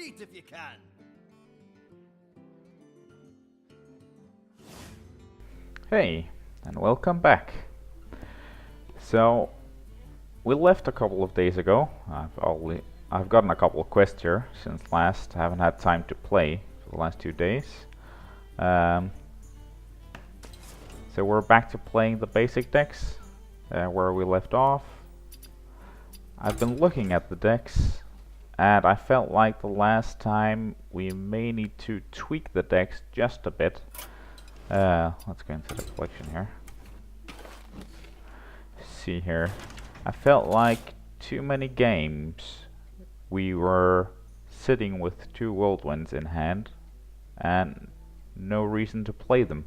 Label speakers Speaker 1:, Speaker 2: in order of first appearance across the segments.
Speaker 1: retreat if you can.
Speaker 2: Hey, and welcome back. So, we left a couple of days ago. I've gotten a couple of quests here since last. I haven't had time to play for the last 2 days. So we're back to playing the basic decks where we left off. I've been looking at the decks, and I felt like the last time we may need to tweak the decks just a bit. Let's go into the collection here. See here. I felt like too many games we were sitting with 2 whirlwinds in hand and no reason to play them.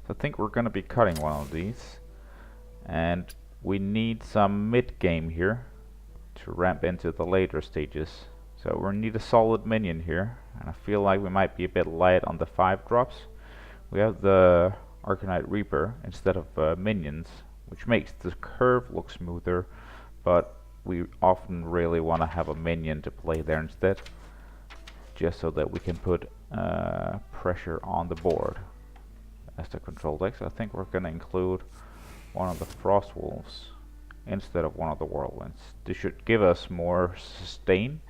Speaker 2: So I think we're gonna be cutting one of these, and we need some mid-game here to ramp into the later stages. So we need a solid minion here, and I feel like we might be a bit light on the 5 drops. We have the Arcanite Reaper instead of minions, which makes the curve look smoother, but we often really want to have a minion to play there instead, just so that we can put pressure on the board as the control deck. So I think we're going to include one of the Frost Wolves instead of one of the Whirlwinds. This should give us more sustain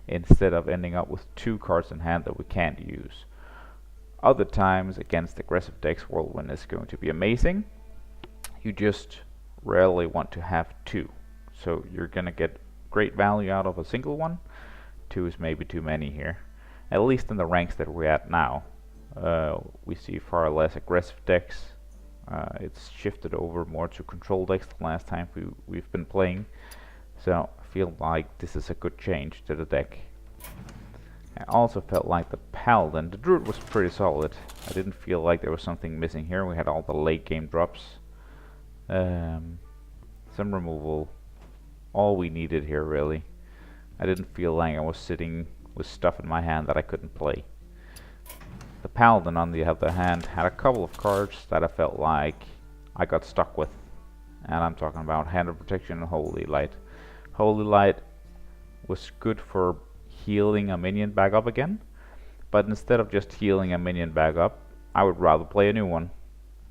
Speaker 2: instead of ending up with 2 cards in hand that we can't use. Other times against aggressive decks, Whirlwind is going to be amazing. You just rarely want to have 2. So you're gonna get great value out of a single one. 2 is maybe too many here. At least in the ranks that we're at now. We see far less aggressive decks. It's shifted over more to control decks the last time we've been playing. So I feel like this is a good change to the deck. I also felt like the Paladin, the Druid was pretty solid. I didn't feel like there was something missing here. We had all the late game drops. Some removal. All we needed here really. I didn't feel like I was sitting with stuff in my hand that I couldn't play. The Paladin on the other hand had a couple of cards that I felt like I got stuck with. And I'm talking about Hand of Protection and Holy Light. Holy Light was good for healing a minion back up again, but instead of just healing a minion back up, I would rather play a new one.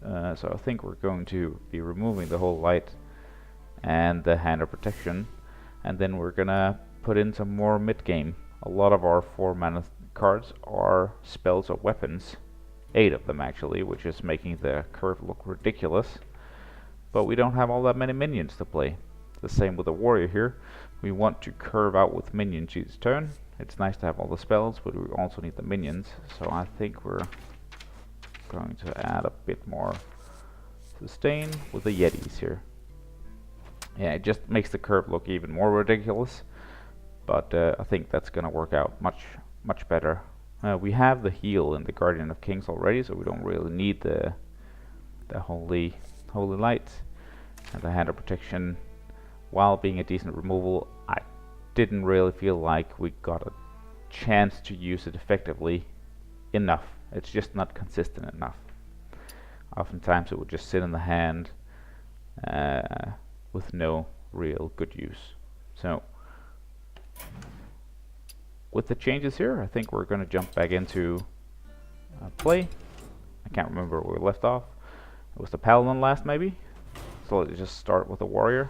Speaker 2: So I think we're going to be removing the Holy Light and the Hand of Protection, and then we're gonna put in some more mid-game. A lot of our 4 mana cards are spells or weapons, 8 of them actually, which is making the curve look ridiculous. But we don't have all that many minions to play. The same with the warrior here. We want to curve out with minions each turn. It's nice to have all the spells, but we also need the minions. So I think we're going to add a bit more sustain with the Yetis here. Yeah, it just makes the curve look even more ridiculous, but I think that's gonna work out much better. We have the heal in the Guardian of Kings already, so we don't really need the Holy Light. And the Hand of Protection, while being a decent removal, I didn't really feel like we got a chance to use it effectively enough. It's just not consistent enough. Oftentimes it would just sit in the hand with no real good use. So with the changes here, I think we're going to jump back into play. I can't remember where we left off. It was the Paladin last maybe. So let's just start with the warrior.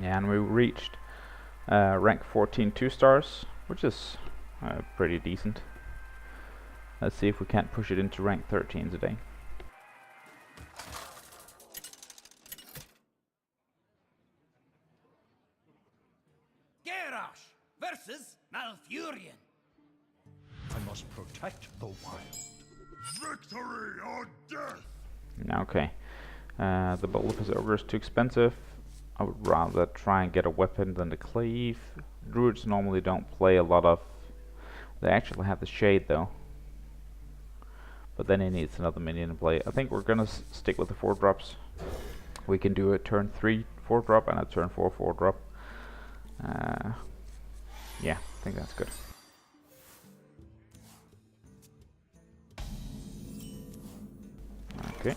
Speaker 2: And we reached rank 14 2 stars, which is pretty decent. Let's see if we can't push it into rank 13 today.
Speaker 1: Garrosh versus Malfurion.
Speaker 3: I must protect the wild. Victory or death!
Speaker 2: Okay. The Bolus Ogre is too expensive. I would rather try and get a weapon than the Cleave. Druids normally don't play a lot of... They actually have the Shade though. But then he needs another minion to play. I think we're gonna stick with the 4 drops. We can do a turn 3 4 drop and a turn 4 4 drop. Yeah, I think that's good. Okay.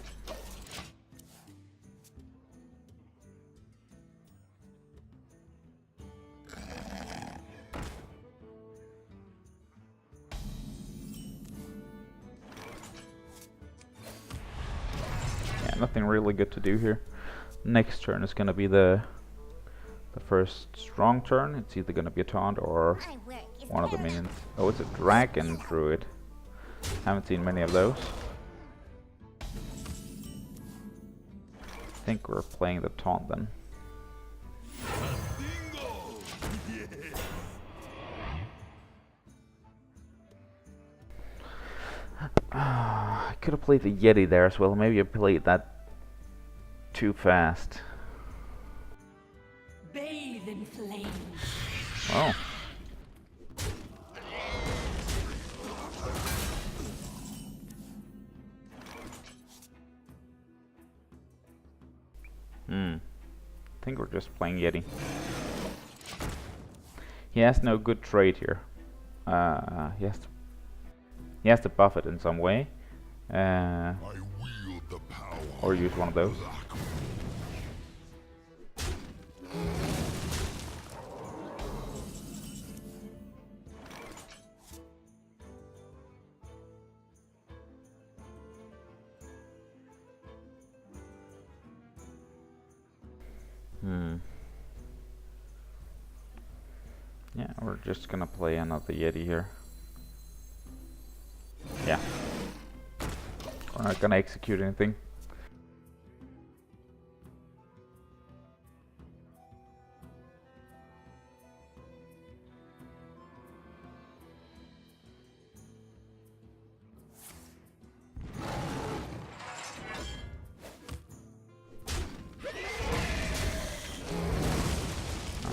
Speaker 2: nothing really good to do here. Next turn is gonna be the first strong turn. It's either gonna be a taunt or one of the minions. Oh, it's a dragon druid. Haven't seen many of those. I think we're playing the taunt then. I could have played the Yeti there as well. Maybe I played that too fast.
Speaker 4: Bathe in flames.
Speaker 2: Oh. I think we're just playing Yeti. He has no good trade here. He has to buff it in some way.
Speaker 3: I wield the power
Speaker 2: Or use one of those. Yeah, we're just gonna play another Yeti here. Yeah. We're not gonna execute anything.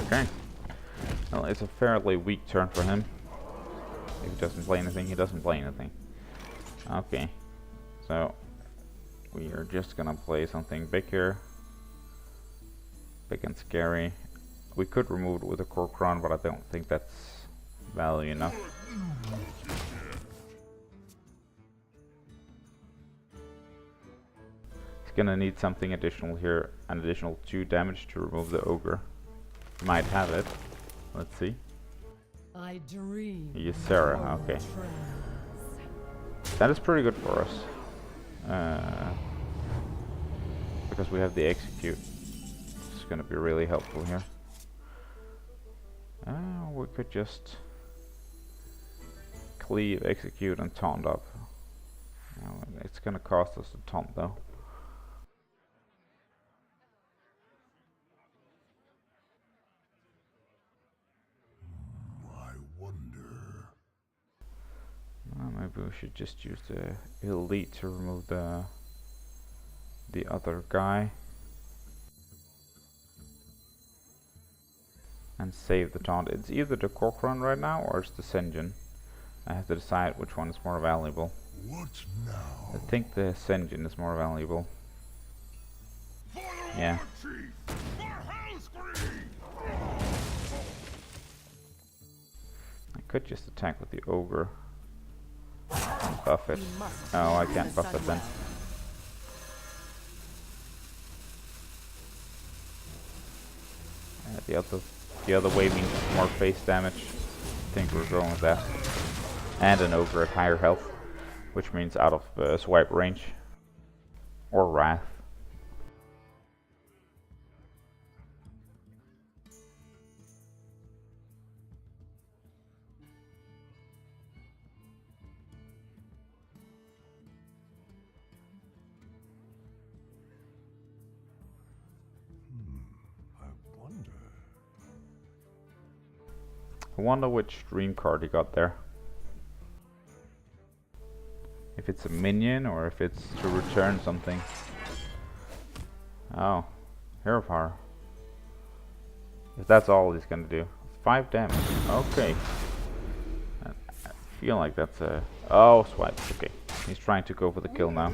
Speaker 2: Okay. Well, it's a fairly weak turn for him. If he doesn't play anything, he doesn't play anything. Okay. So, we are just gonna play something big here. Big and scary. We could remove it with a Corcoran, but I don't think that's value enough. He's gonna need something additional here, an additional 2 damage to remove the ogre. Might have it. Let's see.
Speaker 4: I dream.
Speaker 2: He is Sarah, okay. That is pretty good for us. Because we have the execute. It's gonna be really helpful here. We could just cleave, execute, and taunt up. It's gonna cost us a taunt though.
Speaker 3: I wonder.
Speaker 2: Maybe we should just use the elite to remove the other guy. And save the taunt. It's either the Corcoran right now or it's the Senjin. I have to decide which one is more valuable.
Speaker 3: What now?
Speaker 2: I think the Senjin is more valuable. Yeah. I could just attack with the ogre. And buff it. Oh, I can't buff it then. The other way means more face damage. I think we're going with that. And an ogre at higher health, which means out of swipe range. Or wrath. I wonder which dream card he got there. If it's a minion or if it's to return something. Oh, hero power. If that's all he's gonna do. 5 damage. Okay. I feel like that's a... Oh, swipe. Okay. He's trying to go for the kill now.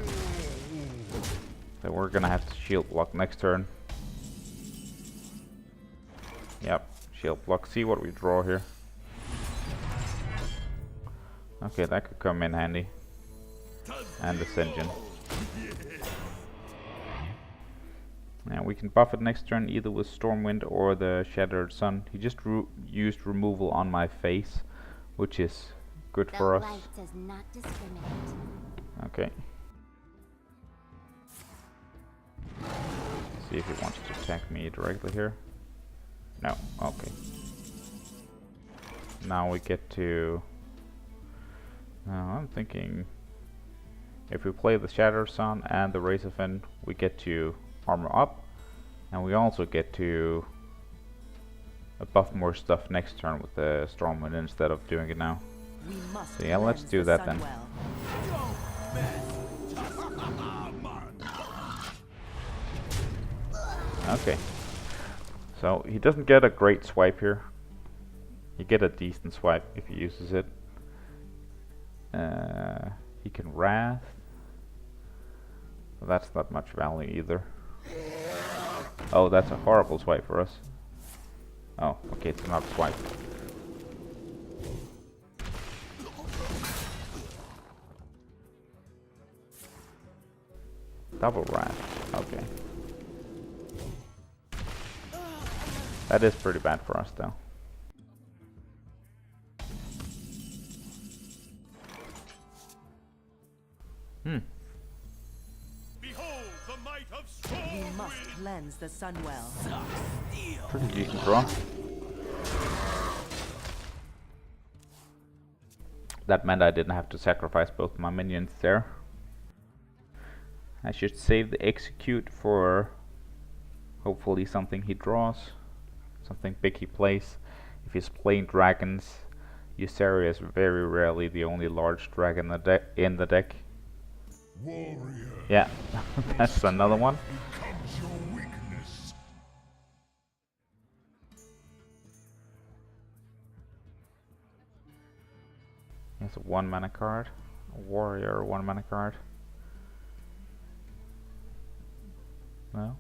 Speaker 2: So we're gonna have to shield block next turn. Yep. Shield block. See what we draw here. Okay, that could come in handy. And the Senjin. Now we can buff it next turn either with Stormwind or the Shattered Sun. He just used removal on my face, which is good for us.
Speaker 5: Does not discriminate.
Speaker 2: Okay. see if he wants to attack me directly here. No, okay. Now we get to... Now I'm thinking... If we play the Shattered Sun and the Razorfin, we get to armor up. And we also get to buff more stuff next turn with the Stormwind instead of doing it now. So yeah, let's do that then. Okay. So he doesn't get a great swipe here. You get a decent swipe if he uses it. He can Wrath. Well, that's not much value either. Oh, that's a horrible swipe for us. Oh, okay, it's not a swipe. Double Wrath, okay. That is pretty bad for us though.
Speaker 5: Behold the might of Storm.
Speaker 6: We must cleanse the Sunwell.
Speaker 2: Pretty decent draw. That meant I didn't have to sacrifice both my minions there. I should save the execute for hopefully something he draws. Something big he plays. If he's playing dragons, Euceria is very rarely the only large dragon in the deck.
Speaker 3: Warrior.
Speaker 2: Yeah, that's another one.
Speaker 3: Becomes your weakness.
Speaker 2: Here's a 1 mana card. A warrior 1 mana card. No.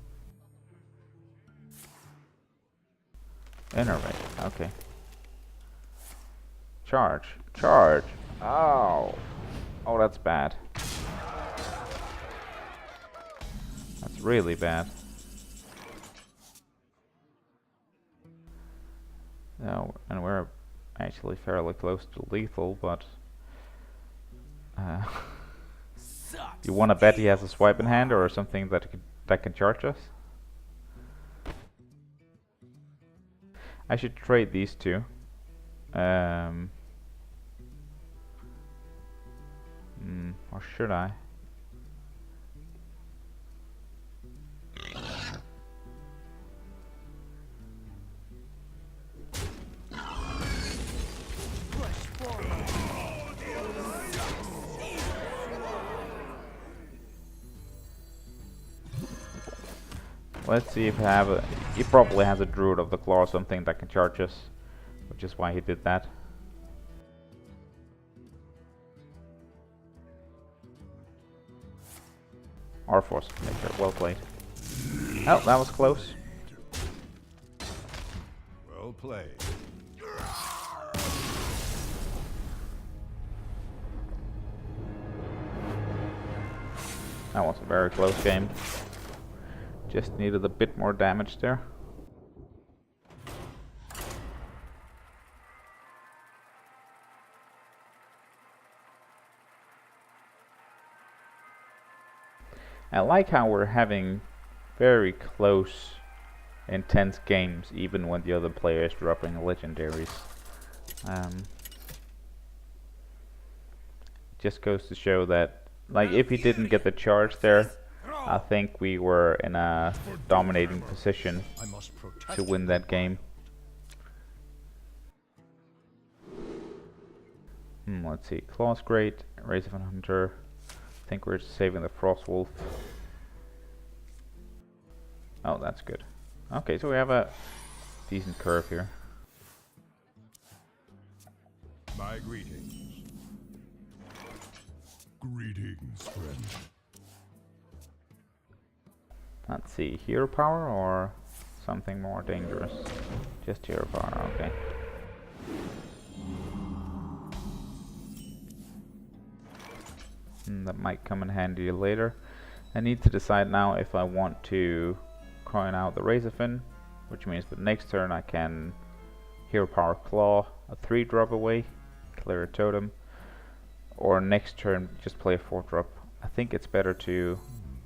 Speaker 2: Innervate, okay. Charge, charge. Oh. Oh, that's bad. That's really bad. No, and we're actually fairly close to lethal, but you want to bet he has a swipe in hand or something that can charge us? I should trade these two. Or should I? Let's see if he probably has a Druid of the Claw or something that can charge us, which is why he did that. Or Force of Nature, well played. Oh, that was close.
Speaker 5: Well played.
Speaker 2: That was a very close game. Just needed a bit more damage there. I like how we're having very close, intense games even when the other player is dropping legendaries. Just goes to show that, like, if he didn't get the charge there, I think we were in a dominating position to win that game. Let's see, Claw's great, Razorfin Hunter. I think we're saving the Frostwolf. Oh, that's good. Okay, so we have a decent curve here.
Speaker 5: My greetings.
Speaker 3: Greetings, friend.
Speaker 2: Let's see, hero power or something more dangerous? Just hero power, okay. That might come in handy later. I need to decide now if I want to coin out the Razorfin, which means the next turn I can hero power Claw, a 3-drop away, clear a totem, or next turn just play a 4-drop. I think it's better to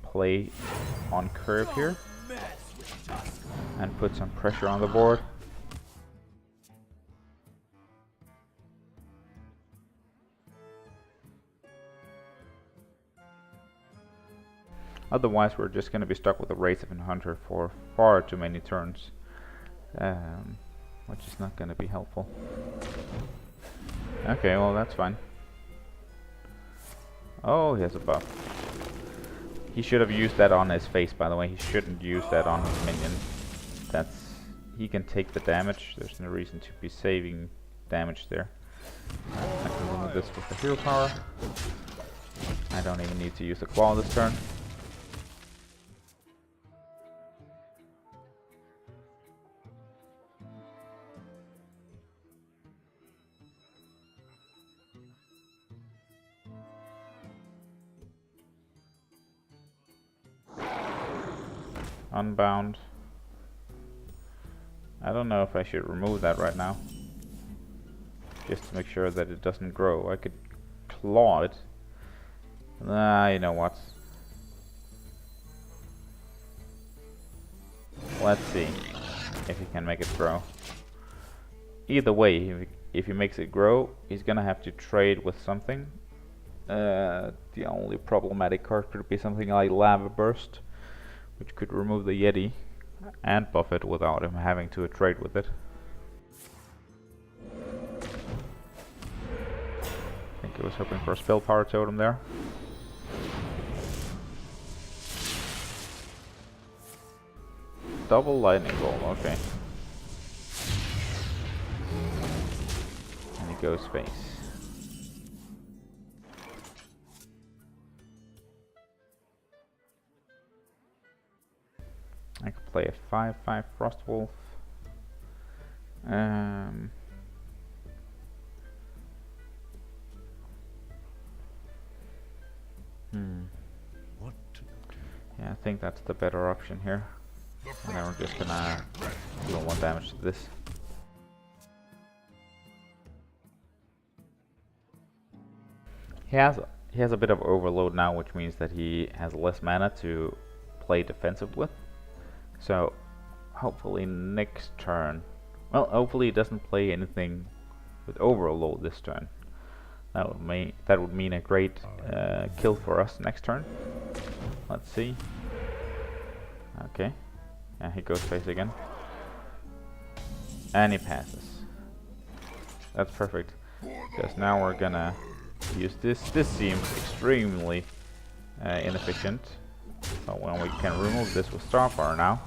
Speaker 2: play on curve here. and put some pressure on the board. Otherwise we're just going to be stuck with a Wraith and Hunter for far too many turns, which is not going to be helpful. Okay, well that's fine. Oh, he has a buff. He should have used that on his face, by the way. He shouldn't use that on his minion. He can take the damage. There's no reason to be saving damage there. I can remove this with the hero power. I don't even need to use the claw this turn. Unbound. I don't know if I should remove that right now, just to make sure that it doesn't grow. I could claw it. You know what? Let's see if he can make it grow. Either way, if he makes it grow, he's gonna have to trade with something. The only problematic card could be something like Lava Burst, which could remove the Yeti and buff it without him having to trade with it. I think I was hoping for a spell power totem there. Double lightning bolt, okay. And he goes face. I could play a 5/5 Frostwolf.
Speaker 3: What to do?
Speaker 2: Yeah, I think that's the better option here. And then we're just gonna deal 1 damage to this. He has a bit of overload now, which means that he has less mana to play defensive with. So hopefully next turn, well, hopefully he doesn't play anything with overload this turn. That would mean a great kill for us next turn. Let's see. Okay, yeah, he goes face again, and he passes. That's perfect, because now we're gonna use this. This seems extremely inefficient. But when we can remove this with Starfire now,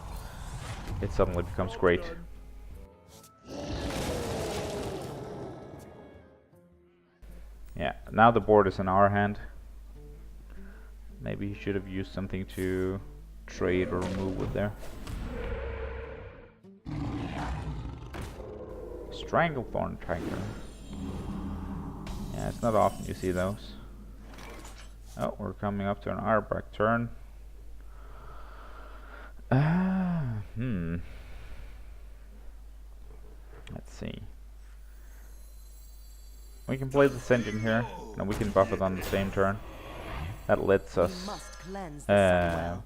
Speaker 2: it suddenly becomes great. Yeah, now the board is in our hand. Maybe he should have used something to trade or remove with there. Stranglethorn Tiger. Yeah, it's not often you see those. Oh, we're coming up to an Arbrak turn. Let's see. We can play this engine here, and we can buff it on the same turn. That lets us. That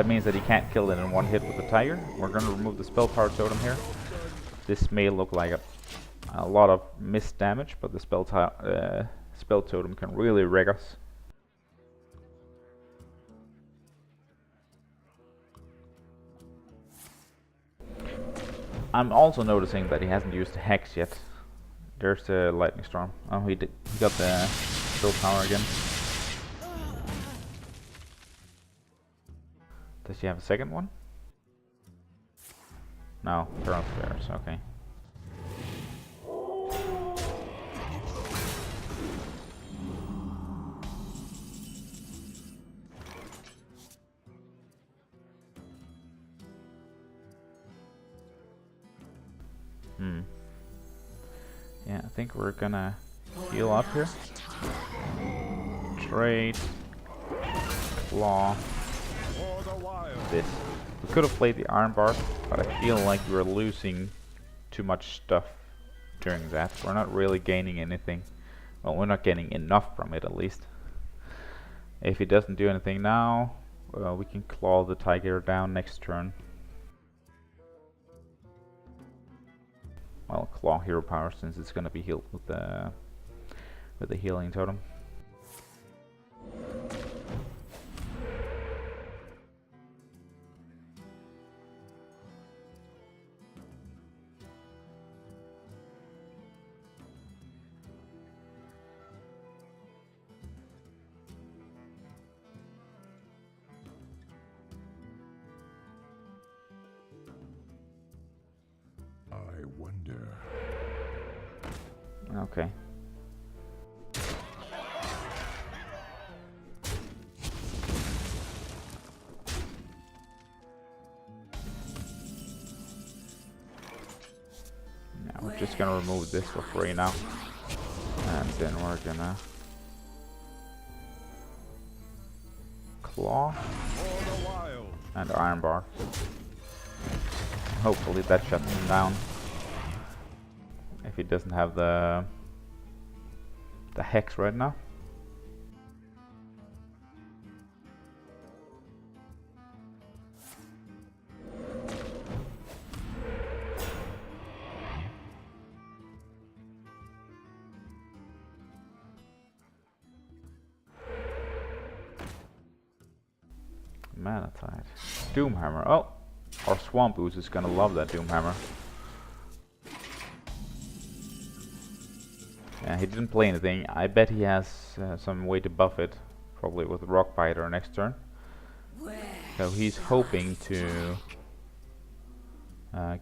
Speaker 2: means that he can't kill it in 1 hit with the tiger. We're gonna remove the spell power totem here. This may look like a lot of missed damage, but the spell totem can really wreck us. I'm also noticing that he hasn't used the Hex yet. There's the Lightning Storm. Oh, he got the spell power again. Does he have a second one? No, Pearl Spares, okay. Yeah, I think we're gonna heal up here. Trade. Claw. This. We could have played the Iron Bark, but I feel like we're losing too much stuff during that. We're not really gaining anything. Well, we're not getting enough from it, at least. If he doesn't do anything now, we can claw the tiger down next turn. well, claw hero power, since it's gonna be healed with the healing totem.
Speaker 5: I wonder.
Speaker 2: Okay. Now we're just gonna remove this for free now, and then we're gonna claw
Speaker 5: For the wild.
Speaker 2: and iron bar. Hopefully that shuts him down. If he doesn't have the hex right now. Manatide. Doomhammer. Oh! Our Swamp Ooze is gonna love that Doomhammer. Yeah, he didn't play anything. I bet he has some way to buff it. Probably with Rock Biter next turn. So he's hoping to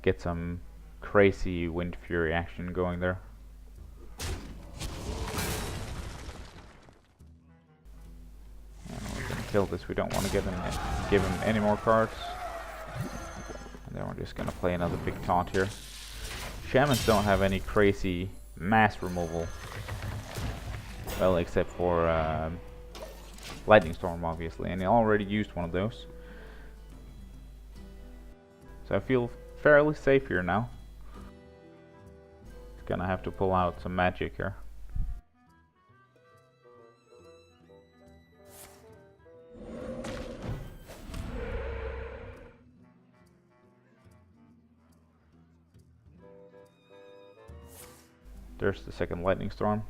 Speaker 2: get some crazy Wind Fury action going there. And we're gonna kill this. We don't want to give him any more cards. And then we're just gonna play another big taunt here. Shamans don't have any crazy mass removal. Well, except for Lightning Storm, obviously, and he already used one of those. So I feel fairly safe here now. He's gonna have to pull out some magic here. There's the second Lightning Storm.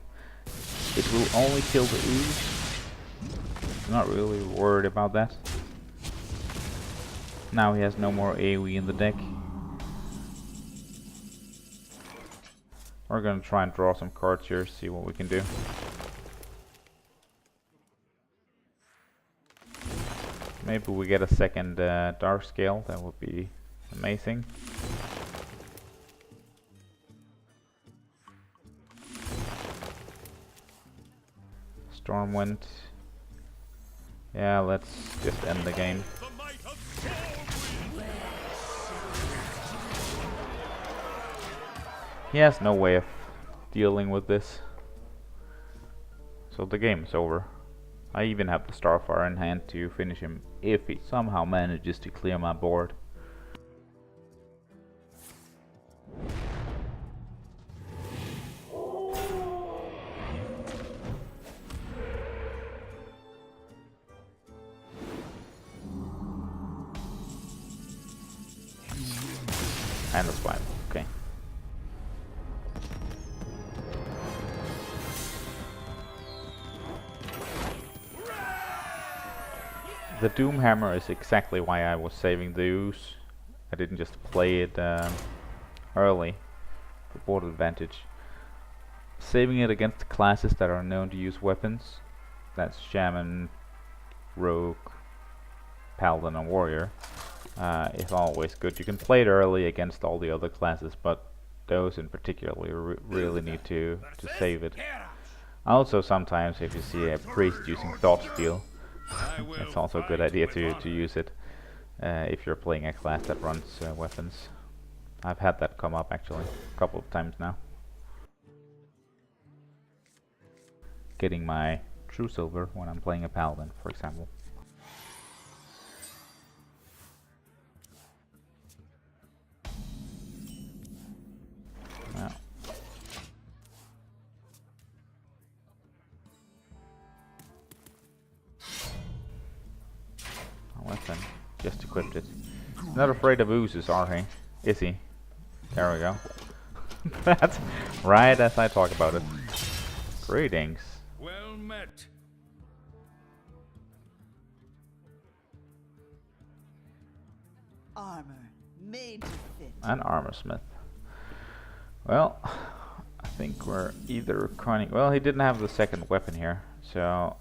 Speaker 2: It will only kill the ooze. I'm not really worried about that. Now he has no more AoE in the deck. We're gonna try and draw some cards here, see what we can do. Maybe we get a second Dark Scale, that would be amazing. Stormwind. Yeah, let's just end the game.
Speaker 5: The might of Stormwind.
Speaker 2: He has no way of dealing with this. So the game is over. I even have the Starfire in hand to finish him if he somehow manages to clear my board. And the swipe, okay. The Doomhammer is exactly why I was saving the ooze. I didn't just play it early for board advantage. Saving it against classes that are known to use weapons. That's Shaman, Rogue, Paladin and Warrior. Is always good. You can play it early against all the other classes, but those in particular really need to save it. Also, sometimes if you see a priest using Thought Steal, it's also a good idea to use it if you're playing a class that runs weapons. I've had that come up actually a couple of times now. Getting my True Silver when I'm playing a Paladin, for example. Now, a weapon, just equipped it. Not afraid of oozes, are he? Is he? There we go. That's right as I talk about it. Greetings.
Speaker 5: Well met.
Speaker 6: Armor made to fit.
Speaker 2: An armor smith. Well, I think we're either cunning. Well, he didn't have the second weapon here, so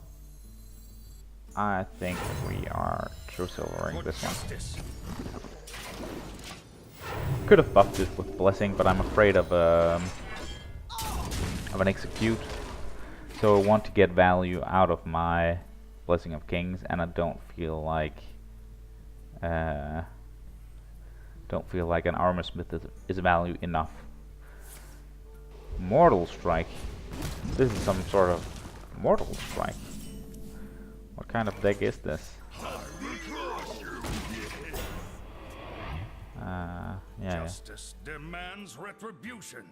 Speaker 2: I think we are true silvering this one. Could have buffed it with blessing, but I'm afraid of an execute. So I want to get value out of my blessing of kings, and I don't feel like an armor smith is value enough. Mortal strike. This is some sort of mortal strike. What kind of deck is this? Yeah.
Speaker 5: Justice demands retribution.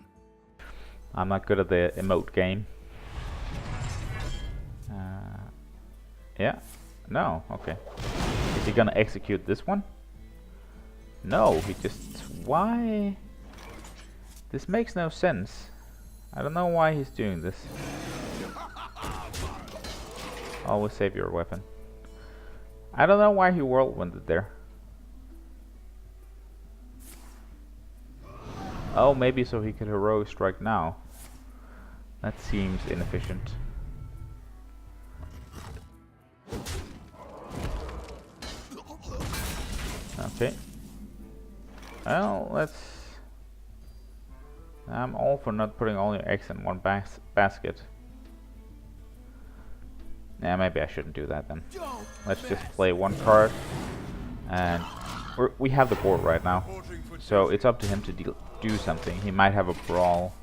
Speaker 2: I'm not good at the emote game. Yeah. No. Okay. Is he gonna execute this one? No. He just. Why? This makes no sense. I don't know why he's doing this. Always save your weapon. I don't know why he whirlwinded there. Oh, maybe so he could heroic strike now. That seems inefficient. Okay. Well, let's... I'm all for not putting all your eggs in one basket. Yeah, maybe I shouldn't do that then. Let's just play one card. And we have the board right now. So it's up to him to do something. He might have a brawl,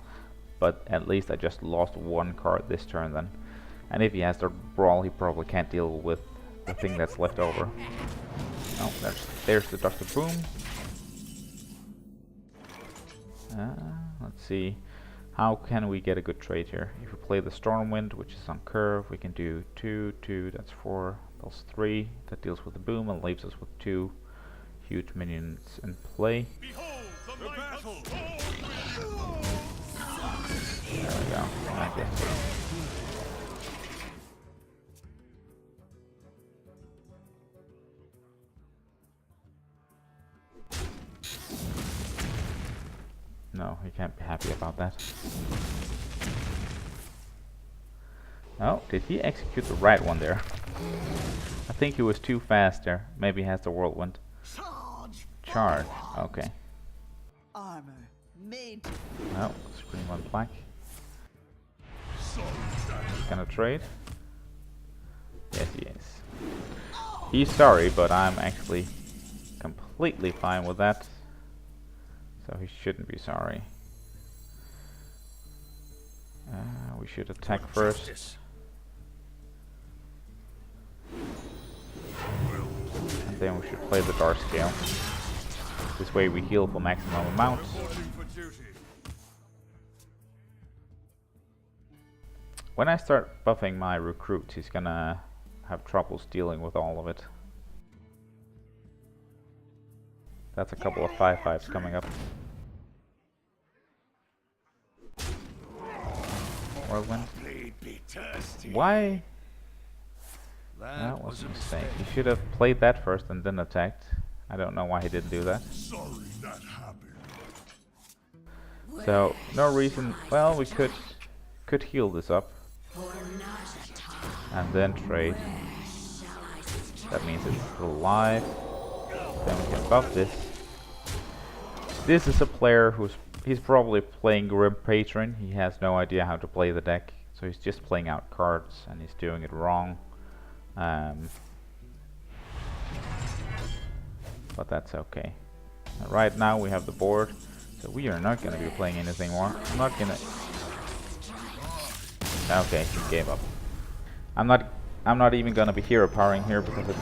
Speaker 2: but at least I just lost one card this turn then. And if he has the brawl, he probably can't deal with the thing that's left over. Oh, there's the Dr. Boom. Let's see. How can we get a good trade here? If we play the Stormwind, which is on curve, we can do 2, 2, that's 4, plus 3. That deals with the boom and leaves us with 2 huge minions in play.
Speaker 5: Behold the battle.
Speaker 2: There we go. I guess so. No, he can't be happy about that. Oh, did he execute the right one there? I think he was too fast there. Maybe he has the whirlwind. Charge. Okay.
Speaker 6: Armor made to
Speaker 2: Oh, screen went black. Gonna trade? Yes, he is. He's sorry, but I'm actually completely fine with that. So he shouldn't be sorry. We should attack first. And then we should play the Dark Scale. This way we heal for maximum amount. When I start buffing my recruits, he's gonna have troubles dealing with all of it. That's a couple of 5/5s coming up. Whirlwind. Why? That was a mistake. He should have played that first and then attacked. I don't know why he didn't do that.
Speaker 5: Sorry that happened.
Speaker 2: So no reason. Well, we could heal this up and then trade. That means it's still alive. Then we can buff this. This is a player he's probably playing Grim Patron. He has no idea how to play the deck, so he's just playing out cards and he's doing it wrong. But that's okay. And right now we have the board, so we are not going to be playing anything more. I'm not gonna. Okay, he gave up. I'm not even going to be hero powering here because I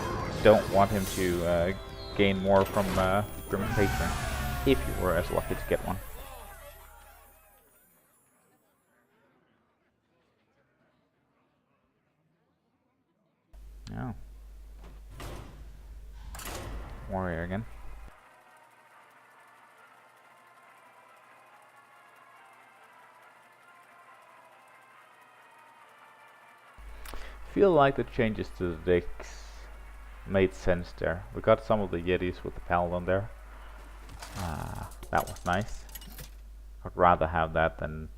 Speaker 2: don't want him to gain more from Grim Patron. If you were as lucky to get one. Oh. Warrior again. feel like the changes to the decks made sense there. We got some of the Yetis with the Paladin there. That was nice. I'd rather have that than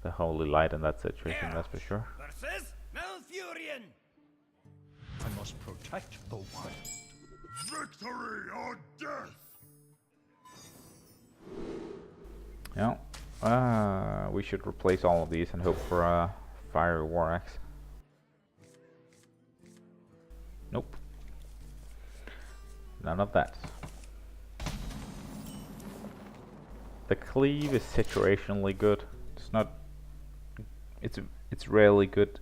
Speaker 2: the Holy Light in that situation, that's for sure.
Speaker 1: Versus Malfurion.
Speaker 3: I must protect the wild.
Speaker 5: Victory or death!
Speaker 2: Yeah. We should replace all of these and hope for a Fiery War Axe. Nope. None of that. The cleave is situationally good. It's not. It's rarely good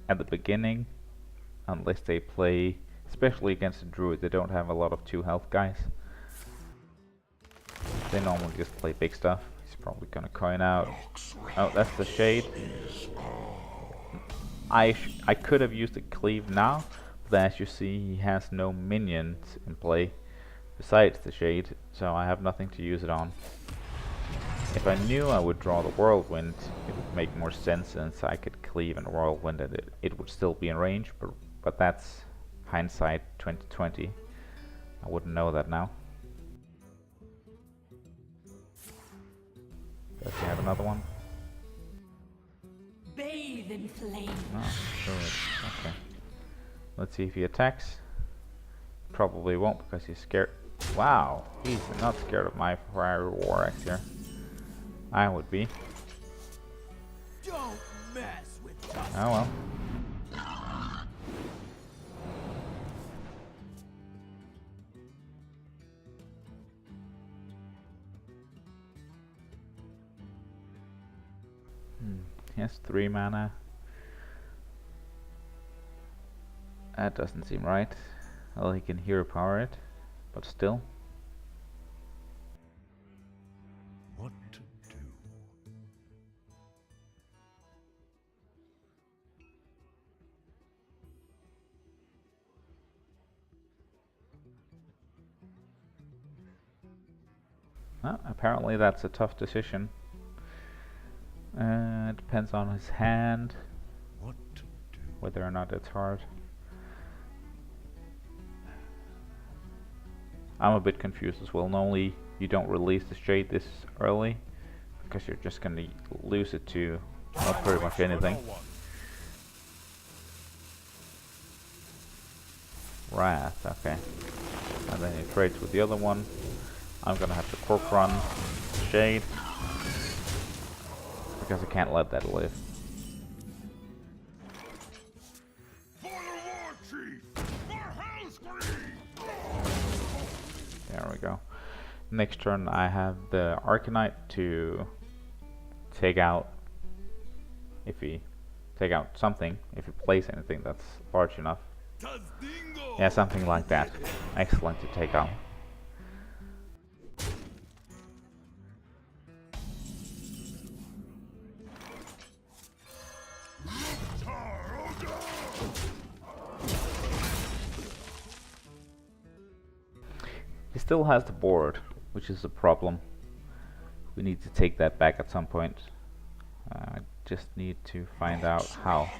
Speaker 2: at the beginning, unless they play, especially against a druid. They don't have a lot of 2 health guys. They normally just play big stuff. He's probably gonna coin out. Oh, that's the shade. I could have used the cleave now, but as you see, he has no minions in play besides the shade, so I have nothing to use it on. If I knew I would draw the Whirlwind, it would make more sense, since I could cleave in Whirlwind and it would still be in range, but that's hindsight 2020. I wouldn't know that now. Does he have another one?
Speaker 4: Bathe in flame.
Speaker 2: Oh, good. Okay. Let's see if he attacks. Probably won't, because he's scared. Wow, he's not scared of my Fiery War Axe here. I would be.
Speaker 1: Don't mess with us.
Speaker 2: Oh well. He has 3 mana. That doesn't seem right. Well, he can hero power it, but still.
Speaker 3: What to do?
Speaker 2: Well, apparently that's a tough decision. It depends on his hand,
Speaker 3: What to do?
Speaker 2: whether or not it's hard. I'm a bit confused as well. Normally you don't release the shade this early, because you're just gonna lose it to not very much anything. Wrath, okay. And then he trades with the other one. I'm gonna have to corp run shade, because I can't let that live.
Speaker 5: For the war chief! For Hellscream!
Speaker 2: There we go. Next turn I have the Arcanite to take out, if he take out something, if he plays anything that's large enough. Yeah, something like that. Excellent to take out. He still has the board, which is a problem. We need to take that back at some point. I just need to find out how.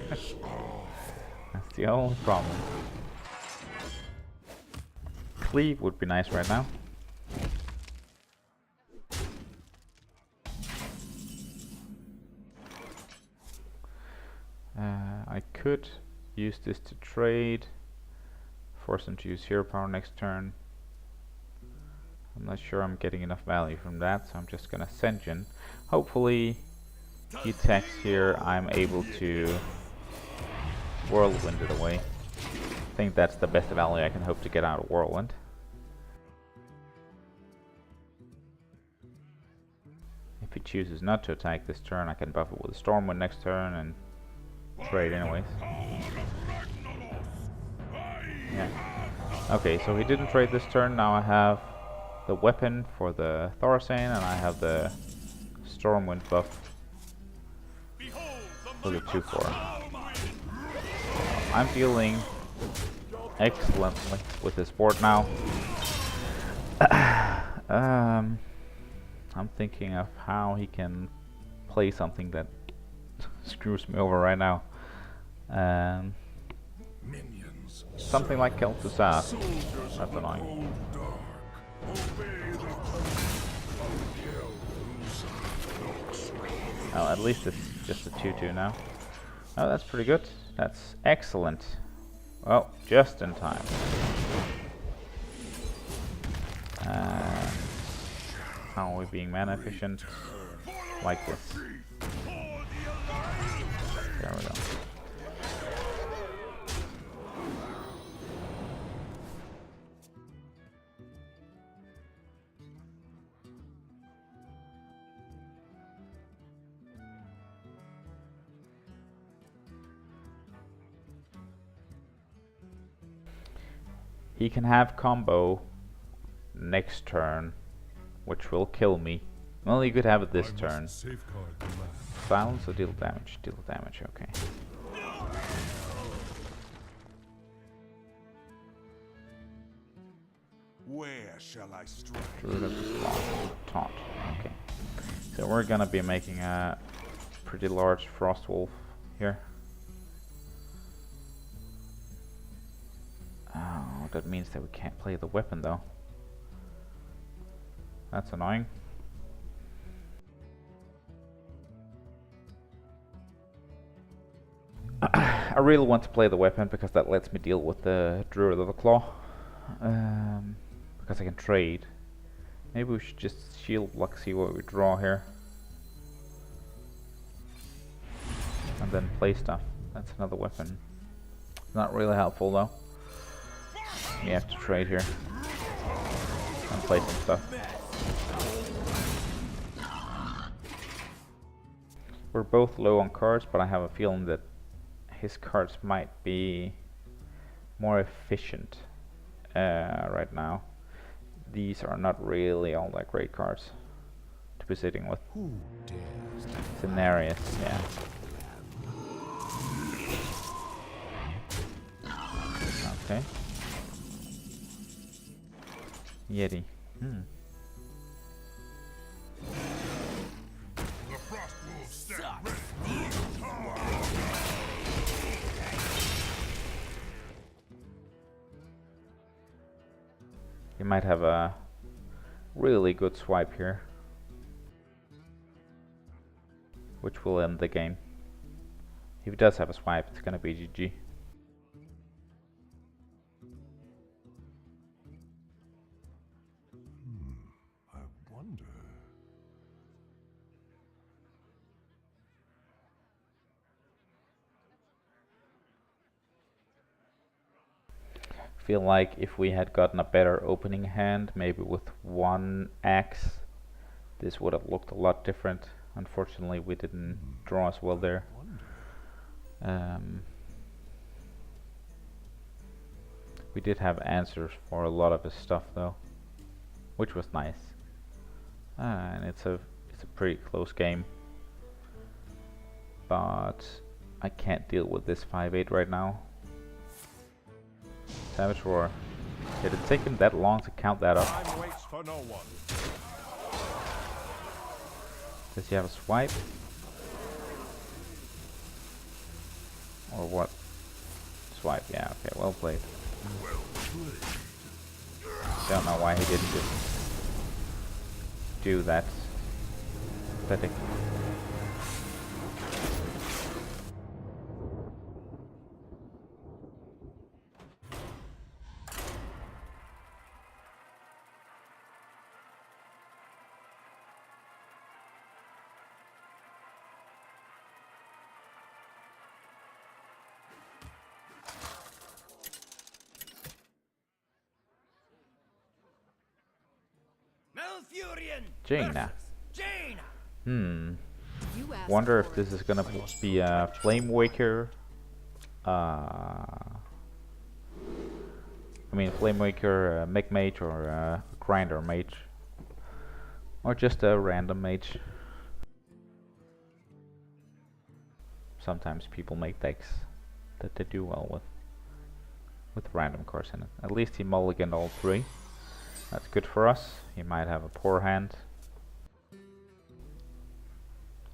Speaker 2: That's the only problem. Cleave would be nice right now. I could use this to trade, force him to use hero power next turn. I'm not sure I'm getting enough value from that, so I'm just gonna Senjin. Hopefully he attacks here, I'm able to Whirlwind it away. I think that's the best value I can hope to get out of Whirlwind. If he chooses not to attack this turn, I can buff it with a Stormwind next turn and trade anyways. Yeah. Okay, so he didn't trade this turn. Now I have the weapon for the Thorazane, and I have the Stormwind buff for the 2/4. I'm dealing excellently with this board now. I'm thinking of how he can play something that screws me over right now. Um,
Speaker 5: Minions.
Speaker 2: something like Kel'Thuzar.
Speaker 5: Soldiers
Speaker 2: That's
Speaker 5: of the
Speaker 2: annoying.
Speaker 5: old dark. Obey the
Speaker 2: Oh, at least it's just a 2-2 now. Oh, that's pretty good. That's excellent. Well, just in time. And how are we being mana efficient? Like this. There we go. He can have combo next turn, which will kill me. Well, he could have it this turn.
Speaker 5: Safeguard the land.
Speaker 2: Silence or deal damage? Deal damage, okay.
Speaker 5: Where shall I strike?
Speaker 2: Druid of the Claw. Taunt. Okay. So we're gonna be making a pretty large Frost Wolf here. Oh, that means that we can't play the weapon though. That's annoying. I really want to play the weapon because that lets me deal with the Druid of the Claw. Because I can trade. Maybe we should just shield block, see what we draw here. And then play stuff. That's another weapon. Not really helpful though. You have to trade here. And play some stuff. We're both low on cards, but I have a feeling that his cards might be more efficient right now. These are not really all that great cards to be sitting with.
Speaker 5: Who dares to
Speaker 2: Cenarius, yeah. Okay. Yeti.
Speaker 5: the frost wolves stand
Speaker 1: Sucks.
Speaker 5: ready?
Speaker 2: He might have a really good swipe here, which will end the game. If he does have a swipe, it's gonna be GG.
Speaker 5: I wonder.
Speaker 2: Feel like if we had gotten a better opening hand, maybe with one axe, this would have looked a lot different. Unfortunately, we didn't draw as well there. We did have answers for a lot of his stuff though, which was nice. And it's a pretty close game, but I can't deal with this 5/8 right now. Savage Roar. Did it take him that long to count that up?
Speaker 3: Time waits for no one.
Speaker 2: Does he have a swipe? Or what? Swipe, yeah, okay, well played. Don't know why he didn't just do that. Pathetic.
Speaker 1: Malfurion
Speaker 2: Jaina.
Speaker 1: versus Jaina.
Speaker 4: You asked
Speaker 2: Wonder
Speaker 4: for
Speaker 2: if
Speaker 4: it.
Speaker 2: this is gonna be a Flame Waker. I mean, Flame Waker, Mech Mage, or Grinder Mage. Or just a random mage. Sometimes people make decks that they do well with random cards in it. At least he mulliganed all three. That's good for us. He might have a poor hand.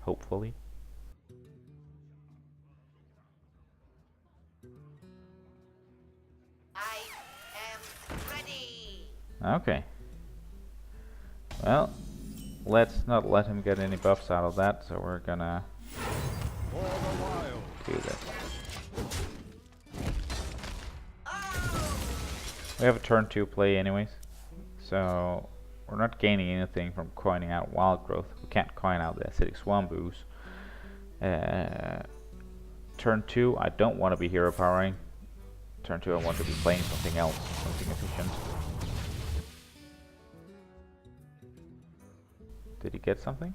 Speaker 2: Hopefully. Okay. Well, let's not let him get any buffs out of that, so we're gonna
Speaker 3: For the wild.
Speaker 2: do this. We have a turn 2 play anyways, so we're not gaining anything from coining out wild growth. We can't coin out the acidic swamp ooze. Turn 2, I don't want to be hero powering. Turn 2, I want to be playing something else, something efficient. Did he get something?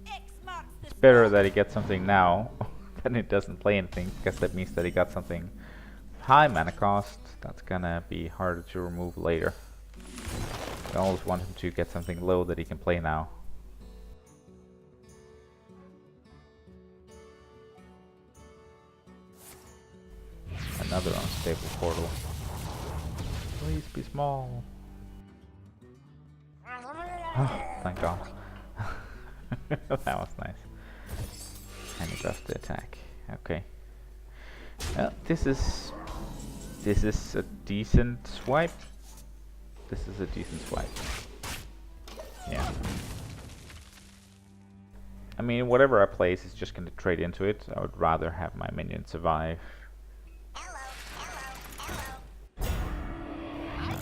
Speaker 2: It's better that he gets something now than he doesn't play anything, because that means that he got something high mana cost that's gonna be harder to remove later. I always want him to get something low that he can play now. Another unstable portal. Please be small. Oh, thank God. That was nice. And he buffed the attack. Okay. Well, this is a decent swipe. This is a decent swipe. Yeah. I mean, whatever I place is just gonna trade into it. I would rather have my minion survive.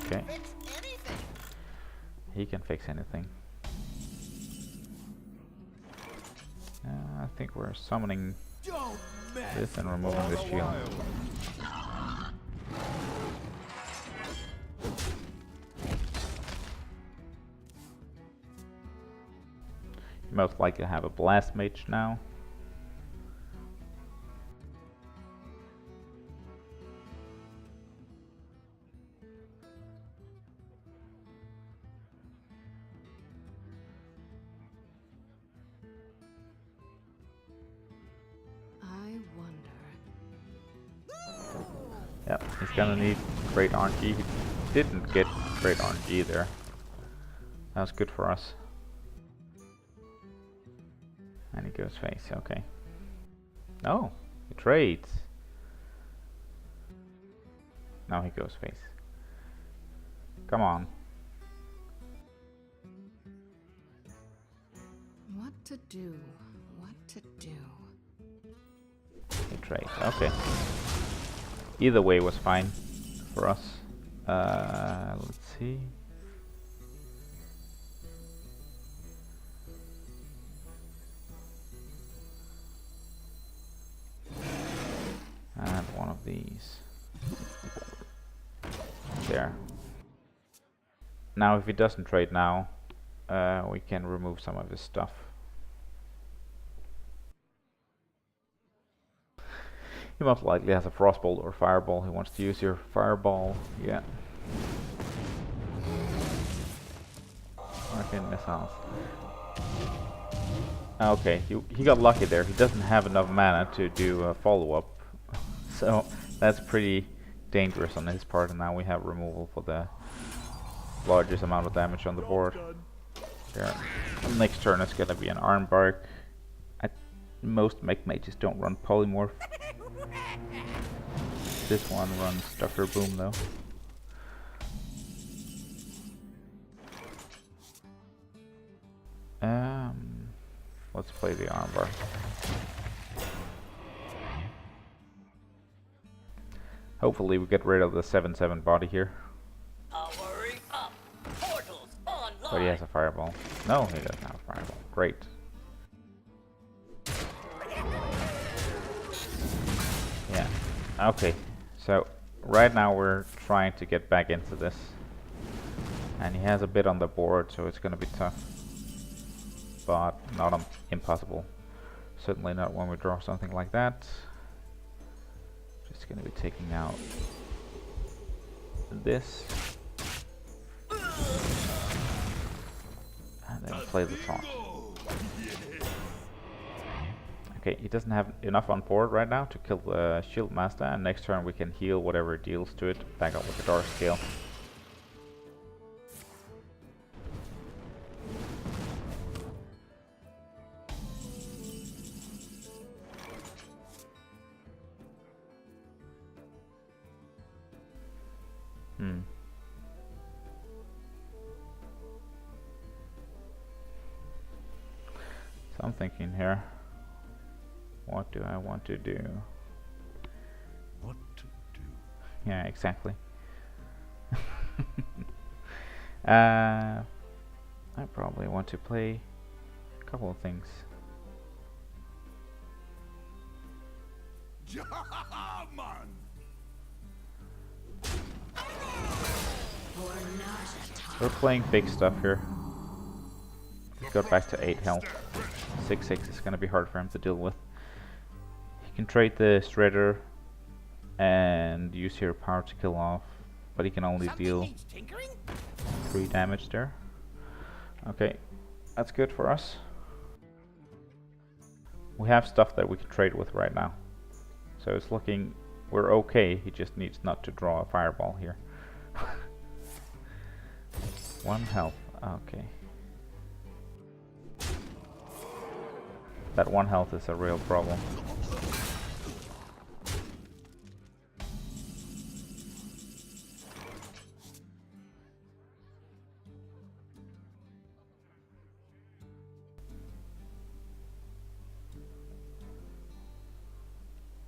Speaker 2: Okay. He can fix anything. I think we're summoning this and removing the shield. You most likely have a blast mage now.
Speaker 4: I wonder.
Speaker 2: Yep, he's gonna need great RNG. He didn't get great RNG there. That was good for us. And he goes face, okay. Oh, he trades. Now he goes face. Come on.
Speaker 4: What to do? What to do?
Speaker 2: He trades, okay. Either way was fine for us. Let's see. And one of these. There. Now if he doesn't trade now, we can remove some of his stuff. He most likely has a frostbolt or fireball. He wants to use your fireball. Yeah. Arcane missiles. Okay, he got lucky there. He doesn't have enough mana to do a follow-up. So that's pretty dangerous on his part, and now we have removal for the largest amount of damage on the board. There. Next turn it's gonna be an Armbark. Most mech mages don't run polymorph. This one runs Dr. Boom though. Let's play the Armbar. Hopefully we get rid of the 7/7 body here.
Speaker 1: Powering up. Portals online.
Speaker 2: But he has a fireball. No, he doesn't have a fireball. Great. Yeah. Okay. So right now we're trying to get back into this. And he has a bit on the board, so it's gonna be tough. But not impossible. Certainly not when we draw something like that. Just gonna be taking out this. And then play the taunt. Okay, he doesn't have enough on board right now to kill the Shield Master, and next turn we can heal whatever it deals to it, back up with the Dark Scale. So I'm thinking here, what do I want to do?
Speaker 5: What to do?
Speaker 2: Yeah, exactly. I probably want to play a couple of things.
Speaker 5: Man!
Speaker 2: We're playing big stuff here. Got back to 8 health. 6-6 is gonna be hard for him to deal with. He can trade the Shredder and use hero power to kill off, but he can only deal 3 damage there. Okay, that's good for us. We have stuff that we can trade with right now. So it's looking, we're okay, he just needs not to draw a fireball here. 1 health, okay. That 1 health is a real problem.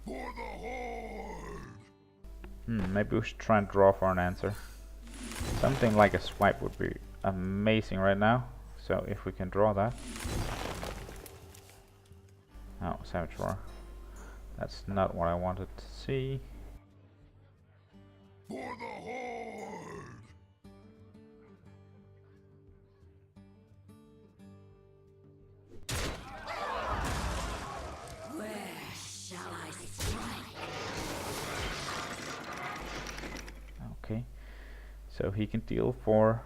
Speaker 5: For the horde!
Speaker 2: Maybe we should try and draw for an answer. Something like a swipe would be amazing right now. So if we can draw that. Oh, Savage Roar. That's not what I wanted to see.
Speaker 5: For the horde!
Speaker 2: Okay. So he can deal 4.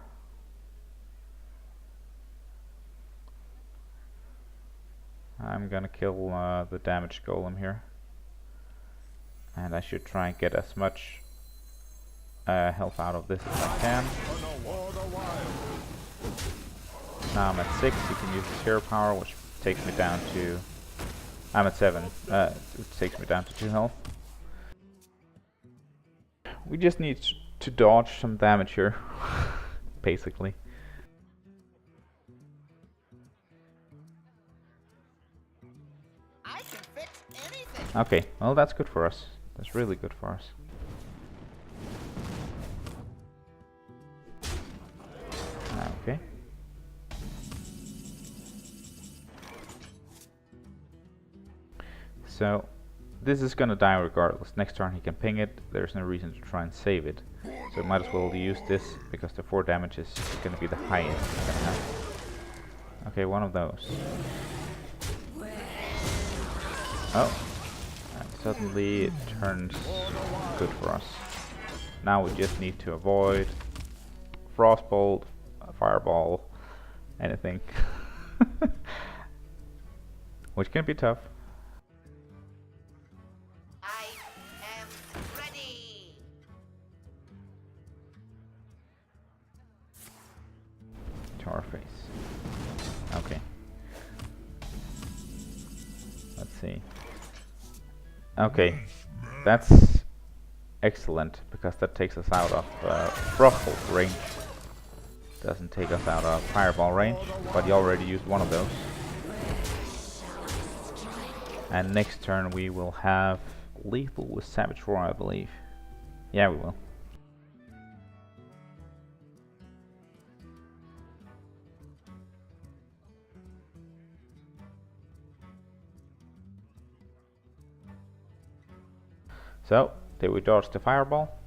Speaker 2: I'm gonna kill the damage golem here. And I should try and get as much health out of this as I can. Now I'm at 6, he can use his hero power, which takes me down to... I'm at 7, it takes me down to 2 health. We just need to dodge some damage here, basically.
Speaker 6: I can fix anything.
Speaker 2: Okay, well that's good for us. That's really good for us. Okay. So, this is gonna die regardless. Next turn he can ping it. There's no reason to try and save it. So we might as well use this, because the 4 damage is gonna be the highest he's gonna have. Okay, one of those. Oh. And suddenly it turns good for us. Now we just need to avoid Frostbolt, Fireball, anything. Which can be tough.
Speaker 6: I am ready.
Speaker 2: To our face. Okay. Let's see. Okay, that's excellent, because that takes us out of Frostbolt range. Doesn't take us out of Fireball range, but you already used one of those. And next turn we will have lethal with Savage Roar, I believe. Yeah, we will. So, did we dodge the fireball?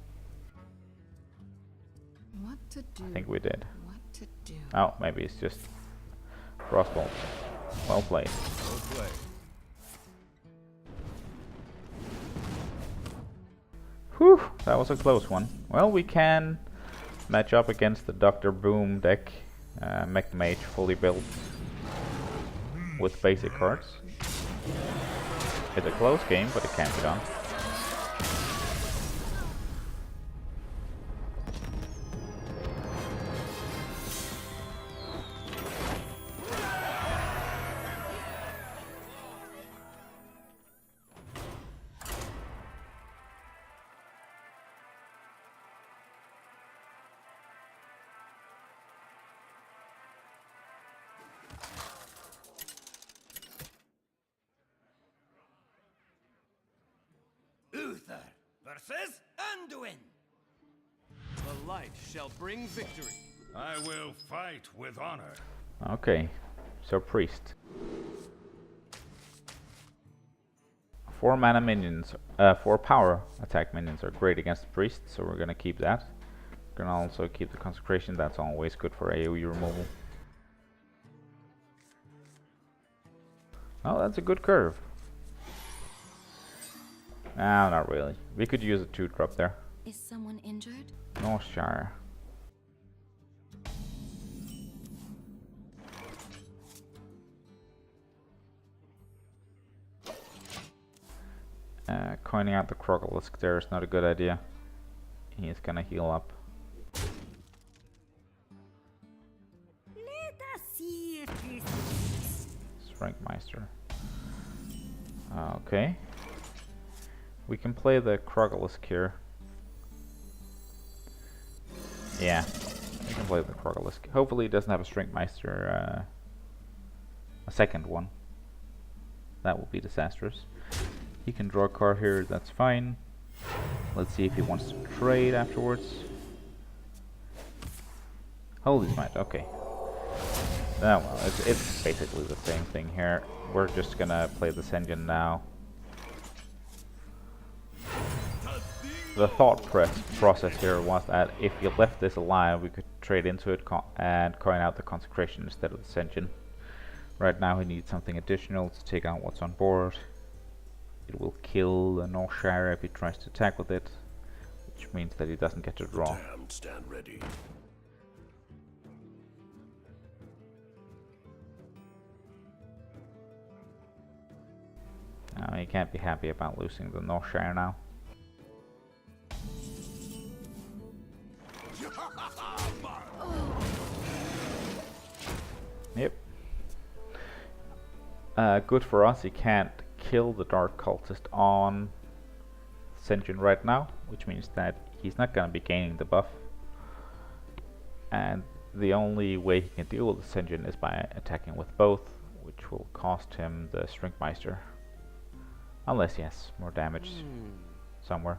Speaker 4: What to do?
Speaker 2: I think we did.
Speaker 4: What to do?
Speaker 2: Oh, maybe it's just Frostbolt. Well played.
Speaker 3: Well played.
Speaker 2: Whew, that was a close one. Well, we can match up against the Dr. Boom deck. Mech Mage fully built with basic cards. It's a close game, but it can be done.
Speaker 1: Versus Anduin.
Speaker 7: The light shall bring victory.
Speaker 5: I will fight with honor.
Speaker 2: Okay, so priest. 4 mana minions, 4 power attack minions are great against the priest, so we're gonna keep that. We're gonna also keep the consecration, that's always good for AoE removal. Oh, that's a good curve. No, not really. We could use a 2-drop there.
Speaker 4: Is someone injured?
Speaker 2: Northshire. Coining out the Crocolisk there is not a good idea. He is gonna heal up.
Speaker 4: Let us see if this
Speaker 2: Shrinkmeister. Okay. We can play the Crocolisk here. Yeah, we can play the Crocolisk. Hopefully he doesn't have a Shrinkmeister, a second one. That would be disastrous. He can draw a card here, that's fine. Let's see if he wants to trade afterwards. Holy smite, okay. Oh well, it's basically the same thing here. We're just gonna play this engine now. The thought process here was that if you left this alive, we could trade into it and coin out the consecration instead of this engine. Right now he needs something additional to take out what's on board. It will kill the Northshire if he tries to attack with it, which means that he doesn't get to draw.
Speaker 5: Damned stand ready.
Speaker 2: He can't be happy about losing the Northshire now. Yep. Good for us, he can't kill the Dark Cultist on Senjin right now, which means that he's not going to be gaining the buff. And the only way he can deal with the Senjin is by attacking with both, which will cost him the Shrinkmeister. Unless he has more damage somewhere.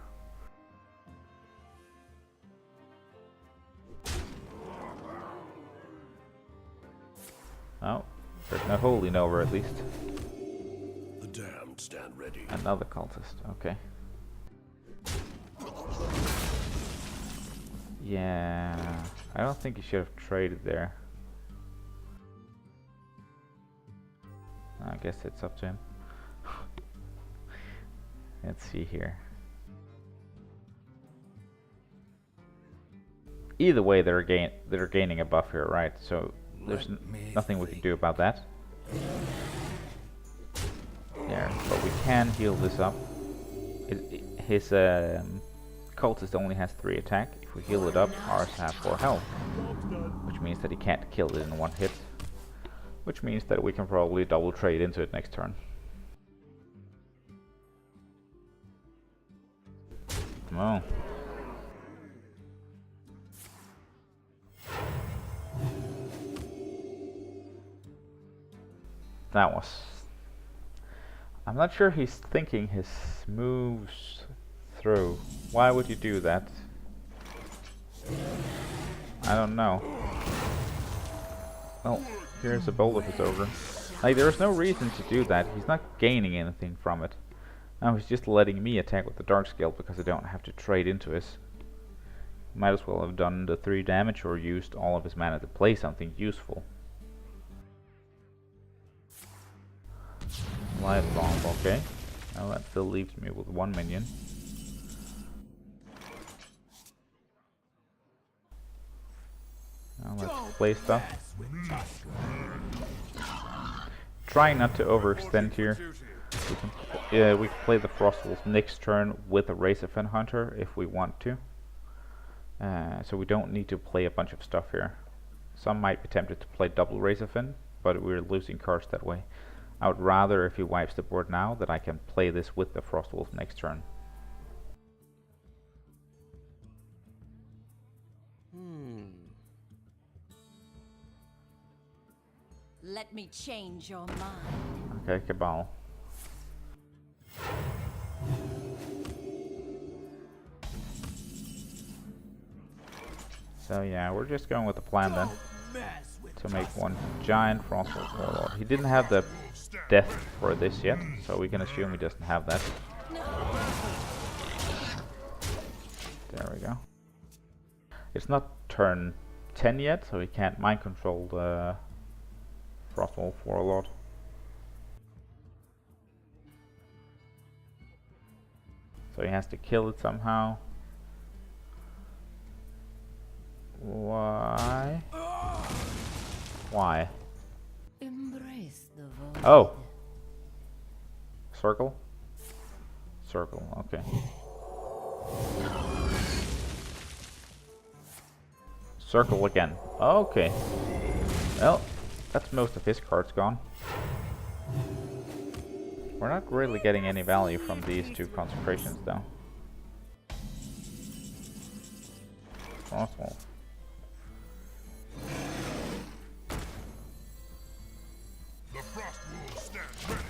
Speaker 2: Oh, there's no Holy Nova at least.
Speaker 5: The damned stand ready.
Speaker 2: Another cultist, okay. Yeah, I don't think he should have traded there. I guess it's up to him. Let's see here. Either way, they're gaining a buff here, right? So there's nothing we can do about that. There, but we can heal this up. His cultist only has 3 attack. If we heal it up, ours have 4 health, which means that he can't kill it in 1 hit. Which means that we can probably double trade into it next turn. Oh. That was... I'm not sure he's thinking his moves through. Why would you do that? I don't know. Well, here's a bolt of his ogre. Like, there's no reason to do that. He's not gaining anything from it. Now he's just letting me attack with the Dark Scale because I don't have to trade into his. Might as well have done the 3 damage or used all of his mana to play something useful. Light bomb, okay. Now that still leaves me with 1 minion. Now let's play stuff. Trying not to overextend here. We can play the Frostwolf next turn with a Razorfen Hunter if we want to. So we don't need to play a bunch of stuff here. Some might be tempted to play double Razorfen, but we're losing cards that way. I would rather, if he wipes the board now, that I can play this with the Frostwolf next turn.
Speaker 4: Let me change your mind.
Speaker 2: Okay, Cabal. So yeah, we're just going with the plan then. To make one giant Frostwolf Warlord. He didn't have the death for this yet, so we can assume he doesn't have that. There we go. It's not turn 10 yet, so he can't mind control the Frostwolf Warlord. So he has to kill it somehow. Why? Why?
Speaker 4: Embrace the void.
Speaker 2: Oh! Circle? Circle, okay. Circle again. Okay. Well, that's most of his cards gone. We're not really getting any value from these two concentrations though. Frostwolf.
Speaker 5: The frost will stand ready.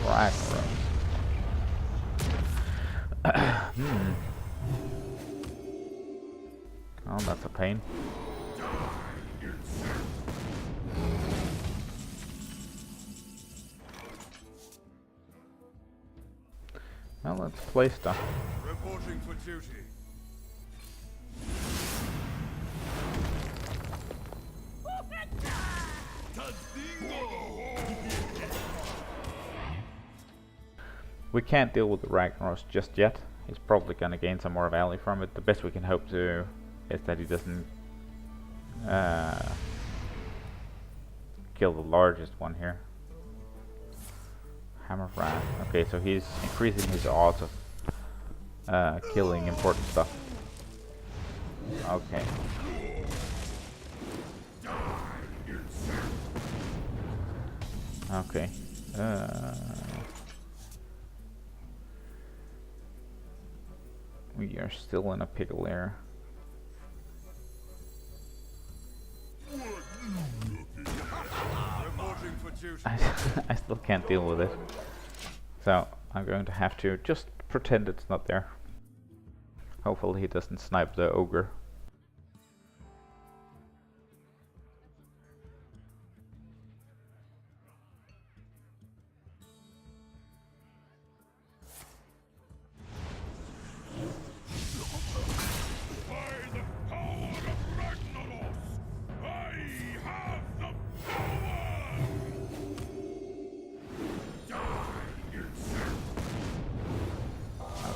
Speaker 2: Ragnarok. Oh, that's a pain. Well, let's play stuff.
Speaker 7: Reporting for duty.
Speaker 2: We can't deal with the Ragnaros just yet. He's probably gonna gain some more value from it. The best we can hope to is that he doesn't kill the largest one here. Hammer of Wrath. Okay, so he's increasing his odds of killing important stuff. Okay. Okay. We are still in a pickle here.
Speaker 7: Reporting for duty.
Speaker 2: I still can't deal with it. So I'm going to have to just pretend it's not there. Hopefully he doesn't snipe the ogre.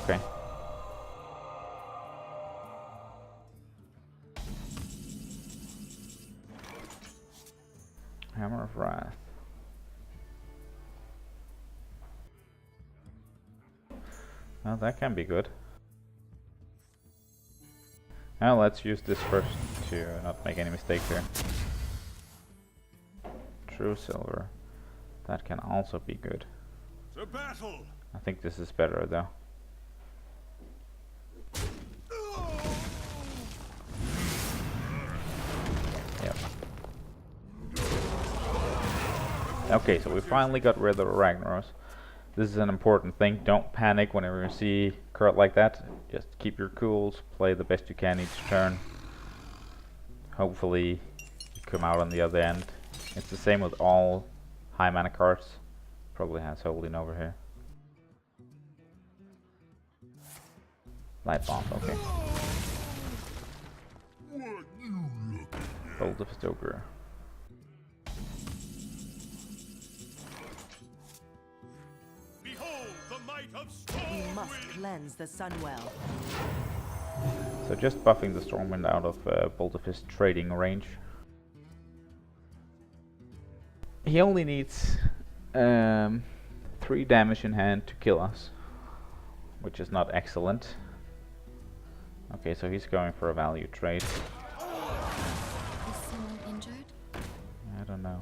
Speaker 2: Okay. Hammer of Wrath. Well, that can be good. Now let's use this first to not make any mistakes here. True silver. That can also be good.
Speaker 5: To battle.
Speaker 2: I think this is better though. Yep. Okay, so we finally got rid of the Ragnaros. This is an important thing. Don't panic whenever you see card like that. Just keep your cools, play the best you can each turn. Hopefully you come out on the other end. It's the same with all high mana cards. Probably has Holding over here. Light Bomb, okay. Bolt of Stoker.
Speaker 5: Behold the might of
Speaker 4: We
Speaker 5: Stormwind.
Speaker 4: must cleanse the Sunwell.
Speaker 2: So just buffing the Stormwind out of Bolt of his trading range. He only needs 3 damage in hand to kill us, which is not excellent. Okay, so he's going for a value trade.
Speaker 4: Is someone injured?
Speaker 2: I don't know.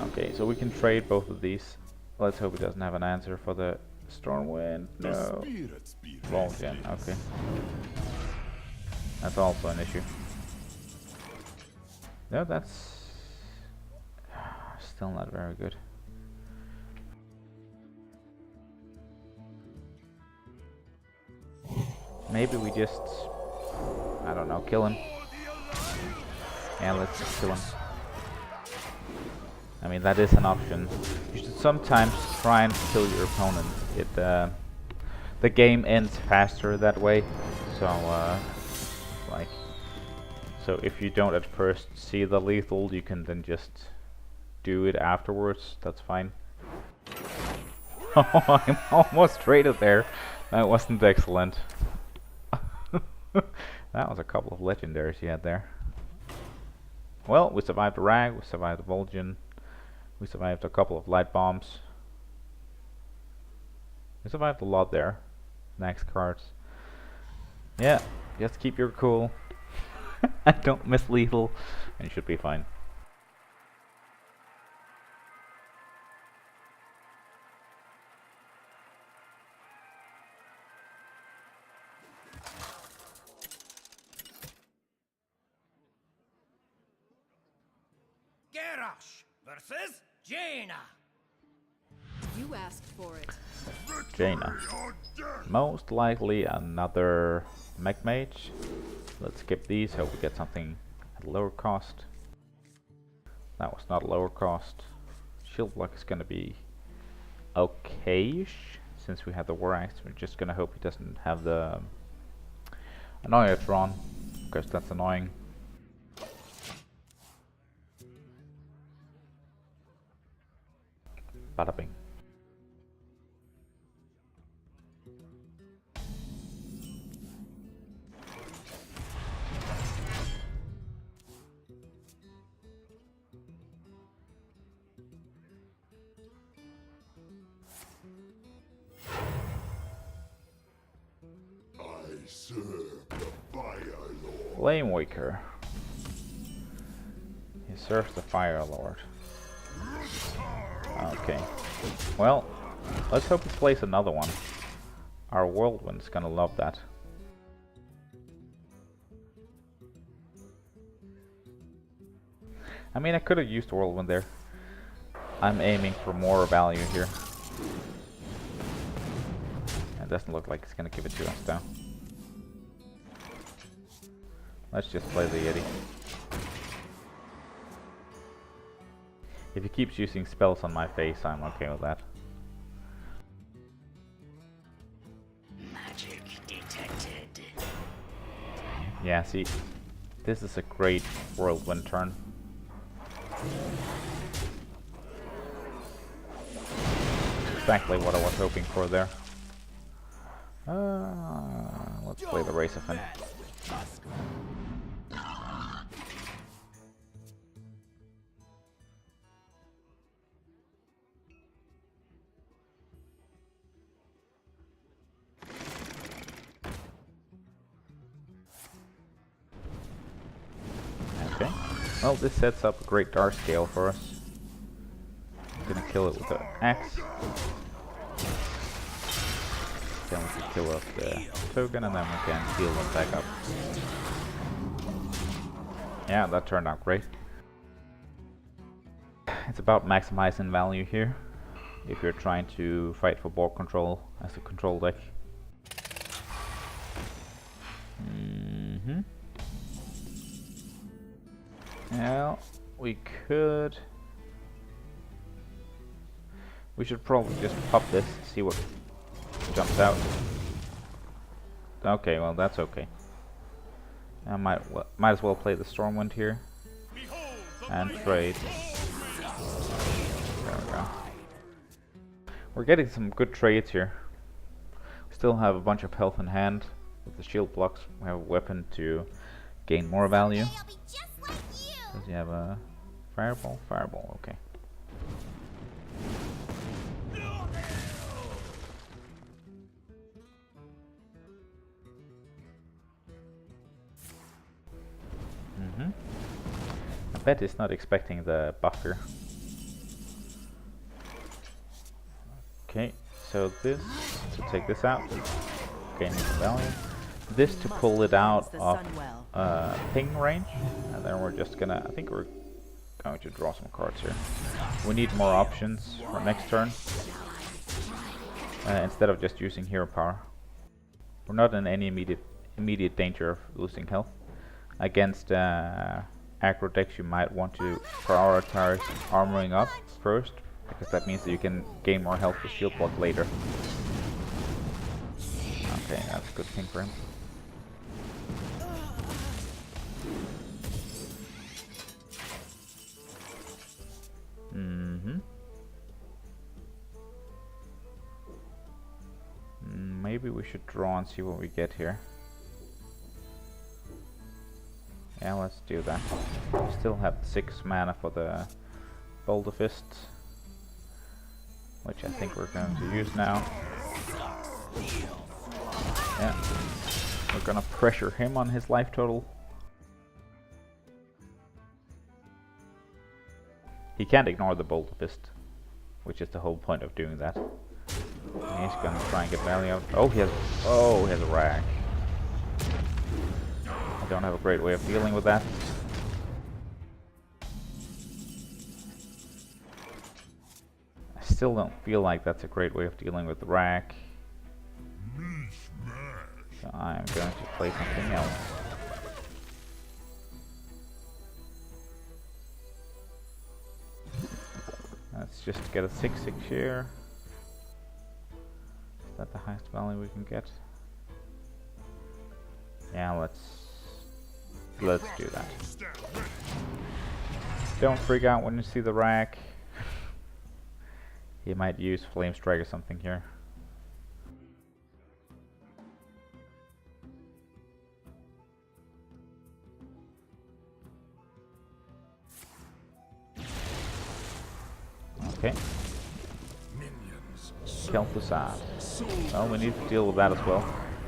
Speaker 2: Okay, so we can trade both of these. Let's hope he doesn't have an answer for the Stormwind.
Speaker 5: The
Speaker 2: No.
Speaker 5: spirit speed.
Speaker 2: Volgen, okay. That's also an issue. No, that's still not very good. Maybe we just, I don't know, kill him. Yeah, let's just kill him. I mean, that is an option. You should sometimes try and kill your opponent. The game ends faster that way. So, so if you don't at first see the lethal, you can then just do it afterwards. That's fine. Oh, I'm almost traded there. That wasn't excellent. That was a couple of legendaries you had there. Well, we survived the Rag, we survived the Vol'jin, we survived a couple of light bombs. We survived a lot there. Next cards. Yeah, just keep your cool. And don't miss lethal, and you should be fine.
Speaker 1: Garrosh versus Jaina.
Speaker 4: You asked for it.
Speaker 2: Jaina. Most likely another mech mage. Let's skip these, hope we get something at lower cost. That was not lower cost. Shield block is gonna be okay-ish. Since we have the War Axe, we're just gonna hope he doesn't have the Annoyatron, because that's annoying. Bada bing.
Speaker 5: I serve the Fire Lord.
Speaker 2: Flame Waker. He serves the Fire Lord. Okay. Well, let's hope he plays another one. Our Whirlwind's gonna love that. I mean, I could have used Whirlwind there. I'm aiming for more value here. It doesn't look like it's gonna give it to us though. Let's just play the Yeti. If he keeps using spells on my face, I'm okay with that.
Speaker 1: Magic detected.
Speaker 2: Yeah, see, this is a great Whirlwind turn. Exactly what I was hoping for there. Let's play the Razorfin. Okay. Well, this sets up a great Dark Scale for us. I'm gonna kill it with the axe. Then we can kill off the token and then we can heal them back up. Yeah, that turned out great. It's about maximizing value here if you're trying to fight for ball control as a control deck. Well, we should probably just pop this, see what jumps out. Okay, well that's okay. I might as well play the Stormwind here and trade. There we go. We're getting some good trades here. We still have a bunch of health in hand. With the shield blocks, we have a weapon to gain more value. Does he have a fireball? Fireball, okay. I bet he's not expecting the buff here. Okay, so this, to take this out, gain some value. this to pull it out
Speaker 4: The
Speaker 2: of
Speaker 4: Sunwell.
Speaker 2: ping range, and then we're just gonna, I think we're going to draw some cards here. We need more options for next turn, instead of just using hero power. We're not in any immediate danger of losing health. Against aggro decks you might want to prioritize armoring up first, because that means that you can gain more health with shield block later. Okay, that's a good thing for him. Maybe we should draw and see what we get here. Yeah, let's do that. We still have 6 mana for the Boulder Fist, which I think we're going to use now. Yeah, we're gonna pressure him on his life total. He can't ignore the Boulder Fist, which is the whole point of doing that. And he's gonna try and get value out. Oh, he has a rack. I don't have a great way of dealing with that. I still don't feel like that's a great way of dealing with the rack. So I'm going to play something else. Let's just get a 6/6 here. Is that the highest value we can get? Yeah, let's do that. Don't freak out when you see the rack. He might use Flame Strike or something here. Okay. Kel'Thuzad. Well, we need to deal with that as well.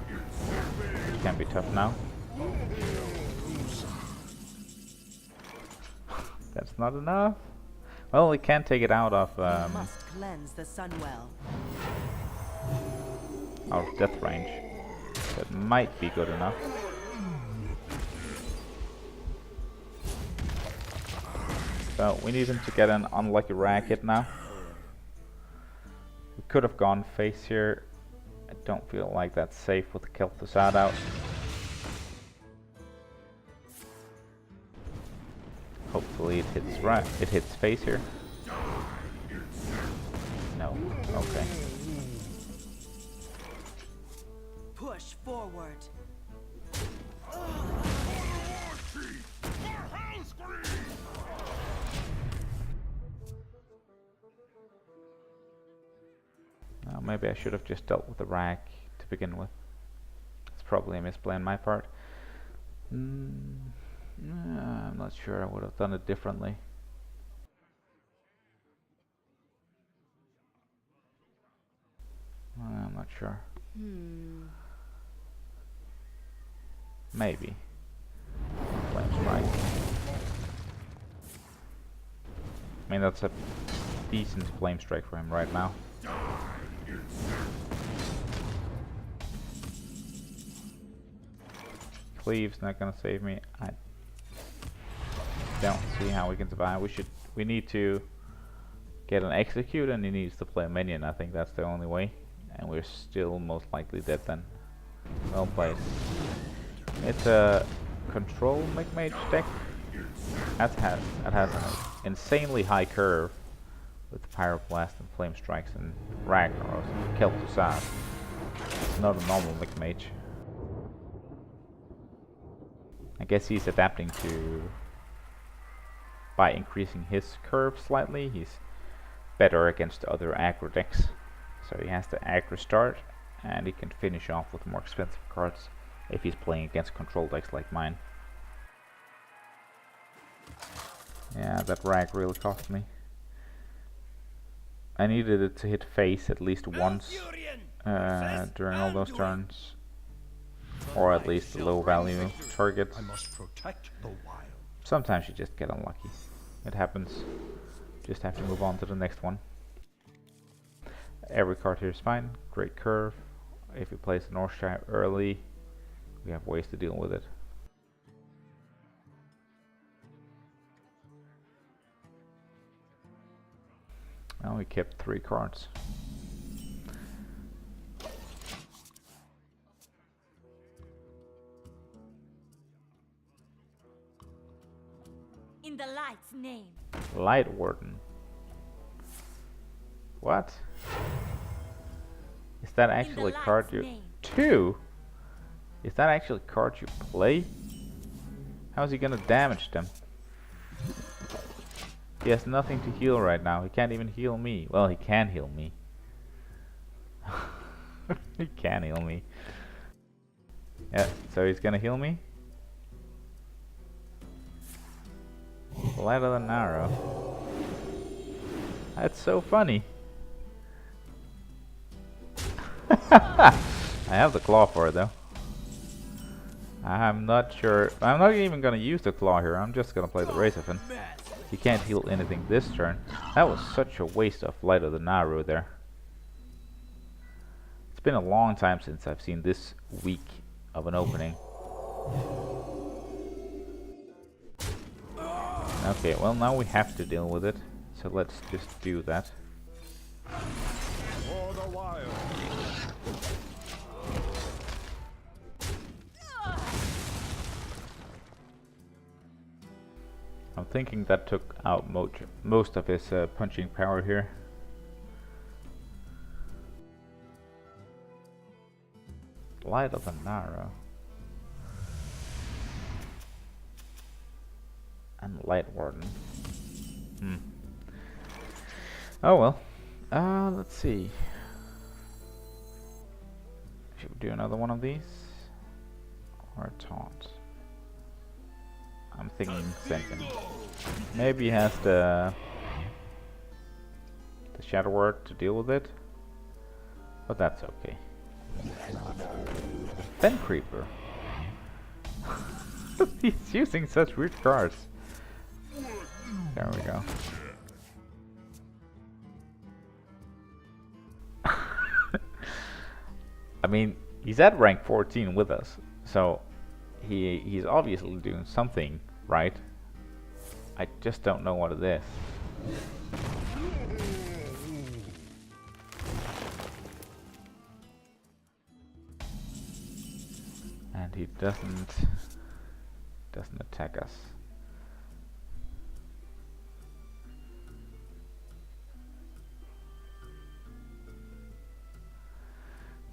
Speaker 2: It can be tough now. That's not enough. Well, we can take it out of
Speaker 4: Must cleanse the Sunwell.
Speaker 2: our death range. That might be good enough. So we need him to get an unlucky racket now. We could have gone face here. I don't feel like that's safe with the Kel'Thuzad out. Hopefully it hits face here. No. Okay.
Speaker 4: Push forward.
Speaker 2: Maybe I should have just dealt with the rack to begin with. It's probably a misplay on my part. I'm not sure. I would have done it differently. I'm not sure. Maybe. Flame Strike. I mean, that's a decent Flame Strike for him right now. Cleave's not gonna save me. I don't see how we can survive. We need to get an execute, and he needs to play a minion. I think that's the only way. And we're still most likely dead then. Well played. It's a control mage deck. It has an insanely high curve with Pyroblast and Flame Strikes and Ragnaros and Kel'Thuzad. It's not a normal mage. I guess he's adapting to, by increasing his curve slightly, he's better against other aggro decks. So he has the aggro start, and he can finish off with more expensive cards if he's playing against control decks like mine. Yeah, that rag really cost me. I needed it to hit face at least once during all those turns. Or at least a low value target.
Speaker 3: I must protect the wild.
Speaker 2: Sometimes you just get unlucky. It happens. Just have to move on to the next one. Every card here is fine. Great curve. If he plays the Northshire early, We have ways to deal with it. Now we kept 3 cards.
Speaker 4: In the light's name.
Speaker 2: Light Warden. What? Is that actually a card you... 2? Is that actually a card you play? How's he gonna damage them? He has nothing to heal right now. He can't even heal me. Well, he can heal me. He can heal me. Yeah, so he's gonna heal me? Light of the Narrow. That's so funny. I have the claw for it though. I'm not sure. I'm not even gonna use the claw here. I'm just gonna play the Razorfin. He can't heal anything this turn. That was such a waste of Light of the Naru there. It's been a long time since I've seen this weak of an opening. Okay, well now we have to deal with it. So let's just do that.
Speaker 3: For the wild.
Speaker 2: I'm thinking that took out most of his punching power here. Light of the Narrow. And Light Warden. Oh well. Let's see. Should we do another one of these? Or a taunt? I'm thinking second. Maybe he has the Shadow Word to deal with it, but that's okay. Fen Creeper. He's using such weird cards. There we go. I mean, he's at rank 14 with us, so he's obviously doing something right. I just don't know what it is. And he doesn't attack us.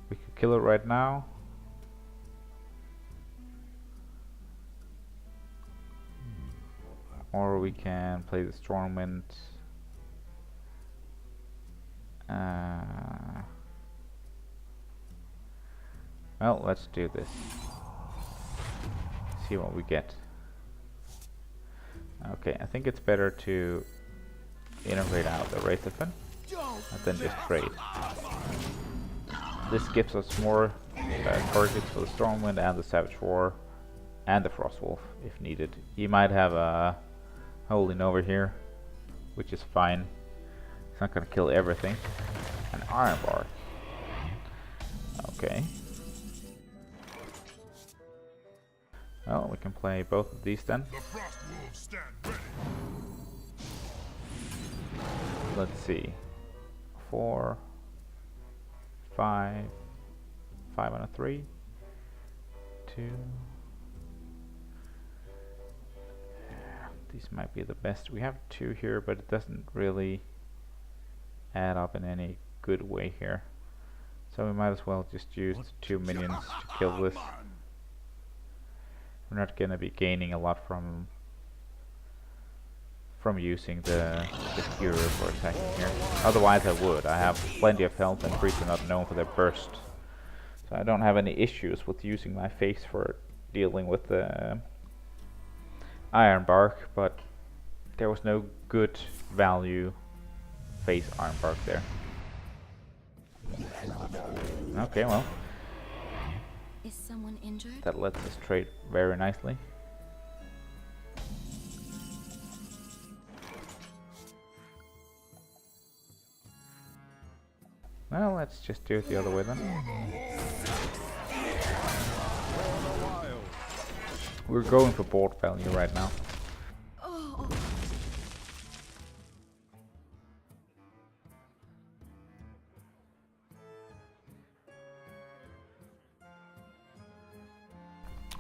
Speaker 2: We could kill it right now. Or we can play the Stormwind. Well, let's do this. See what we get. Okay, I think it's better to integrate out the Razorfin and then just trade. This gives us more targets for the Stormwind and the Savage War and the Frostwolf if needed. He might have a holding over here, which is fine. It's not gonna kill everything. An Iron Bar. Okay. Well, we can play both of these then.
Speaker 5: The Frostwolves stand ready.
Speaker 2: Let's see. 4, 5, 5 on a 3, 2. These might be the best. We have 2 here, but it doesn't really add up in any good way here. So we might as well just use the 2 minions to kill this. We're not gonna be gaining a lot from using the hero for attacking here. Otherwise I would. I have plenty of health and creatures are not known for their burst. So I don't have any issues with using my face for dealing with the Iron Bark, but there was no good value face Iron Bark there. Okay, well.
Speaker 4: Is someone injured?
Speaker 2: That lets us trade very nicely. Well, let's just do it the other way then. We're going for board value right now.
Speaker 4: Oh.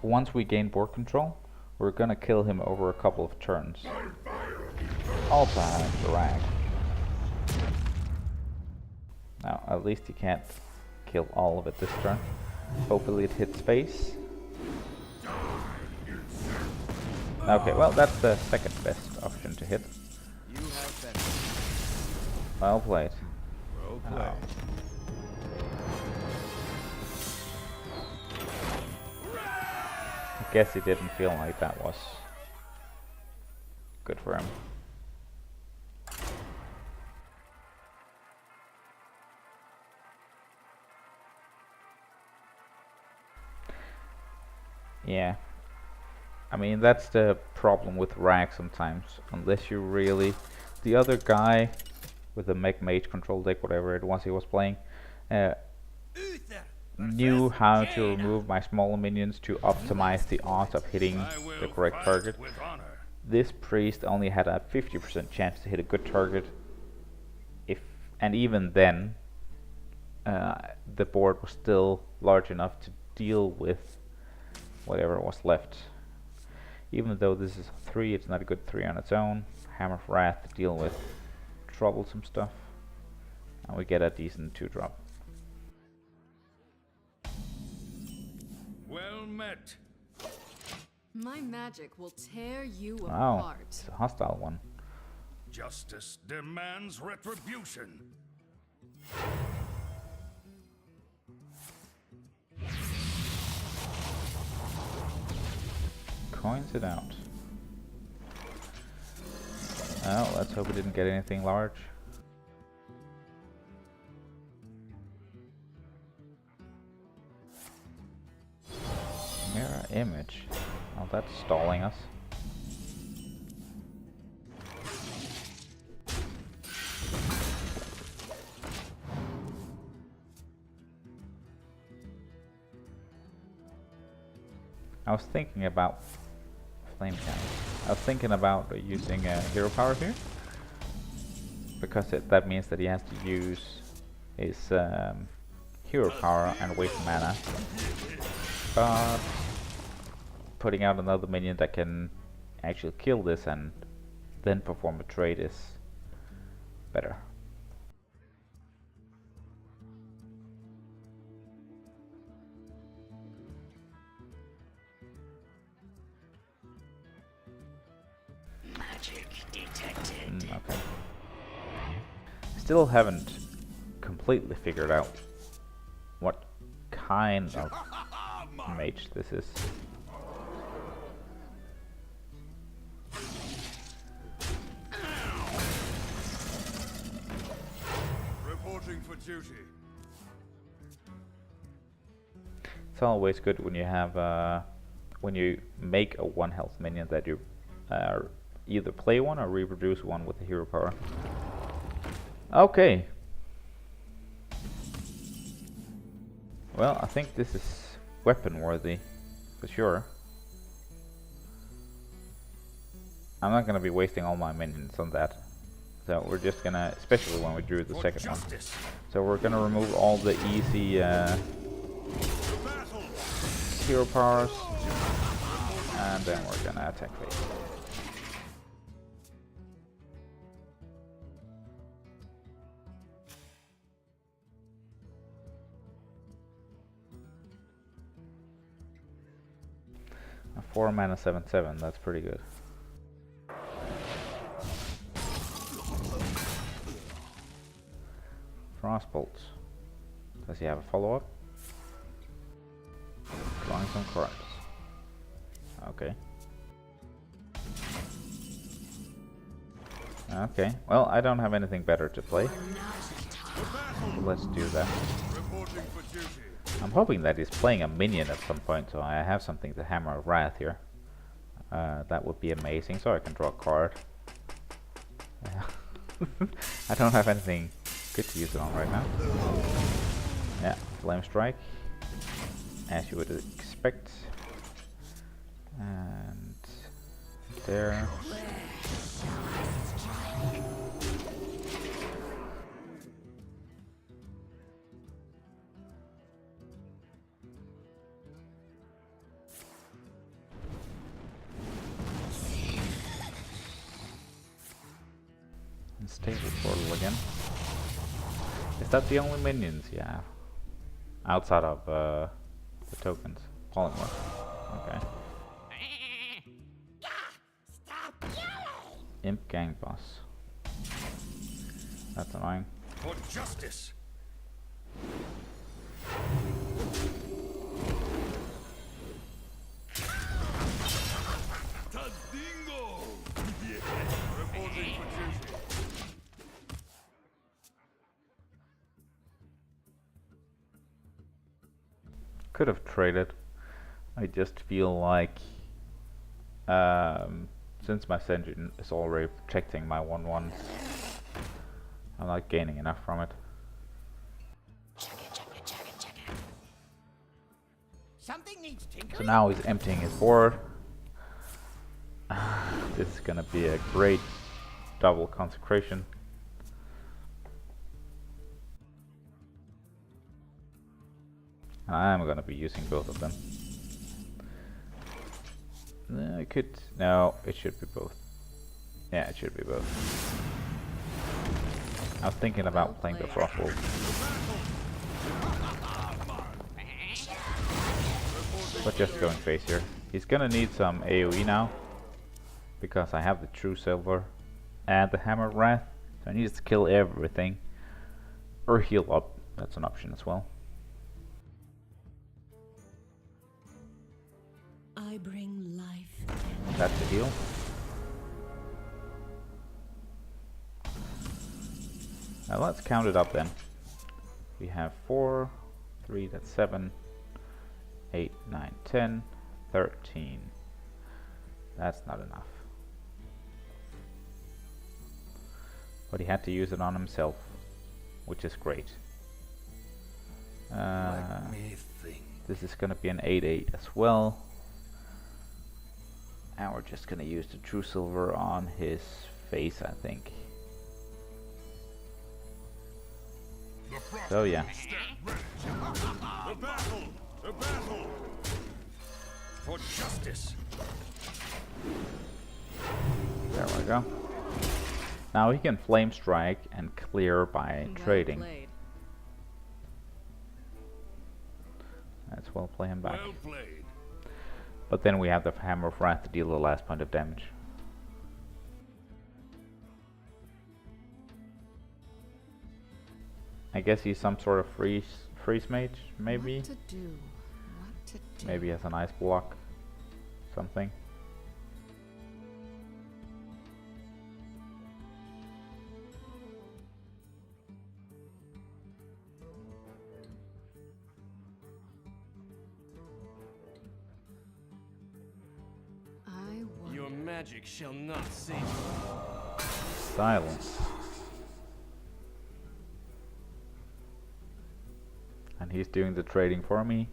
Speaker 2: Once we gain board control, we're gonna kill him over a couple of turns. Also having drag. Now, at least he can't kill all of it this turn. Hopefully it hits face. Okay, well that's the second best option to hit.
Speaker 7: You have better.
Speaker 2: Well played.
Speaker 3: Well played.
Speaker 2: I guess he didn't feel like that was good for him. Yeah. I mean, that's the problem with Rag sometimes. Unless you really... The other guy with the Mech Mage control deck, whatever it was he was playing, knew how to remove my smaller minions to optimize the odds of hitting the correct target. This priest only had a 50% chance to hit a good target, and even then the board was still large enough to deal with whatever was left. Even though this is a 3, it's not a good 3 on its own. Hammer of Wrath to deal with troublesome stuff, and we get a decent 2-drop.
Speaker 5: Well met.
Speaker 8: My magic will tear you
Speaker 2: Wow,
Speaker 8: apart.
Speaker 2: it's a hostile one.
Speaker 5: Justice demands retribution.
Speaker 2: Coins it out. Oh, let's hope we didn't get anything large. Mirror image. Oh, that's stalling us. I was thinking about flame cannon. I was thinking about using hero power here, because that means that he has to use his hero power and waste mana. But putting out another minion that can actually kill this and then perform a trade is better.
Speaker 1: Magic detected.
Speaker 2: Okay. Still haven't completely figured out what kind of mage this is.
Speaker 5: Reporting for duty.
Speaker 2: It's always good when you have when you make a 1 health minion that you either play one or reproduce one with the hero power. Okay. Well, I think this is weapon worthy for sure. I'm not gonna be wasting all my minions on that. So we're just gonna, especially when we drew the second one. So we're gonna remove all the easy hero powers, and then we're gonna attack phase. A 4 mana 7/7, that's pretty good. Frostbolts. Does he have a follow-up? Drawing some cards. Okay. Okay, well, I don't have anything better to play. Let's do that.
Speaker 5: Reporting for duty.
Speaker 2: I'm hoping that he's playing a minion at some point, so I have something to Hammer of Wrath here. That would be amazing, so I can draw a card. I don't have anything good to use it on right now. Yeah, Flame Strike, as you would expect. And there. And stable portal again. Is that the only minions? Yeah. Outside of the tokens. Polymorph. Okay. Imp gang boss. That's annoying.
Speaker 5: For justice. Tadingo! Reporting for duty.
Speaker 2: Could have traded. I just feel like since my Senjin is already protecting my 1/1, I'm not gaining enough from it.
Speaker 6: Something needs tinkering.
Speaker 2: So now he's emptying his board. This is gonna be a great double consecration. I'm gonna be using both of them. I could... No, it should be both. Yeah, it should be both. I was thinking about playing the Frothwolf. But just going face here. He's gonna need some AoE now. Because I have the True Silver and the Hammer Wrath. So I need to kill everything. Or heal up. That's an option as well.
Speaker 4: I bring life.
Speaker 2: That's the heal. Now let's count it up then. We have 4, 3, that's 7, 8, 9, 10, 13. That's not enough. But he had to use it on himself, which is great.
Speaker 5: Let me think.
Speaker 2: This is gonna be an 8/8 as well. And we're just gonna use the True Silver on his face, I think. So yeah.
Speaker 5: The battle! The battle! For justice!
Speaker 2: There we go. Now he can Flame Strike and clear by
Speaker 8: Well
Speaker 2: trading.
Speaker 8: played.
Speaker 2: Let's well play him back.
Speaker 5: Well played.
Speaker 2: But then we have the Hammer of Wrath to deal the last point of damage. I guess he's some sort of freeze mage, maybe?
Speaker 8: What to do? What to do?
Speaker 2: Maybe as an ice block. Something.
Speaker 8: I wonder.
Speaker 7: Your magic shall not save
Speaker 2: Silence. And he's doing the trading for me,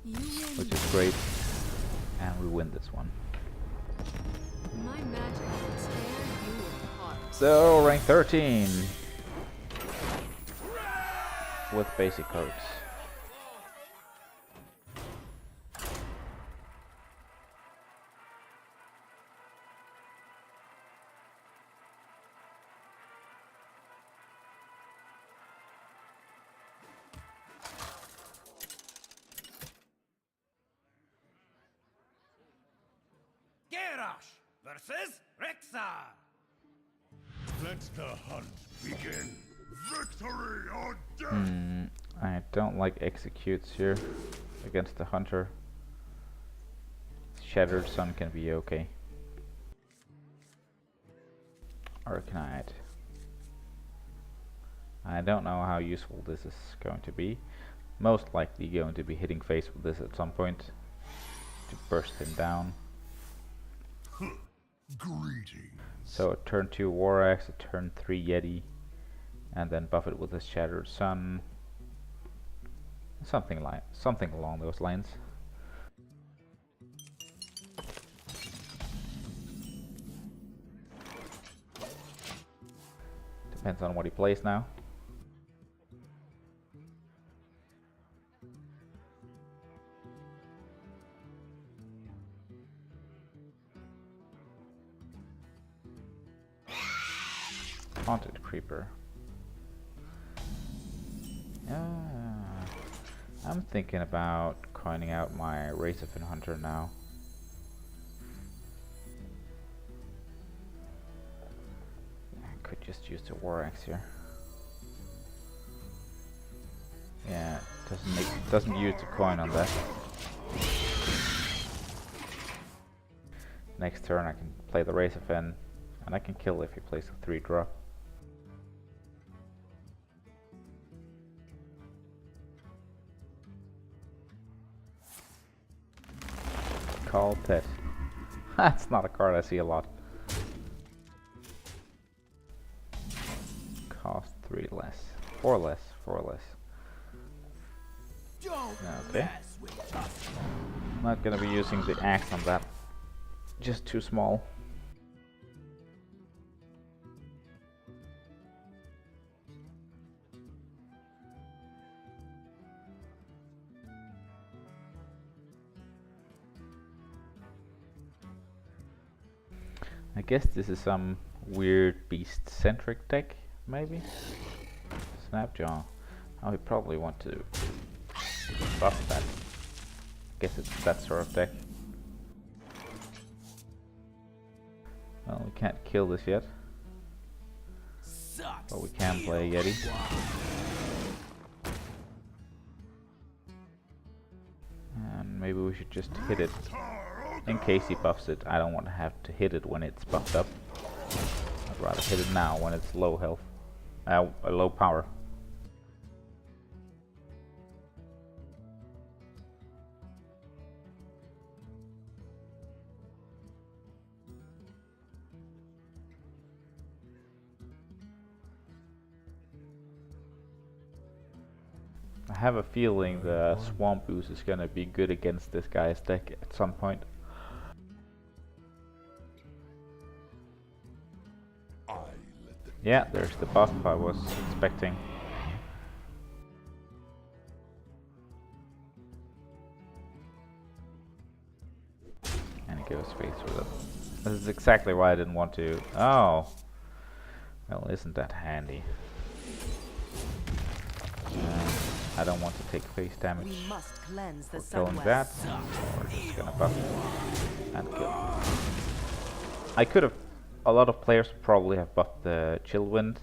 Speaker 8: You will
Speaker 2: which is great. And we win this one.
Speaker 8: My magic will tear you apart.
Speaker 2: So, rank 13. With basic cards.
Speaker 1: Garrosh versus Rexar.
Speaker 5: Let the hunt begin. Victory or death!
Speaker 2: I don't like executes here against the hunter. Shattered Sun can be okay. Arcanite. I don't know how useful this is going to be. Most likely going to be hitting face with this at some point to burst him down.
Speaker 5: Greetings.
Speaker 2: So a turn 2 War Axe, a turn 3 Yeti, and then buff it with a Shattered Sun. Something along those lines. Depends on what he plays now. Haunted Creeper. I'm thinking about coining out my Razorfin Hunter now. I could just use the War Axe here. Yeah, doesn't use the coin on that. Next turn I can play the Razorfin, and I can kill if he plays a 3-drop. Call Pet. That's not a card I see a lot. Cost 3 less. 4 less. 4 less. Okay. Not gonna be using the axe on that. Just too small. I guess this is some weird beast-centric deck, maybe? Snapjaw. Oh, we probably want to buff that. Guess it's that sort of deck. Well, we can't kill this yet. But we can play Yeti. And maybe we should just hit it. In case he buffs it, I don't want to have to hit it when it's buffed up. I'd rather hit it now when it's low health. Low power. I have a feeling the Swamp Ooze is gonna be good against this guy's deck at some point. Yeah, there's the buff I was expecting. And he goes face with it. This is exactly why I didn't want to. Oh! Well, isn't that handy? I don't want to take face damage.
Speaker 4: We must cleanse the
Speaker 2: for killing that. So we're just gonna buff and kill. I could have. A lot of players probably have buffed the Chillwind,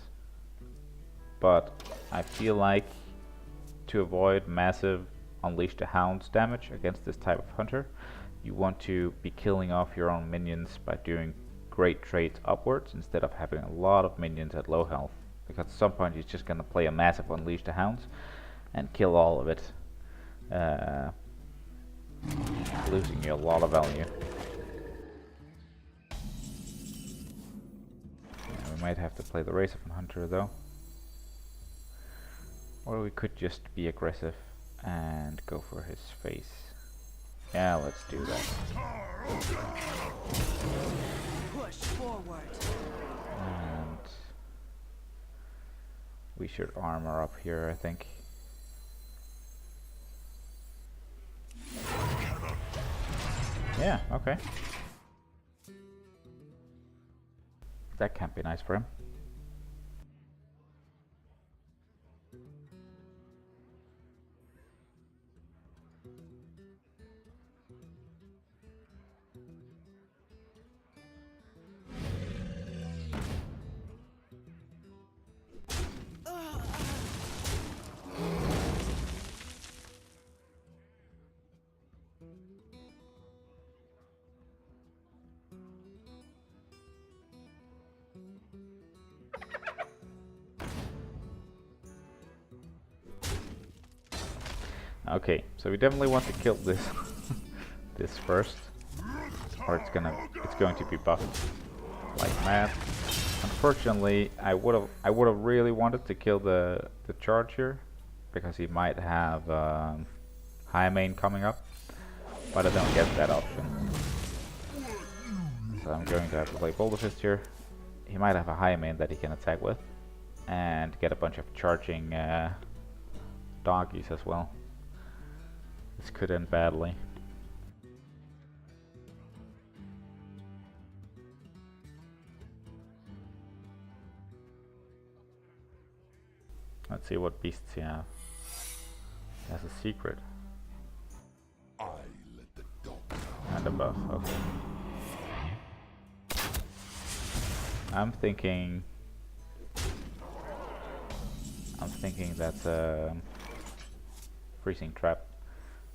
Speaker 2: but I feel like to avoid massive Unleash the Hounds damage against this type of hunter, you want to be killing off your own minions by doing great trades upwards instead of having a lot of minions at low health, because at some point he's just gonna play a massive Unleash the Hounds and kill all of it, losing you a lot of value. We might have to play the Razorfin Hunter though. Or we could just be aggressive and go for his face. Yeah, let's do that.
Speaker 4: Push forward.
Speaker 2: And we should armor up here, I think. Yeah, okay. That can't be nice for him. Okay, so we definitely want to kill this this first, or it's going to be buffed like mad. Unfortunately, I would have really wanted to kill the charge here, because he might have high main coming up, but I don't get that option. So I'm going to have to play Boulder Fist here. He might have a high main that he can attack with. and get a bunch of charging doggies as well. This could end badly. Let's see what beasts he have. He has a secret.
Speaker 5: I let the dogs
Speaker 2: And a buff, okay. I'm thinking that's a freezing trap.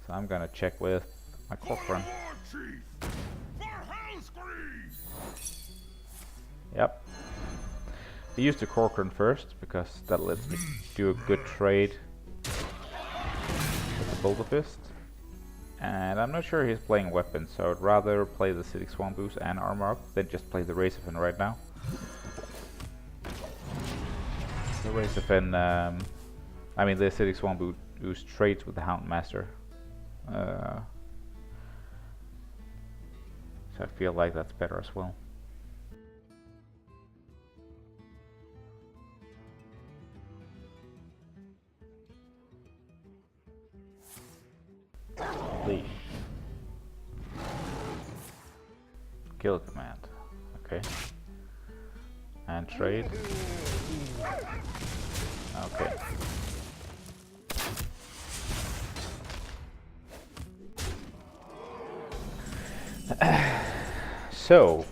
Speaker 2: So I'm gonna check with my Corcoran.
Speaker 5: Chief! For Hellscream!
Speaker 2: Yep. I used the Corcoran first because that lets me do a good trade with the Boulder Fist. And I'm not sure he's playing weapons, so I'd rather play the Acidic Swarm boost and armor up than just play the Razorfin right now. The Razorfin, I mean the Acidic Swarm boost trades with the Houndmaster. So I feel like that's better as well. Leash. Kill command. Okay. And trade. Okay. So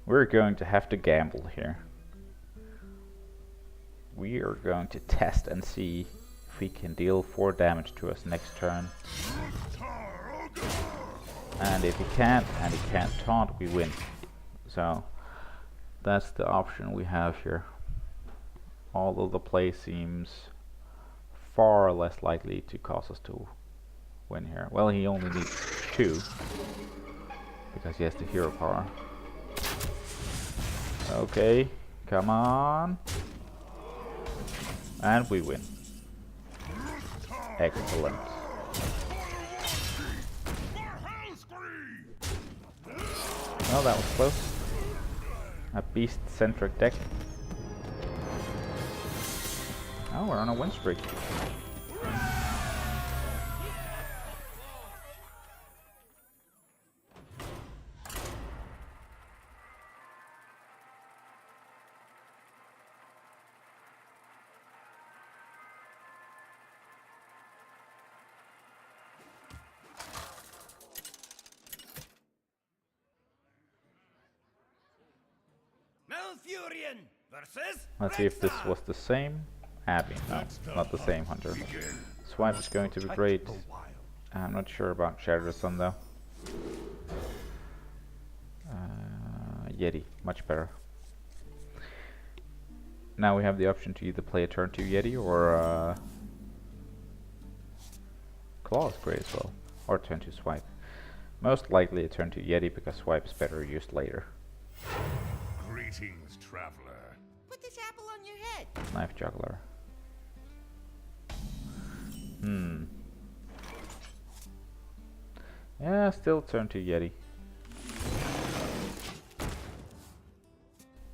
Speaker 2: we're going to have to gamble here. We are going to test and see if we can deal 4 damage to us next turn. And if he can't, and he can't taunt, we win. So that's the option we have here. Although the play seems far less likely to cause us to win here. Well, he only needs 2 because he has the hero power. Okay, come on. And we win. Excellent. Well, that was close. A beast-centric deck. Oh, we're on a win streak.
Speaker 1: Malfurion versus
Speaker 2: Let's see if this was the same. Abby, no, not the same hunter. Swipe is going to be great. I'm not sure about Shattered Sun though. Yeti, much better. Now we have the option to either play a turn 2 Yeti or Claw is great as well, or turn 2 Swipe. Most likely a turn 2 Yeti because Swipe is better used later.
Speaker 5: Greetings, traveler.
Speaker 6: Put this apple on your head.
Speaker 2: Knife Juggler. Yeah, still turn 2 Yeti.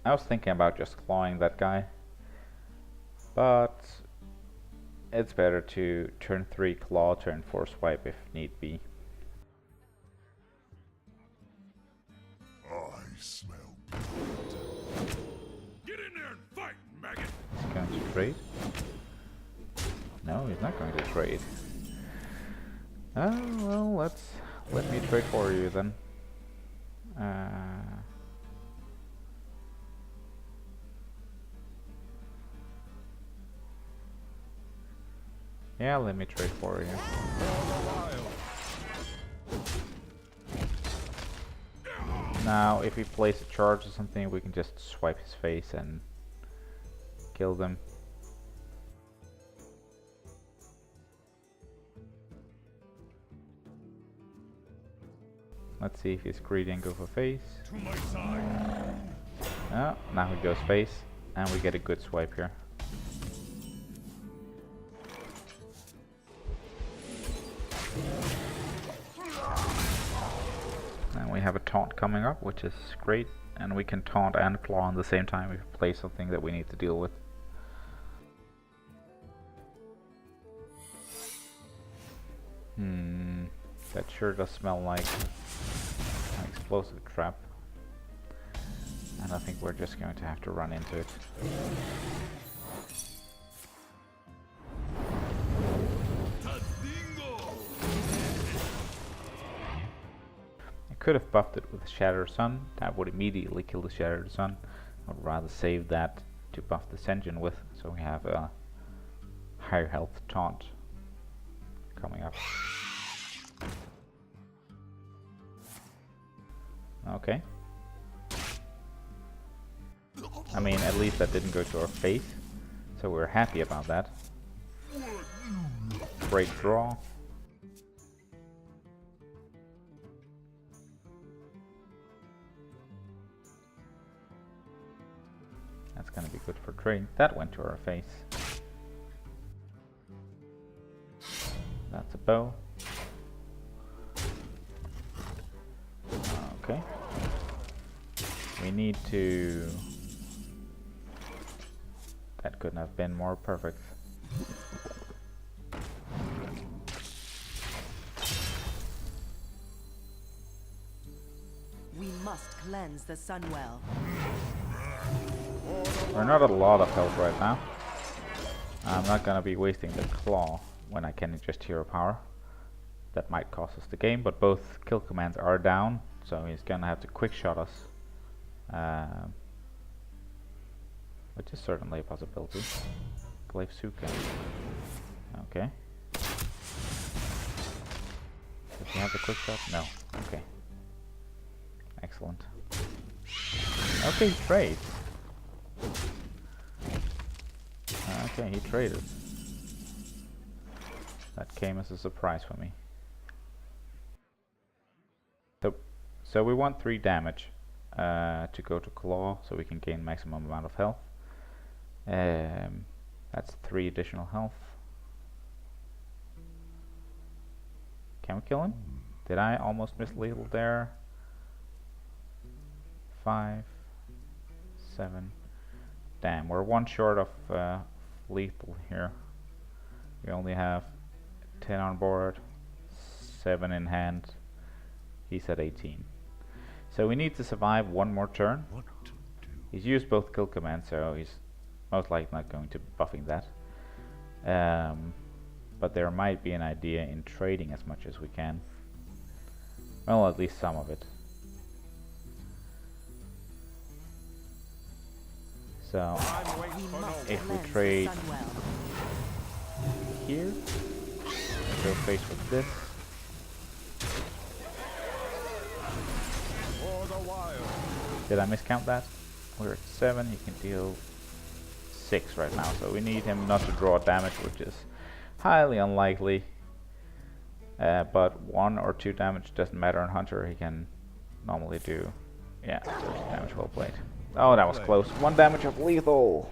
Speaker 2: I was thinking about just clawing that guy, but it's better to turn 3 claw, turn 4 swipe if need be.
Speaker 5: I smell blood. Get in there and fight, maggot!
Speaker 2: He's going to trade? No, he's not going to trade. Oh, well, let me trade for you then. Yeah, let me trade for you. Now, if he plays a charge or something, we can just swipe his face and kill them. Let's see if he's greedy and go for face.
Speaker 5: To my side.
Speaker 2: Oh, now he goes face, and we get a good swipe here. And we we have a taunt coming up, which is great, and we can taunt and claw at the same time if we play something that we need to deal with. That sure does smell like an explosive trap. And I think we're just going to have to run into it. I could have buffed it with Shattered Sun. That would immediately kill the Shattered Sun. I would rather save that to buff this engine with, so we have a higher health taunt coming up. Okay. I mean, at least that didn't go to our face, so we're happy about that. Great draw. That's gonna be good for trade. That went to our face. That's a bow. Okay. We need to... That couldn't have been more perfect.
Speaker 6: We must cleanse the Sunwell.
Speaker 2: We're not at a lot of health right now. I'm not gonna be wasting the claw when I can just hero power. That might cost us the game, but both kill commands are down, so he's gonna have to quick shot us. Which is certainly a possibility. Glaive Suka. Okay. Does he have the quick shot? No. Okay. Excellent. Okay, he trades. Okay, he traded. That came as a surprise for me. So we want 3 damage to go to claw, so we can gain maximum amount of health. That's 3 additional health. Can we kill him? Did I almost miss lethal there? 5, 7. Damn, we're 1 short of lethal here. We only have 10 on board, 7 in hand. He's at 18. So we need to survive 1 more turn.
Speaker 3: What to do?
Speaker 2: He's used both kill commands, so he's most likely not going to be buffing that. But there might be an idea in trading as much as we can. Well, at least some of it. So, if we trade here, go face with this. Did I miscount that? We're at 7, he can deal 6 right now, so we need him not to draw damage, which is highly unlikely. But 1 or 2 damage doesn't matter on Hunter, he can normally do, yeah, 30 damage, well played. Oh, that was close. 1 damage of lethal!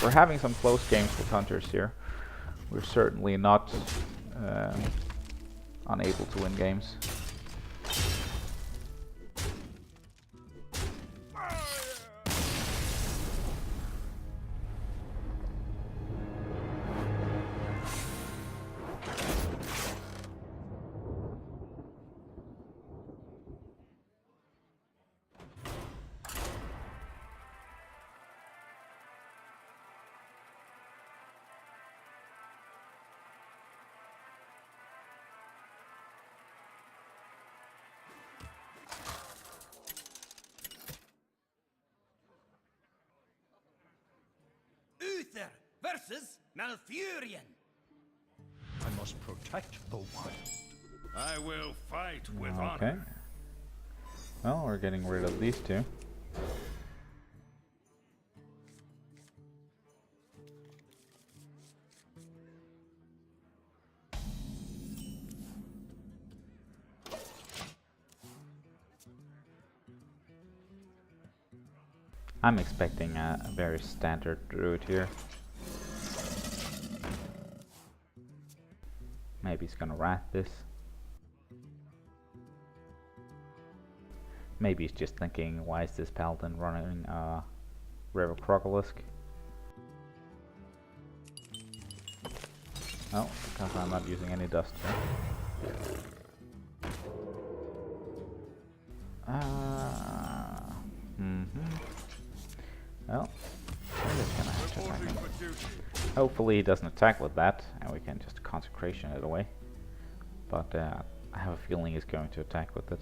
Speaker 2: We're having some close games with Hunters here. We're certainly not unable to win games.
Speaker 1: Uther versus Malfurion.
Speaker 3: I must protect the wild.
Speaker 5: I will fight with
Speaker 2: Okay.
Speaker 5: honor.
Speaker 2: Well, we're getting rid of these 2. I'm expecting a very standard druid here. Maybe he's gonna wrath this. Maybe he's just thinking, why is this paladin running River Crocolisk? Oh, because I'm not using any dust here. Well, we're just gonna have to attack him. Hopefully he doesn't attack with that, and we can just consecration it away. But I have a feeling he's going to attack with it.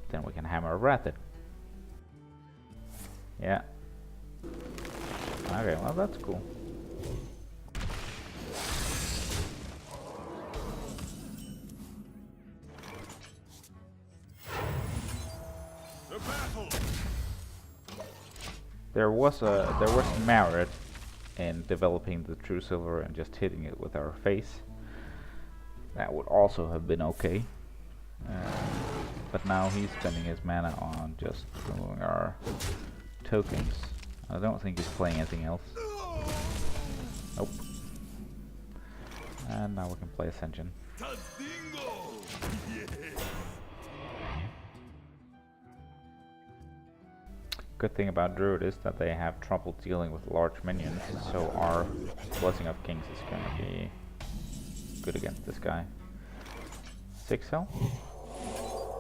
Speaker 2: Then we can hammer a wrath it. Yeah. Okay, well that's cool.
Speaker 5: The battle.
Speaker 2: There was merit in developing the true silver and just hitting it with our face. That would also have been okay. But now he's spending his mana on just removing our tokens. I don't think he's playing anything else. Nope. And now we can play Ascension. Good thing about Druid is that they have trouble dealing with large minions, so our Blessing of Kings is going to be good against this guy. 6 health.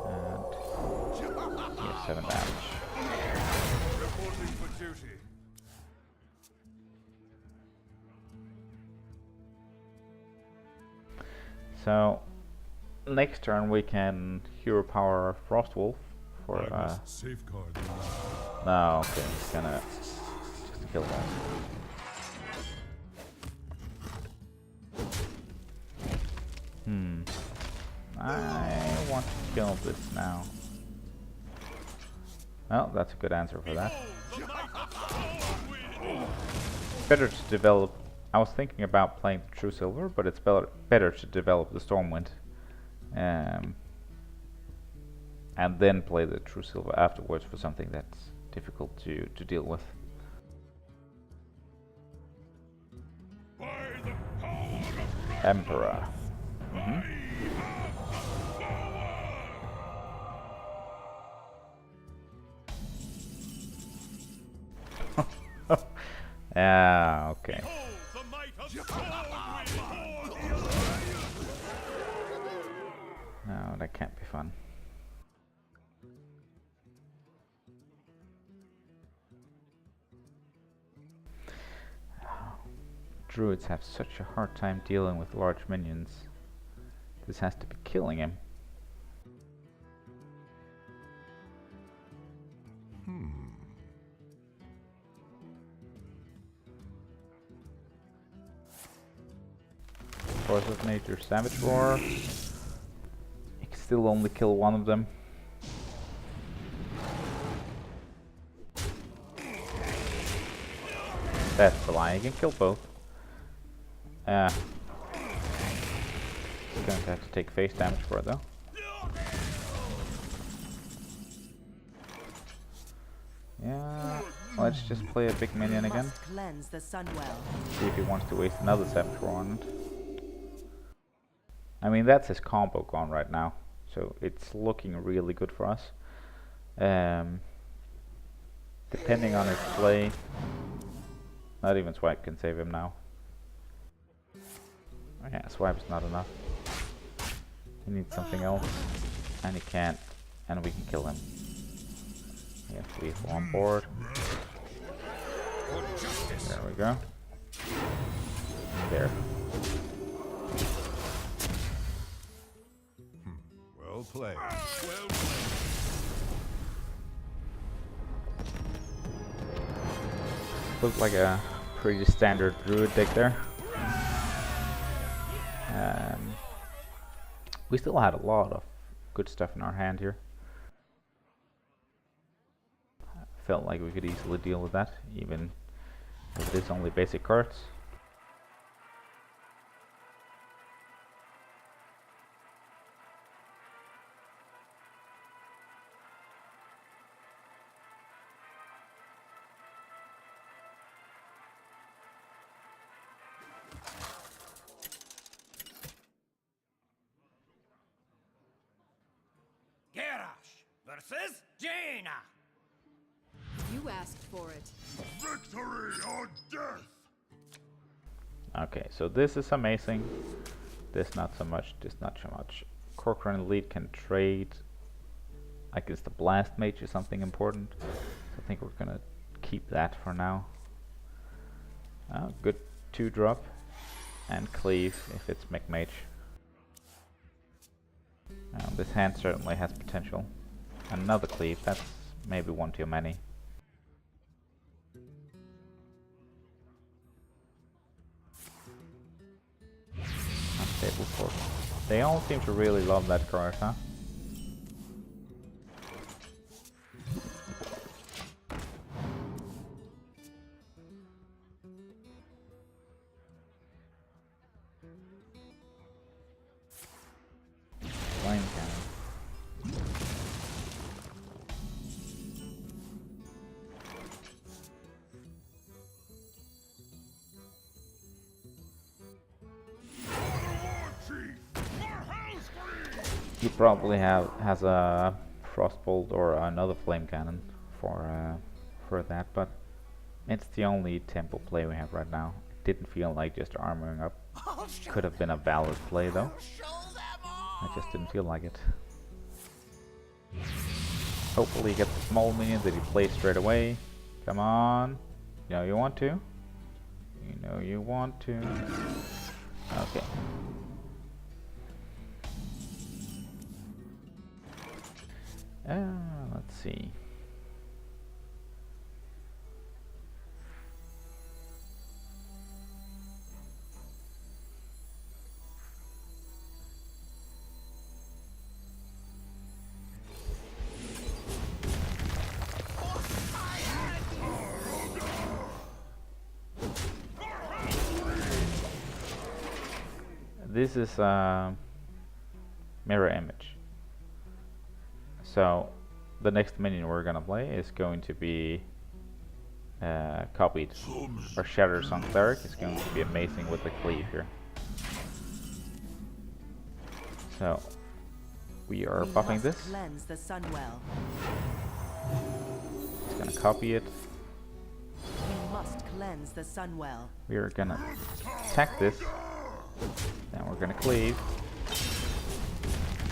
Speaker 2: And he has 7 damage.
Speaker 5: Reporting for duty.
Speaker 2: So next turn we can hero power Frostwolf for
Speaker 5: Safeguard.
Speaker 2: no, okay, he's gonna just kill that. I want to kill this now. Well, that's a good answer for that. Better to develop. I was thinking about playing the True Silver, but it's better to develop the Stormwind. And then play the True Silver afterwards for something that's difficult to deal with. Emperor. Yeah, okay. No, that can't be fun. Druids have such a hard time dealing with large minions. This has to be killing him. Force of Nature, Savage Roar. You can still only kill one of them. That's the lie, you can kill both. He's going to have to take face damage for it though. Yeah, let's just play a big minion again.
Speaker 6: Must cleanse the Sunwell.
Speaker 2: See if he wants to waste another Savage Roar on it. I mean, that's his combo gone right now, so it's looking really good for us. Depending on his play, not even Swipe can save him now. Oh yeah, Swipe's not enough. He needs something else, and he can't, and we can kill him. He has lethal on board. There we go. And there.
Speaker 3: Well played.
Speaker 2: Looks like a pretty standard Druid deck there. We still had a lot of good stuff in our hand here. Felt like we could easily deal with that, even if it is only basic cards.
Speaker 1: Gera! versus Jaina.
Speaker 8: You asked for it.
Speaker 5: Victory or death!
Speaker 2: Okay, so this is amazing. This not so much, this not so much. Corcoran Elite can trade. I guess the Blast Mage is something important. So I think we're gonna keep that for now. Good 2-drop. And Cleave if it's Mech Mage. This hand certainly has potential. Another Cleave, that's maybe one too many. Unstable Force. They all seem to really love that card, huh? Flame Cannon. He probably has a Frostbolt or another Flame Cannon for that, but it's the only tempo play we have right now. Didn't feel like just armoring up. Could have been a valid play though. I just didn't feel like it. Hopefully he gets the small minions that he plays straight away. Come on. You know you want to. You know you want to. Okay. Let's see. This is a mirror image. So the next minion we're gonna play is going to be copied, or Shatter Song Cleric is going to be amazing with the Cleave here. So we are buffing this.
Speaker 6: Cleanse the Sunwell.
Speaker 2: It's gonna copy it.
Speaker 6: We must cleanse the Sunwell.
Speaker 2: We are gonna attack this. Then we're gonna Cleave.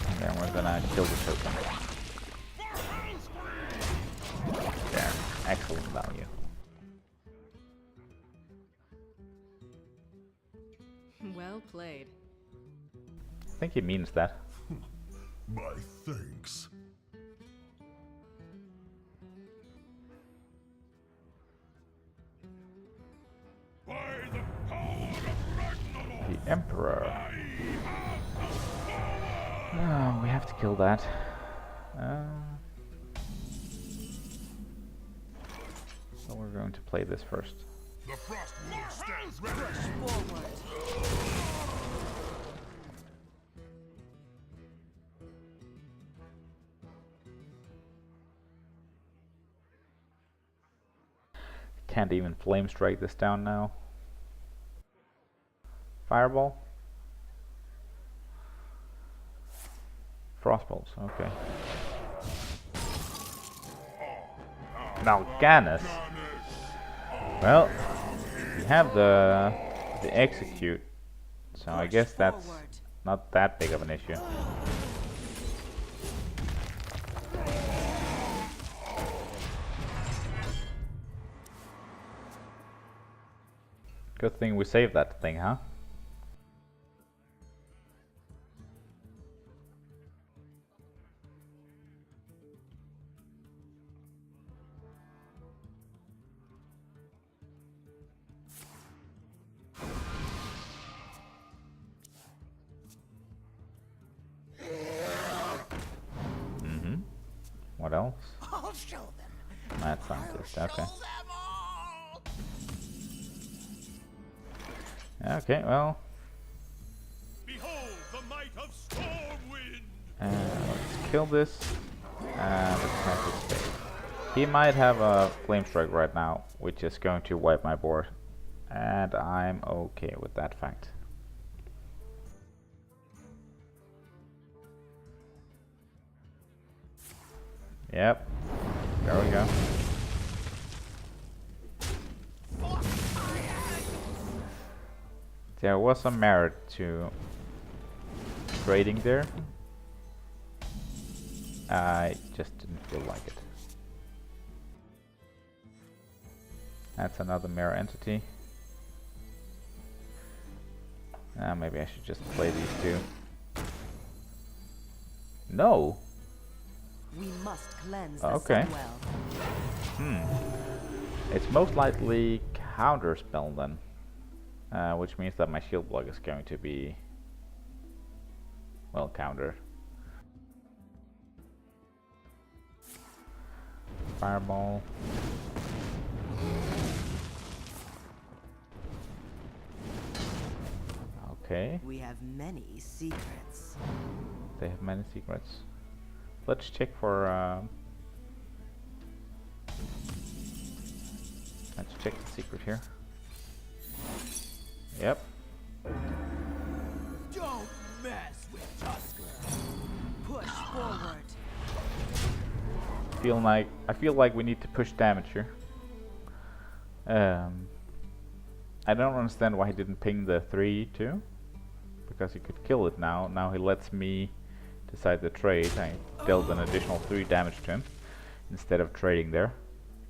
Speaker 2: And then we're gonna kill the token. There, excellent value.
Speaker 8: Well played.
Speaker 2: I think he means that.
Speaker 5: My thanks. By the power of Ragnarok,
Speaker 2: The Emperor.
Speaker 5: I have the power!
Speaker 2: Oh, we have to kill that. So we're going to play this first.
Speaker 5: The Frostmourne stands ready.
Speaker 6: Forward.
Speaker 2: Can't even flame strike this down now. Fireball. Frostbolts, okay. Mal'Ganis. Well, we have the execute, so I guess that's not that big of an issue. Good thing we saved that thing, huh? What else?
Speaker 1: I'll show them.
Speaker 2: Mad Scientist, okay. Okay, well.
Speaker 5: Behold the might of Stormwind!
Speaker 2: Let's kill this. And attack his face. He might have a Flame Strike right now, which is going to wipe my board. And I'm okay with that fact. Yep. There we go. There was some merit to trading there. I just didn't feel like it. That's another mirror entity. Maybe I should just play these two. No!
Speaker 6: We must cleanse the
Speaker 2: Okay.
Speaker 6: Sunwell.
Speaker 2: It's most likely counter spell then. Which means that my shield block is going to be, well, countered. Fireball. Okay,
Speaker 6: We have many secrets.
Speaker 2: they have many secrets. Let's check for. Let's check the secret here. Yep.
Speaker 7: Don't mess with Tusker.
Speaker 6: Push forward.
Speaker 2: I feel like we need to push damage here. I don't understand why he didn't ping the 3 too, because he could kill it now. Now he lets me decide the trade. I dealt an additional 3 damage to him instead of trading there,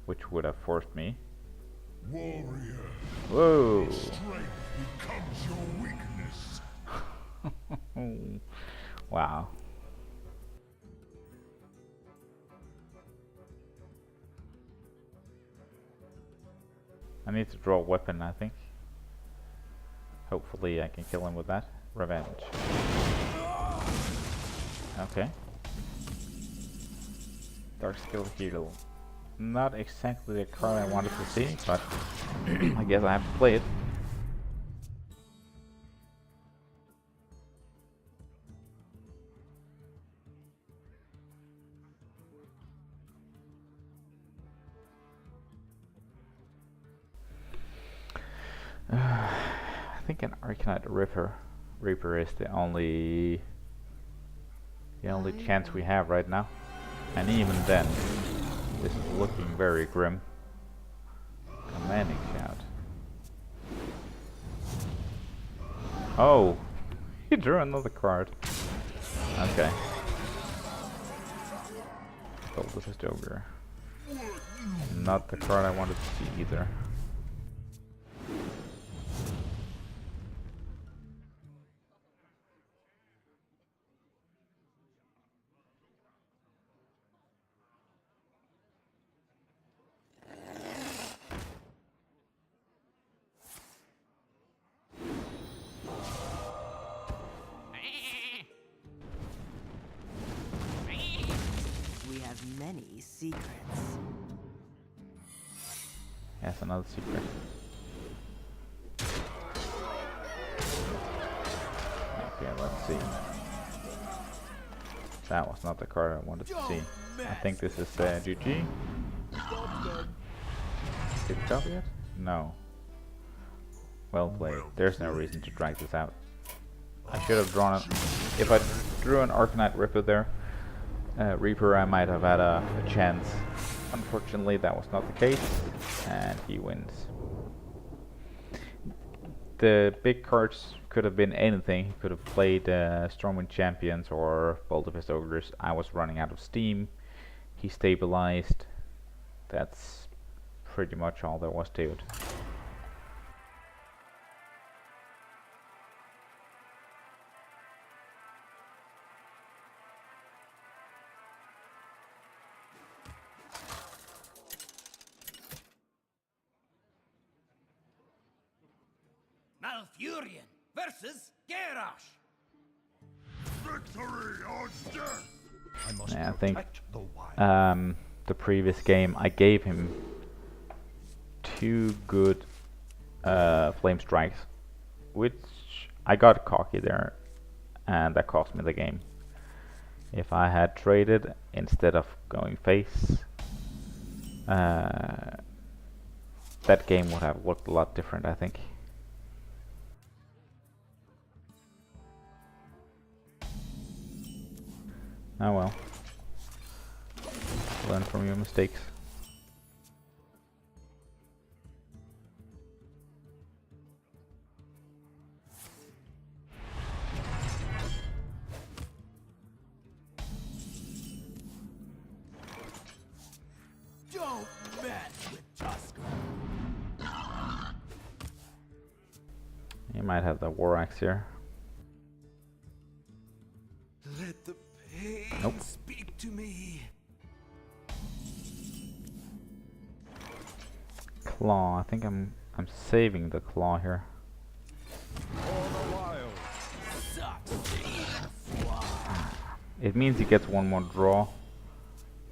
Speaker 2: which would have forced me.
Speaker 5: Warrior,
Speaker 2: Whoa!
Speaker 5: strength becomes your weakness.
Speaker 2: Wow. I need to draw a weapon, I think. Hopefully I can kill him with that. Revenge. Okay. Dark Skill Heal. Not exactly the card I wanted to see, but I guess I have to play it. I think an Arcanite Reaper is the only chance we have right now, and even then, this is looking very grim. Commanding Shout. Oh, he drew another card. Okay. Boltefist Ogre. Not the card I wanted to see either.
Speaker 6: We have many secrets.
Speaker 2: Yes, another secret. Okay, let's see. That was not the card I wanted to see. I think this is GG. Did it up yet? No. Well played. There's no reason to drag this out. I should have drawn it. If I drew an Arcanite Reaper, I might have had a chance. Unfortunately, that was not the case, and he wins. The big cards could have been anything. He could have played Stormwind Champions or Boltefist Ogres. I was running out of steam. He stabilized. That's pretty much all there was to it.
Speaker 1: Malfurion versus Garrosh.
Speaker 5: Victory or death!
Speaker 3: I must
Speaker 2: Yeah, I think
Speaker 3: protect the wild.
Speaker 2: the previous game I gave him 2 good flame strikes, which I got cocky there, and that cost me the game. If I had traded instead of going face, that game would have looked a lot different, I think. Oh well. Learn from your mistakes.
Speaker 7: Don't mess with Tusker.
Speaker 2: You might have the war axe here.
Speaker 7: Let the pain
Speaker 2: Nope.
Speaker 7: speak to me.
Speaker 2: Claw. I think I'm saving the claw here.
Speaker 3: For the wild.
Speaker 2: It means he gets one more draw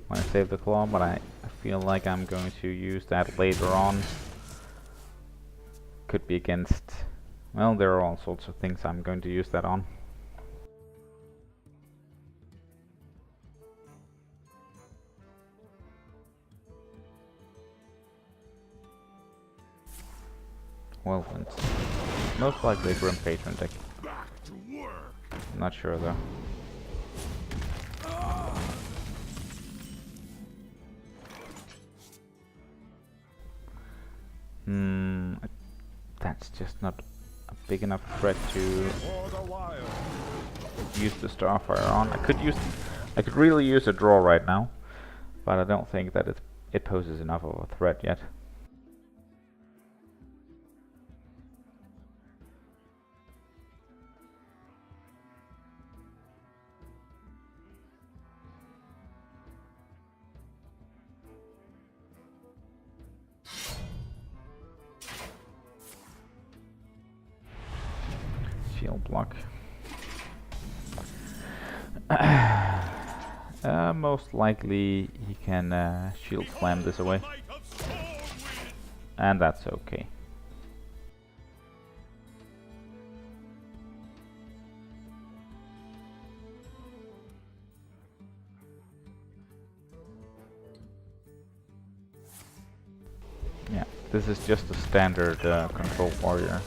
Speaker 2: when I save the claw, but I feel like I'm going to use that later on. Could be against... Well, there are all sorts of things I'm going to use that on. Well, it's most likely a Grim Patron deck.
Speaker 5: Back to work.
Speaker 2: I'm not sure though. That's just not a big enough threat to
Speaker 3: For the wild.
Speaker 2: use the Starfire on. I could really use a draw right now, but I don't think that it poses enough of a threat yet. Shield block. Most likely he can shield slam this away, and that's okay. Yeah, this is just a standard control warrior.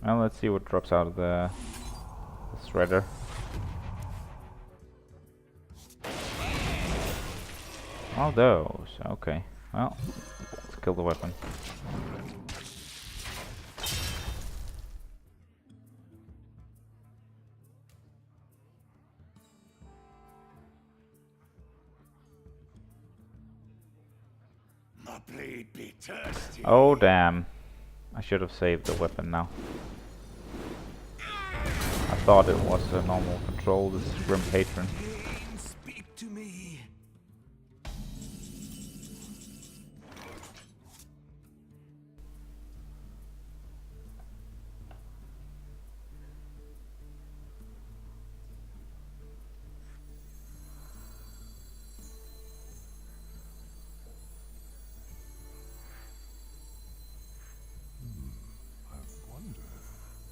Speaker 2: Well, let's see what drops out of the shredder. All those, okay. Well, let's kill the weapon.
Speaker 5: My blade be thirsty.
Speaker 2: Oh damn. I should have saved the weapon now. I thought it was a normal control, this is Grim Patron.
Speaker 7: Pain speak to me.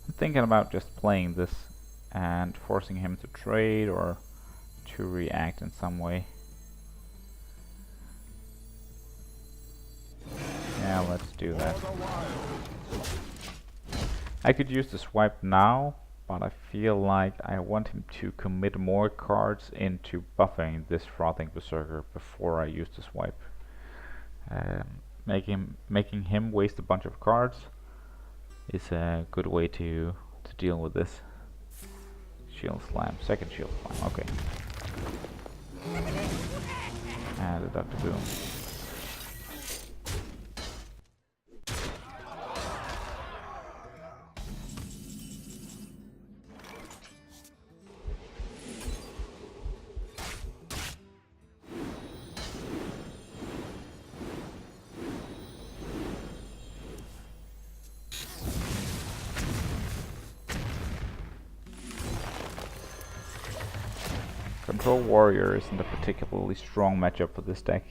Speaker 2: I'm thinking about just playing this and forcing him to trade or to react in some way. Yeah, let's do that. I could use the swipe now, but I feel like I want him to commit more cards into buffing this Frothing Berserker before I use the swipe. Making him waste a bunch of cards is a good way to deal with this. Shield slam, second shield slam, okay. And deduct a boom. Control Warrior isn't a particularly strong matchup for this deck.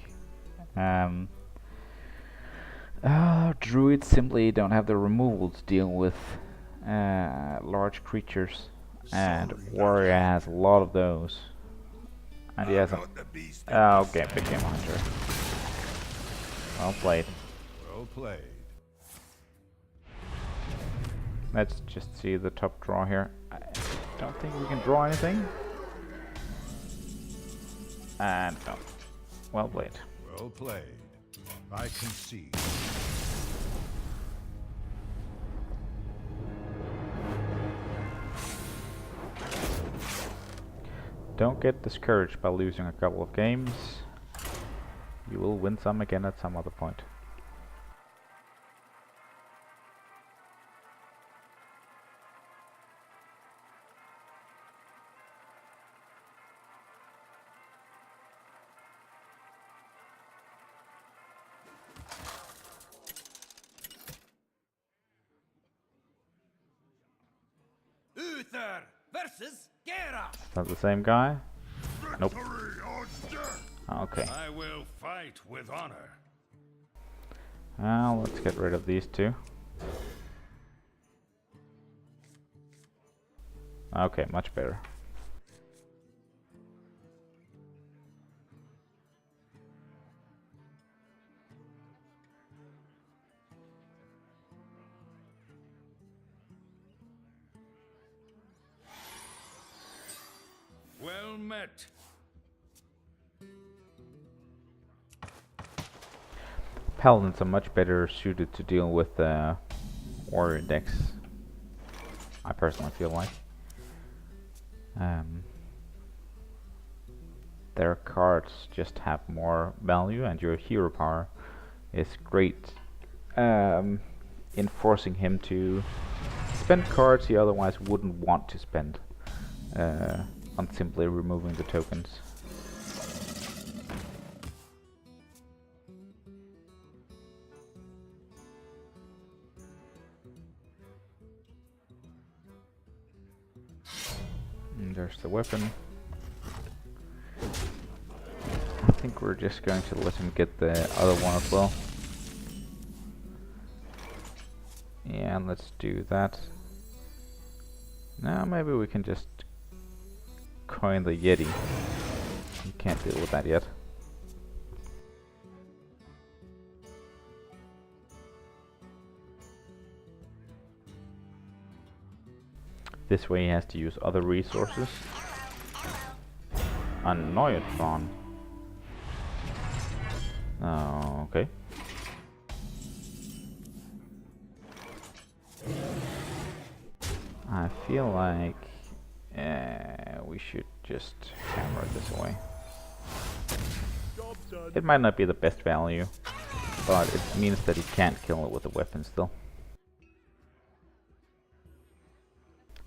Speaker 2: Druids simply don't have the removal to deal with large creatures, and Warrior has a lot of those. And he has a... okay, became a hunter. Well played.
Speaker 3: played.
Speaker 2: Let's just see the top draw here. I don't think we can draw anything. And no. Well played.
Speaker 3: Well played. I concede.
Speaker 2: Don't get discouraged by losing a couple of games. You will win some again at some other point.
Speaker 1: Uther versus Geralt.
Speaker 2: Is that the same guy? Nope.
Speaker 5: Victory or death!
Speaker 2: Okay.
Speaker 5: I will fight with honor.
Speaker 2: Well, let's get rid of these two. Okay, much better.
Speaker 5: Well met.
Speaker 2: Paladins are much better suited to deal with warrior decks. I personally feel like. Their cards just have more value, and your hero power is great in forcing him to spend cards he otherwise wouldn't want to spend on simply removing the tokens. And there's the weapon. I think we're just going to let him get the other one as well. Yeah, let's do that. Now maybe we can just coin the Yeti. You can't deal with that yet. This way he has to use other resources. Annoyatron. Oh, okay. I feel like we should just hammer this away. It might not be the best value, but it means that he can't kill it with a weapon still.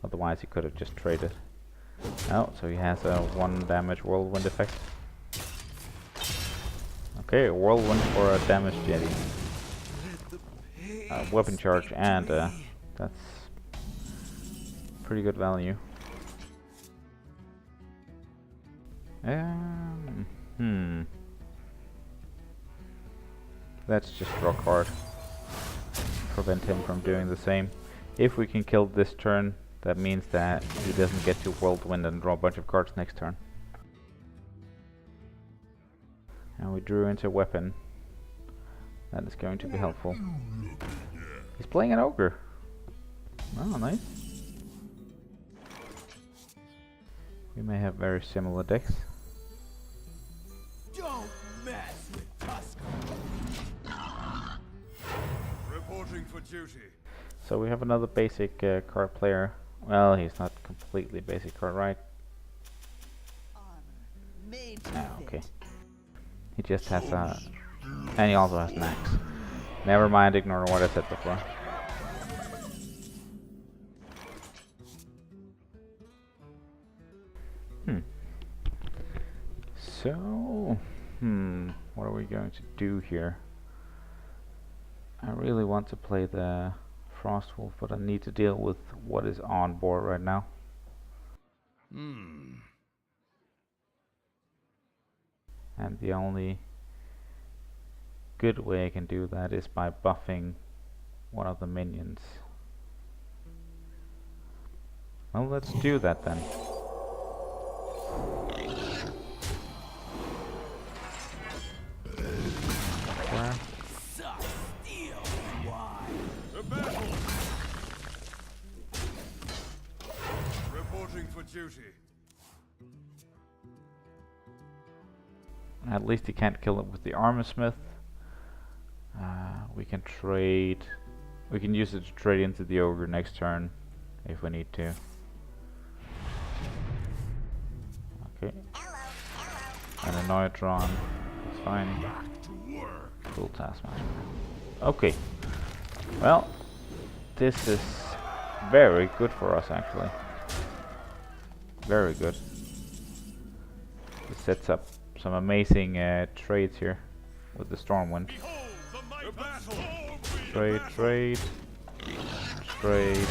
Speaker 2: Otherwise he could have just traded. Oh, so he has a 1 damage whirlwind effect. Okay, a whirlwind for a damaged Yeti. Weapon charge, and that's pretty good value. Let's just draw a card. Prevent him from doing the same. If we can kill this turn, that means that he doesn't get to whirlwind and draw a bunch of cards next turn. And we drew into a weapon. That is going to be helpful. He's playing an ogre. Oh, nice. We may have very similar decks.
Speaker 1: Don't mess with Tusk.
Speaker 5: Reporting for duty.
Speaker 2: So we have another basic card player. Well, he's not completely basic card, right?
Speaker 6: Made to
Speaker 2: Ah,
Speaker 6: fit.
Speaker 2: okay. He just has a... and he also has an axe. Never mind, ignore what I said before. So... what are we going to do here? I really want to play the Frostwolf, but I need to deal with what is on board right now. And the only good way I can do that is by buffing one of the minions. Well, let's do that then. Where?
Speaker 1: Suck steel.
Speaker 5: duty.
Speaker 2: At least he can't kill it with the armor smith. We can trade. We can use it to trade into the ogre next turn if we need to. Okay. And a Neutron. It's fine. Cool Taskmaster. Okay. Well, this is very good for us actually. Very good. This sets up some amazing trades here with the Stormwind. Trade, trade, trade,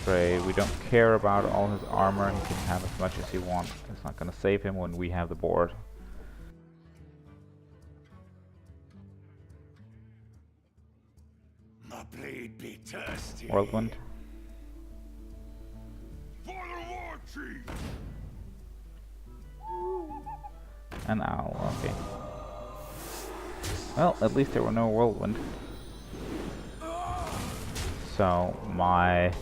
Speaker 2: trade. We don't care about all his armor, and he can have as much as he wants. It's not gonna save him when we have the board.
Speaker 5: My blade be thirsty.
Speaker 2: Whirlwind.
Speaker 5: For the war chief.
Speaker 2: An owl, okay. Well, at least there were no whirlwind. So, my...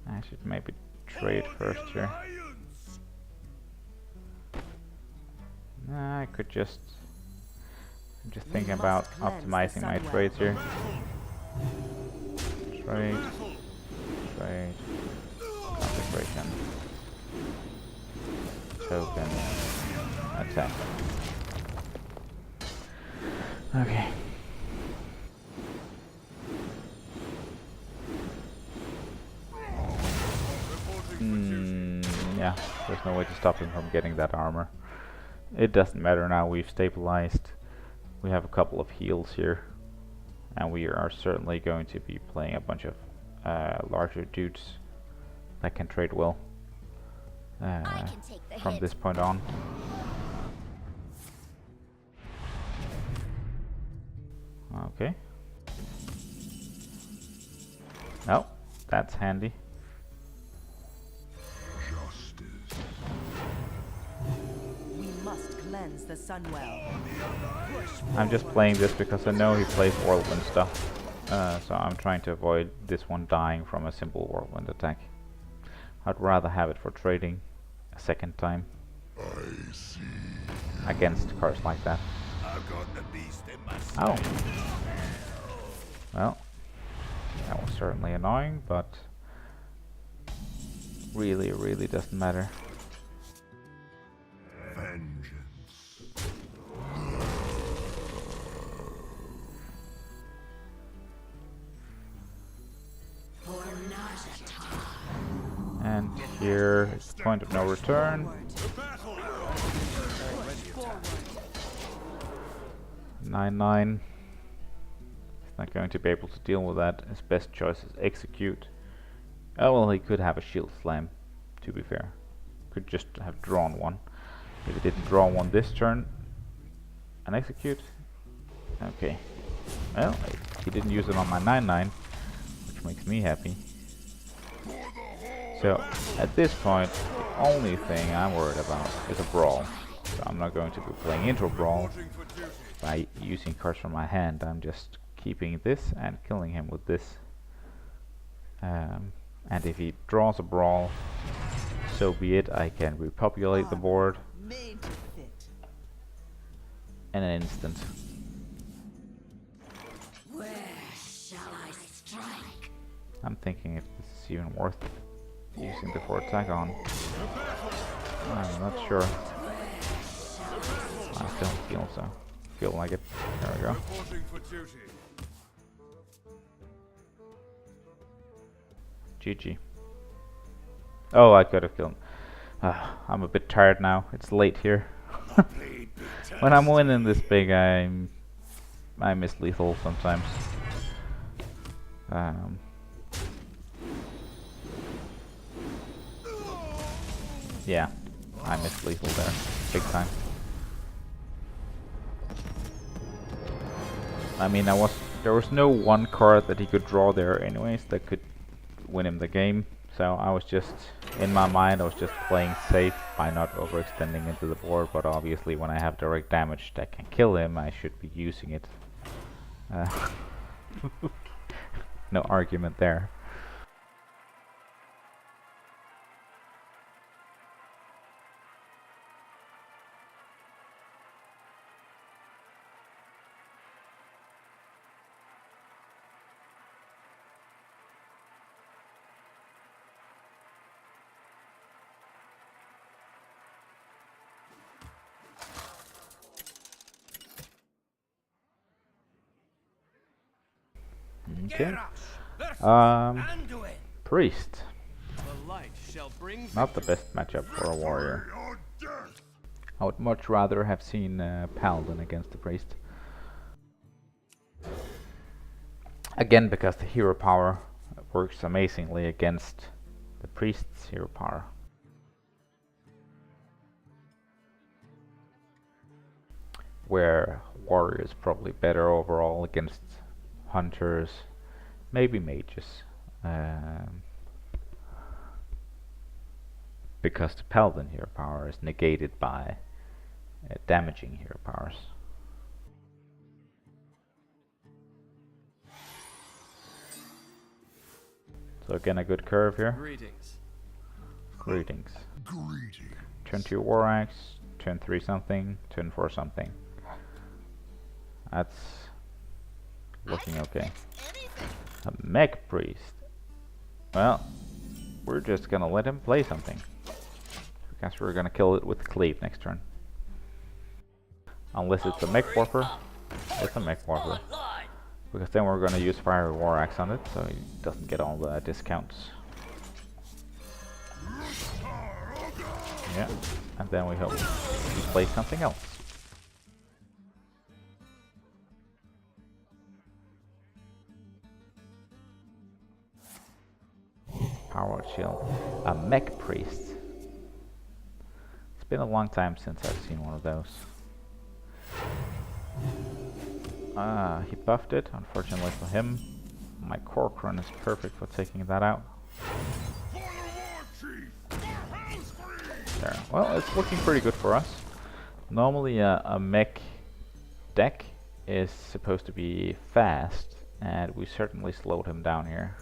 Speaker 2: I should maybe trade first here. Nah, I could just... I'm just thinking about optimizing my trades here. Trade, trade, consecration, token, attack. Okay. Yeah, there's no way to stop him from getting that armor. It doesn't matter now, we've stabilized. We have a couple of heals here. And we are certainly going to be playing a bunch of larger dudes that can trade well from this point on. Okay. Oh, that's handy.
Speaker 6: We must cleanse the Sunwell.
Speaker 2: I'm just playing this because I know he plays whirlwind stuff, so I'm trying to avoid this one dying from a simple whirlwind attack. I'd rather have it for trading a second time against cards like that.
Speaker 5: I've got the beast in my
Speaker 2: Oh. Well, that was certainly annoying, but really doesn't matter. And here is the point of no return. 9/9. He's not going to be able to deal with that. His best choice is execute. Oh well, he could have a shield slam, to be fair. Could just have drawn one. If he didn't draw one this turn and execute. Okay. Well, he didn't use it on my 9/9, which makes me happy. So, at this point, the only thing I'm worried about is a brawl. So I'm not going to be playing into a brawl by using cards from my hand. I'm just keeping this and killing him with this. And if he draws a brawl, so be it. I can repopulate the board
Speaker 6: Made to fit.
Speaker 2: in an instant.
Speaker 4: Where shall I strike?
Speaker 2: I'm thinking if this is even worth using the 4 attack on. I'm not sure. I don't feel like it. There we go.
Speaker 5: reporting for duty.
Speaker 2: GG. Oh, I could have killed him. I'm a bit tired now. It's late here. When I'm winning this big, I miss lethal sometimes. Yeah, I missed lethal there, big time. I mean, there was no one card that he could draw there anyways that could win him the game, so I was just In my mind I was just playing safe by not overextending into the board, but obviously when I have direct damage that can kill him, I should be using it. No argument there. Okay.
Speaker 1: Geralt versus Anduin.
Speaker 2: Priest.
Speaker 7: The light shall bring
Speaker 2: Not the
Speaker 7: victory.
Speaker 2: best matchup for a warrior.
Speaker 5: Or death.
Speaker 2: I would much rather have seen Paladin against the Priest. Again, because the hero power works amazingly against the Priest's hero power. Where warrior is probably better overall against hunters, maybe mages. Because the Paladin hero power is negated by damaging hero powers. So again, a good curve here.
Speaker 7: Greetings.
Speaker 2: Greetings.
Speaker 5: Greedy.
Speaker 2: Turn 2 War Axe, turn 3 something, turn 4 something. That's looking okay. A Mech Priest. Well, we're just gonna let him play something. Because we're gonna kill it with Cleave next turn. Unless it's a Mech Warper. It's a Mech Warper. Because then we're gonna use Fire War Axe on it, so he doesn't get all the discounts. Yeah, and then we hope he plays something else. Power Shield. A Mech Priest. It's been a long time since I've seen one of those. He buffed it, unfortunately for him. My Cork Run is perfect for taking that out.
Speaker 5: For the war chief. For house free.
Speaker 2: There. Well, it's looking pretty good for us. Normally a mech deck is supposed to be fast, and we certainly slowed him down here.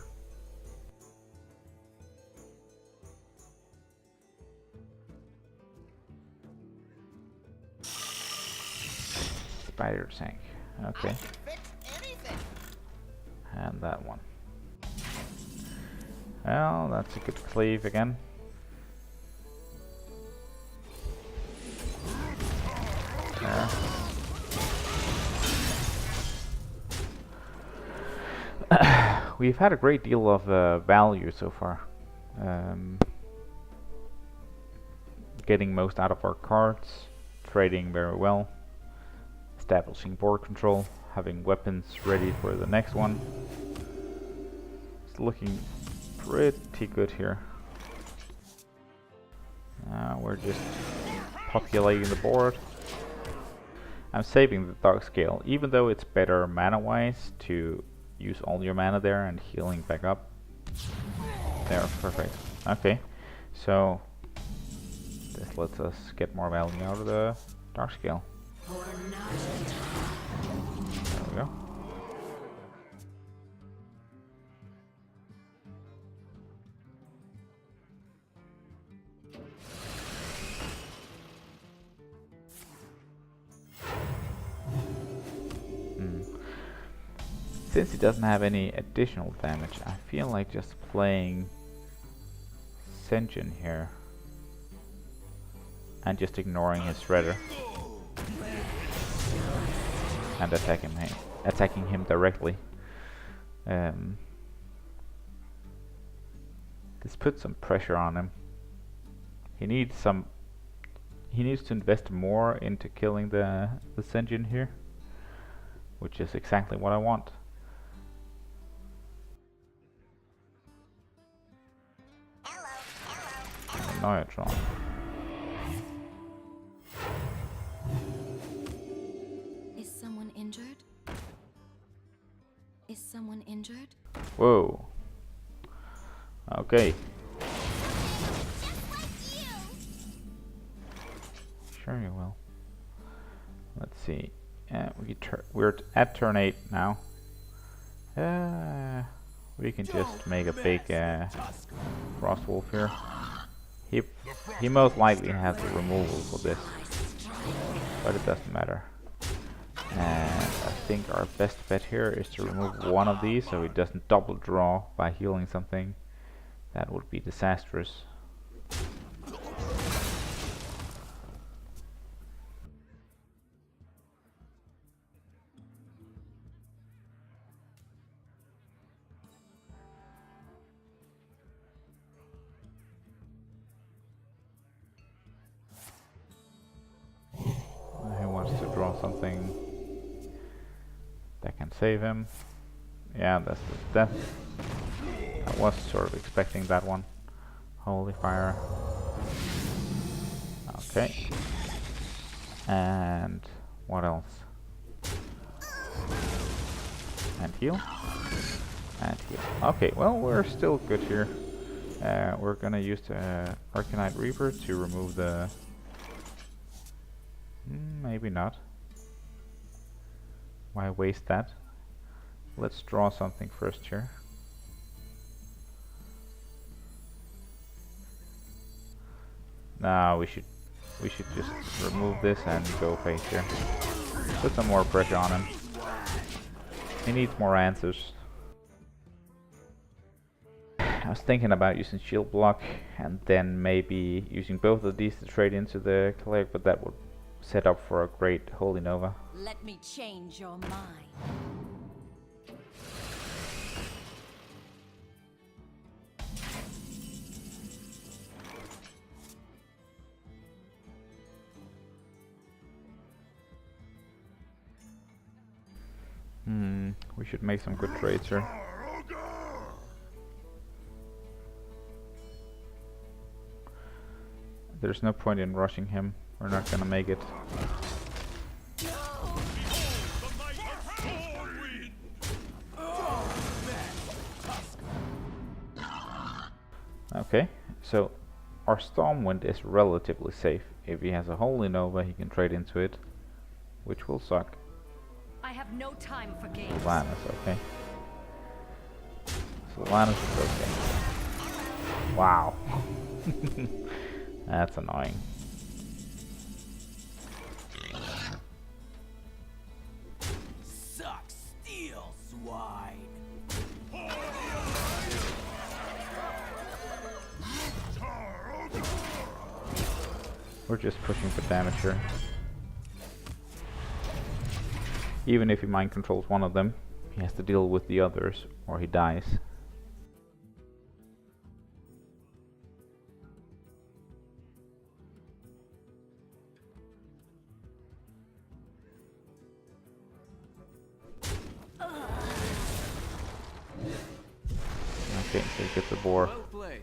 Speaker 2: Spider tank. Okay. And that one. Well, that's a good cleave again. There. We've had a great deal of value so far. Getting most out of our cards, trading very well, establishing board control, having weapons ready for the next one. It's looking pretty good here. We're just populating the board. I'm saving the Dark Scale, even though it's better mana-wise to use all your mana there and healing back up. There, perfect. Okay, so this lets us get more value out of the Dark Scale. There we go. Since he doesn't have any additional damage, I feel like just playing Senjin here and just ignoring his Shredder and attacking him directly. This puts some pressure on him. He needs to invest more into killing the Senjin here, which is exactly what I want. Neutron.
Speaker 4: Is someone injured? Is someone injured?
Speaker 2: Whoa. Okay. Sure you will. Let's see. We're at turn 8 now. We can just make a big frost wolf here. He most likely has the removal for this, but it doesn't matter. And I think our best bet here is to remove one of these so he doesn't double draw by healing something. That would be disastrous. He wants to draw something that can save him. Yeah, that's the death. I was sort of expecting that one. Holy fire. Okay. And what else? And heal. And heal. Okay, well, we're still good here. We're gonna use the Arcanite Reaper to remove the... maybe not. Why waste that? Let's draw something first here. Nah, we should just remove this and go face here. Put some more pressure on him. He needs more answers. I was thinking about using shield block and then maybe using both of these to trade into the cleric, but that would set up for a great Holy Nova.
Speaker 4: Let me change your mind.
Speaker 2: We should make some good trades here. There's no point in rushing him. We're not gonna make it. Okay, so our Stormwind is relatively safe. If he has a Holy Nova, he can trade into it, which will suck.
Speaker 4: I have no time for games.
Speaker 2: Lannis, okay. So Lannis is okay. Wow. That's annoying.
Speaker 7: Suck steel, swine.
Speaker 2: We're just pushing for damage here. Even if he mind controls one of them, he has to deal with the others or he dies. Okay, so he gets a boar.
Speaker 7: Well played.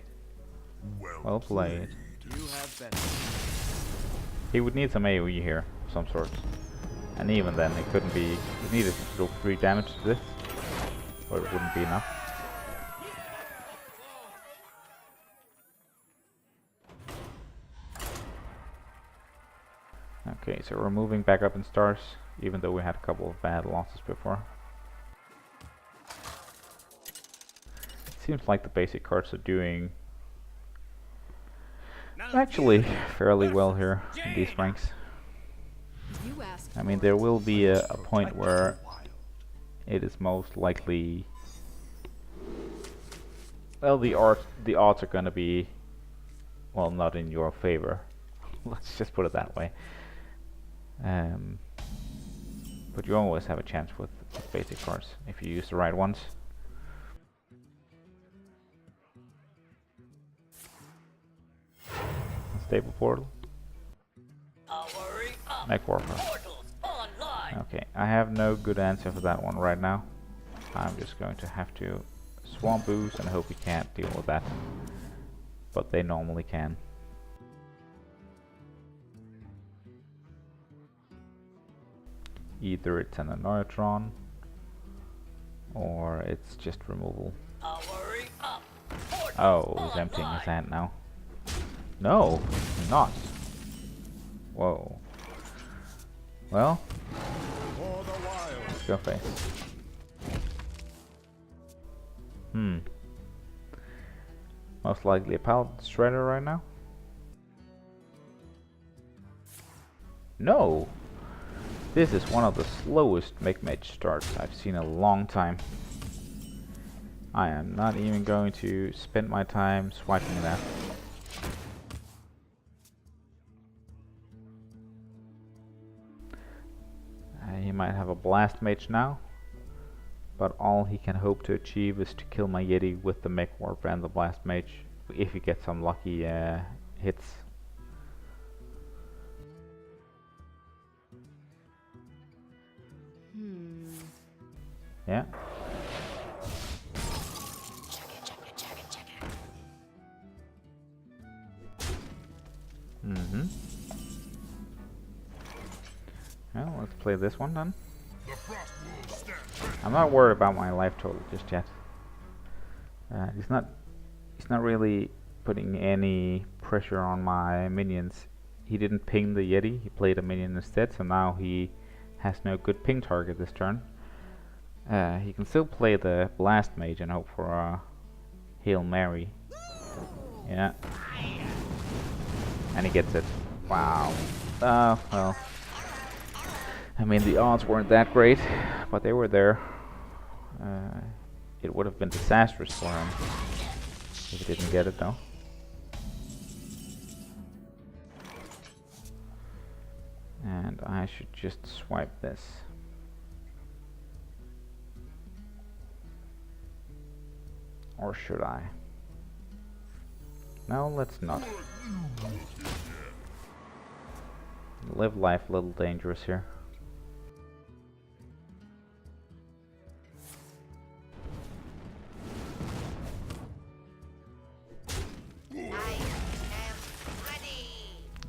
Speaker 2: Well played.
Speaker 7: You have better.
Speaker 2: He would need some AoE here of some sort. And even then, it couldn't be... He needed to do 3 damage to this, or it wouldn't be enough. Okay, so we're moving back up in stars, even though we had a couple of bad losses before. Seems like the basic cards are doing actually fairly well here in these ranks.
Speaker 8: You asked
Speaker 2: I mean, there will be a point where it is most likely... Well, the odds are gonna be, well, not in your favor. Let's just put it that way. But you always have a chance with basic cards if you use the right ones. Stable portal. Mech warfare. Okay, I have no good answer for that one right now. I'm just going to have to swamp boost and hope we can't deal with that. But they normally can. Either it's an Annoyatron or it's just removal. Oh, he's emptying his hand now. No, he's not. Whoa. Well,
Speaker 5: For the wild.
Speaker 2: let's go face. Most likely a pallet shredder right now. No! This is one of the slowest mage starts I've seen in a long time. I am not even going to spend my time swiping that. He might have a blast mage now, but all he can hope to achieve is to kill my Yeti with the mech warp and the blast mage, if he gets some lucky hits. Yeah. Well, let's play this one then.
Speaker 5: The frost will stand ready.
Speaker 2: I'm not worried about my life total just yet. He's not really putting any pressure on my minions. He didn't ping the Yeti, he played a minion instead, so now he has no good ping target this turn. He can still play the blast mage and hope for a Hail Mary. Yeah. And he gets it. Wow. Well. I mean, the odds weren't that great, but they were there. It would have been disastrous for him if he didn't get it, though. And I should just swipe this. Or should I? No, let's not. Live life a little dangerous here.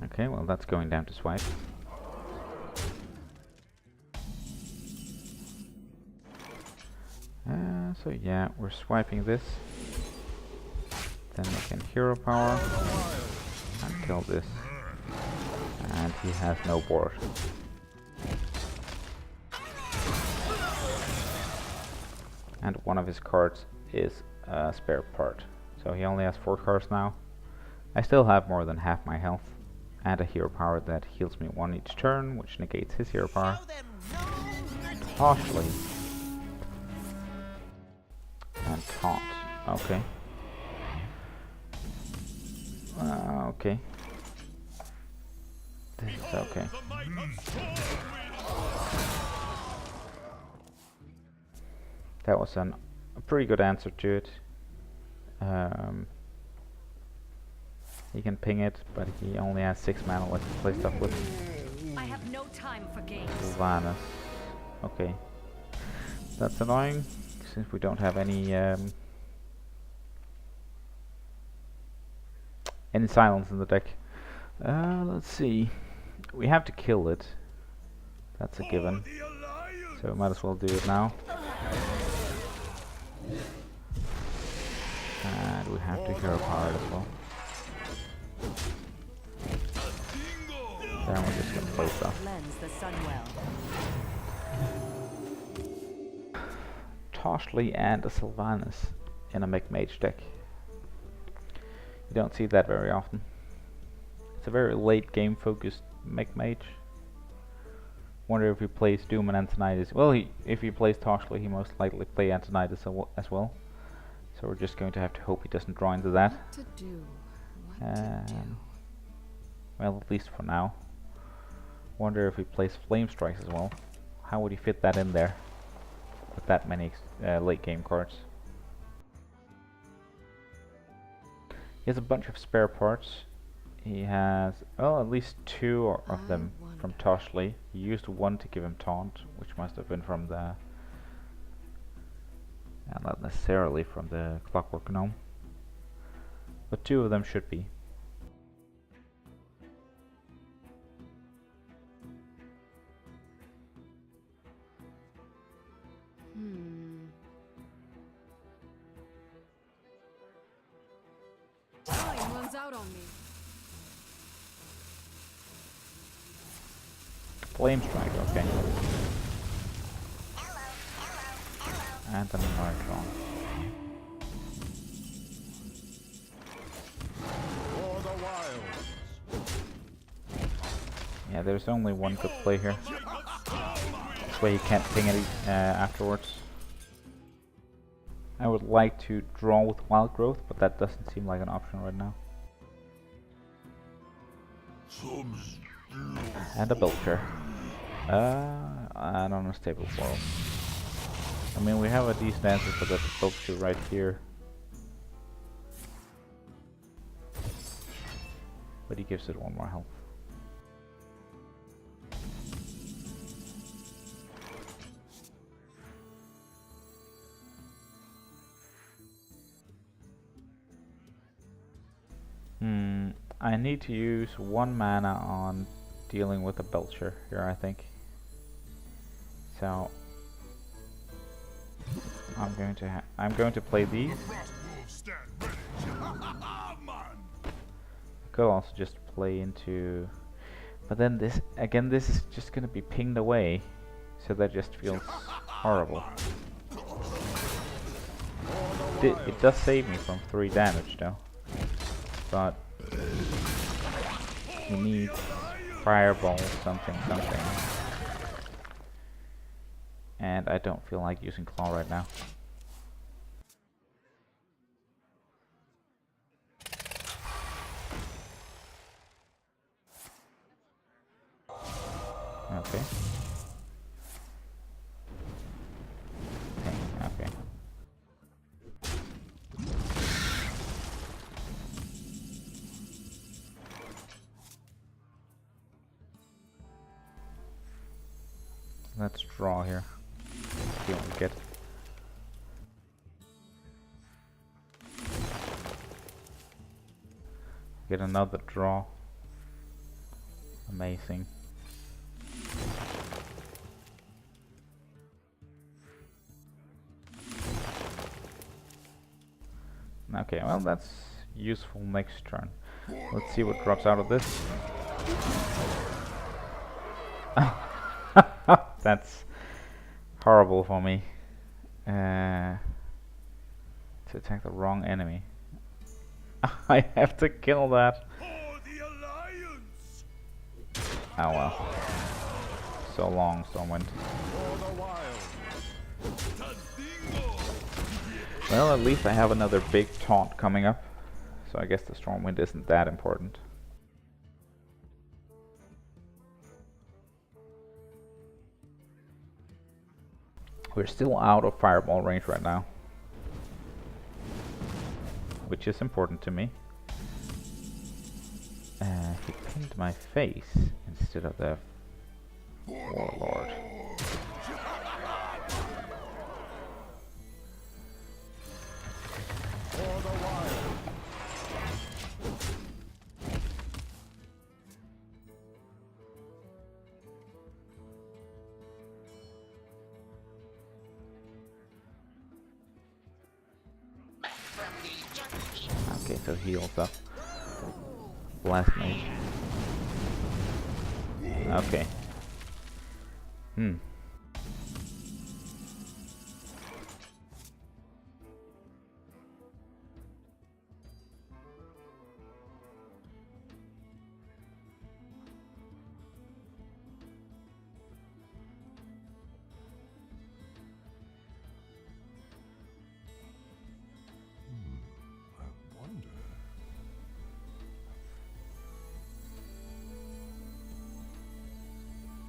Speaker 2: Okay, well that's going down to swipe. So yeah, we're swiping this. Then we can hero power and kill this. And he has no board. And one of his cards is a spare part. So he only has 4 cards now. I still have more than half my health. And a hero power that heals me 1 each turn, which negates his hero power. Partially. And taunt. Okay. Okay. This is okay. That was a pretty good answer to it. He can ping it, but he only has 6 mana left to play stuff with.
Speaker 4: I have no time for games.
Speaker 2: Sylvanas. Okay. That's annoying, since we don't have any silence in the deck. Let's see. We have to kill it. That's a given. So we might as well do it now. And we have to hero power it as well. Then we're just gonna play stuff.
Speaker 6: Cleanse the Sunwell.
Speaker 2: Toshly and a Sylvanas in a mage deck. You don't see that very often. It's a very late game focused mage. Wonder if he plays Doom and Antonidas. Well, if he plays Toshly, he most likely play Antonidas as well. So we're just going to have to hope he doesn't draw into that.
Speaker 8: What to do? What to do?
Speaker 2: Well, at least for now. Wonder if he plays Flame Strikes as well. How would he fit that in there with that many late game cards? He has a bunch of spare parts. He has, well, at least 2 of them from Toshly. He used 1 to give him taunt, which must have been from the... not necessarily from the Clockwork Gnome. But 2 of them should be.
Speaker 8: Time runs out on me.
Speaker 2: Flame strike, okay. And then another draw.
Speaker 3: For the wilds.
Speaker 2: Yeah, there's only one good play here. This way he can't ping it afterwards. I would like to draw with Wild Growth, but that doesn't seem like an option right now. And a Belcher. And on a stable form. I mean, we have a decent answer for that Belcher right here. But he gives it one more health. I need to use 1 mana on dealing with a Belcher here, I think. So I'm going to play these. I could also just play into, but then this is just gonna be pinged away, so that just feels horrible. It does save me from 3 damage though, but he needs fireball something. And I don't feel like using claw right now. Okay. Okay. Let's draw here. See what we get. Get another draw. Amazing. Okay, well that's useful next turn. Let's see what drops out of this. That's horrible for me. To attack the wrong enemy. I have to kill that. Oh well. So long, Stormwind. Well, at least I have another big taunt coming up. So I guess the Stormwind isn't that important. We're still out of fireball range right now, which is important to me. He pinned my face instead of the Warlord. Okay, so heals up. Blast Mage. Okay.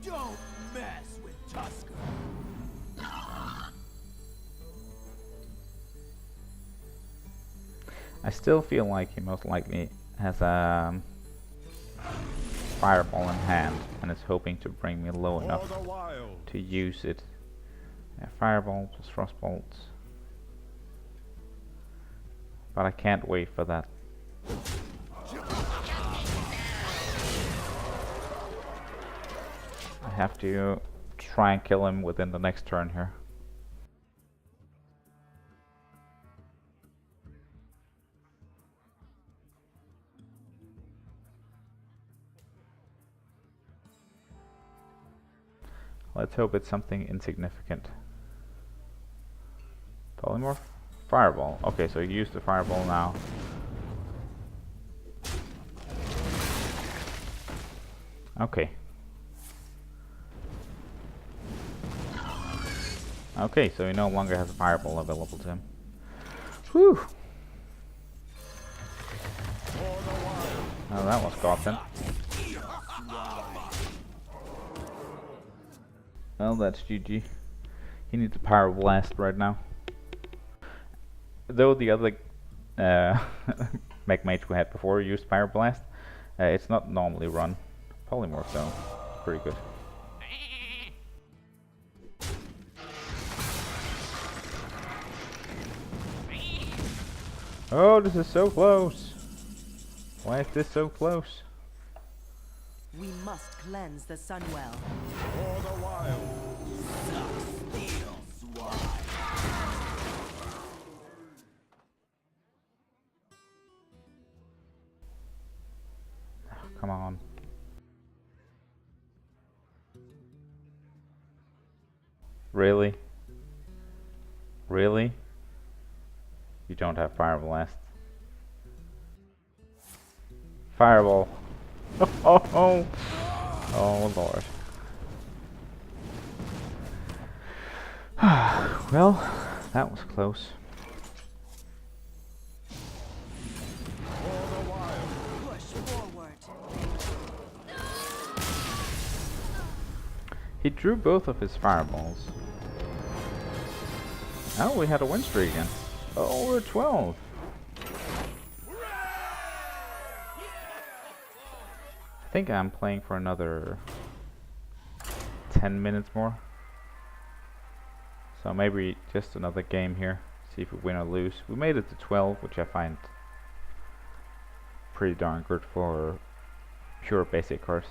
Speaker 7: Don't mess with Tusker.
Speaker 2: I still feel like he most likely has a fireball in hand and is hoping to bring me low enough to use it. Yeah, fireball plus frostbolts. But I can't wait for that. I have to try and kill him within the next turn here. Let's hope it's something insignificant. Polymorph? Fireball. Okay, so you use the fireball now. Okay. Okay, so he no longer has a fireball available to him. Whew! Oh, that was godsend. Well, that's GG. He needs a Pyro Blast right now. Though the other Mech Mage we had before used Pyro Blast, it's not normally run. Polymorph though, pretty good. Oh, this is so close! Why is this so close?
Speaker 6: We must cleanse the Sunwell.
Speaker 5: For the wild.
Speaker 2: Come on. Really? Really? You don't have Fire Blast. Fireball. Oh, oh Lord. Well, that was close.
Speaker 6: Push forward.
Speaker 2: He drew both of his fireballs. Oh, we had a win streak again. Oh, we're 12. I think I'm playing for another 10 minutes more. So maybe just another game here. See if we win or lose. We made it to 12, which I find pretty darn good for pure basic cards.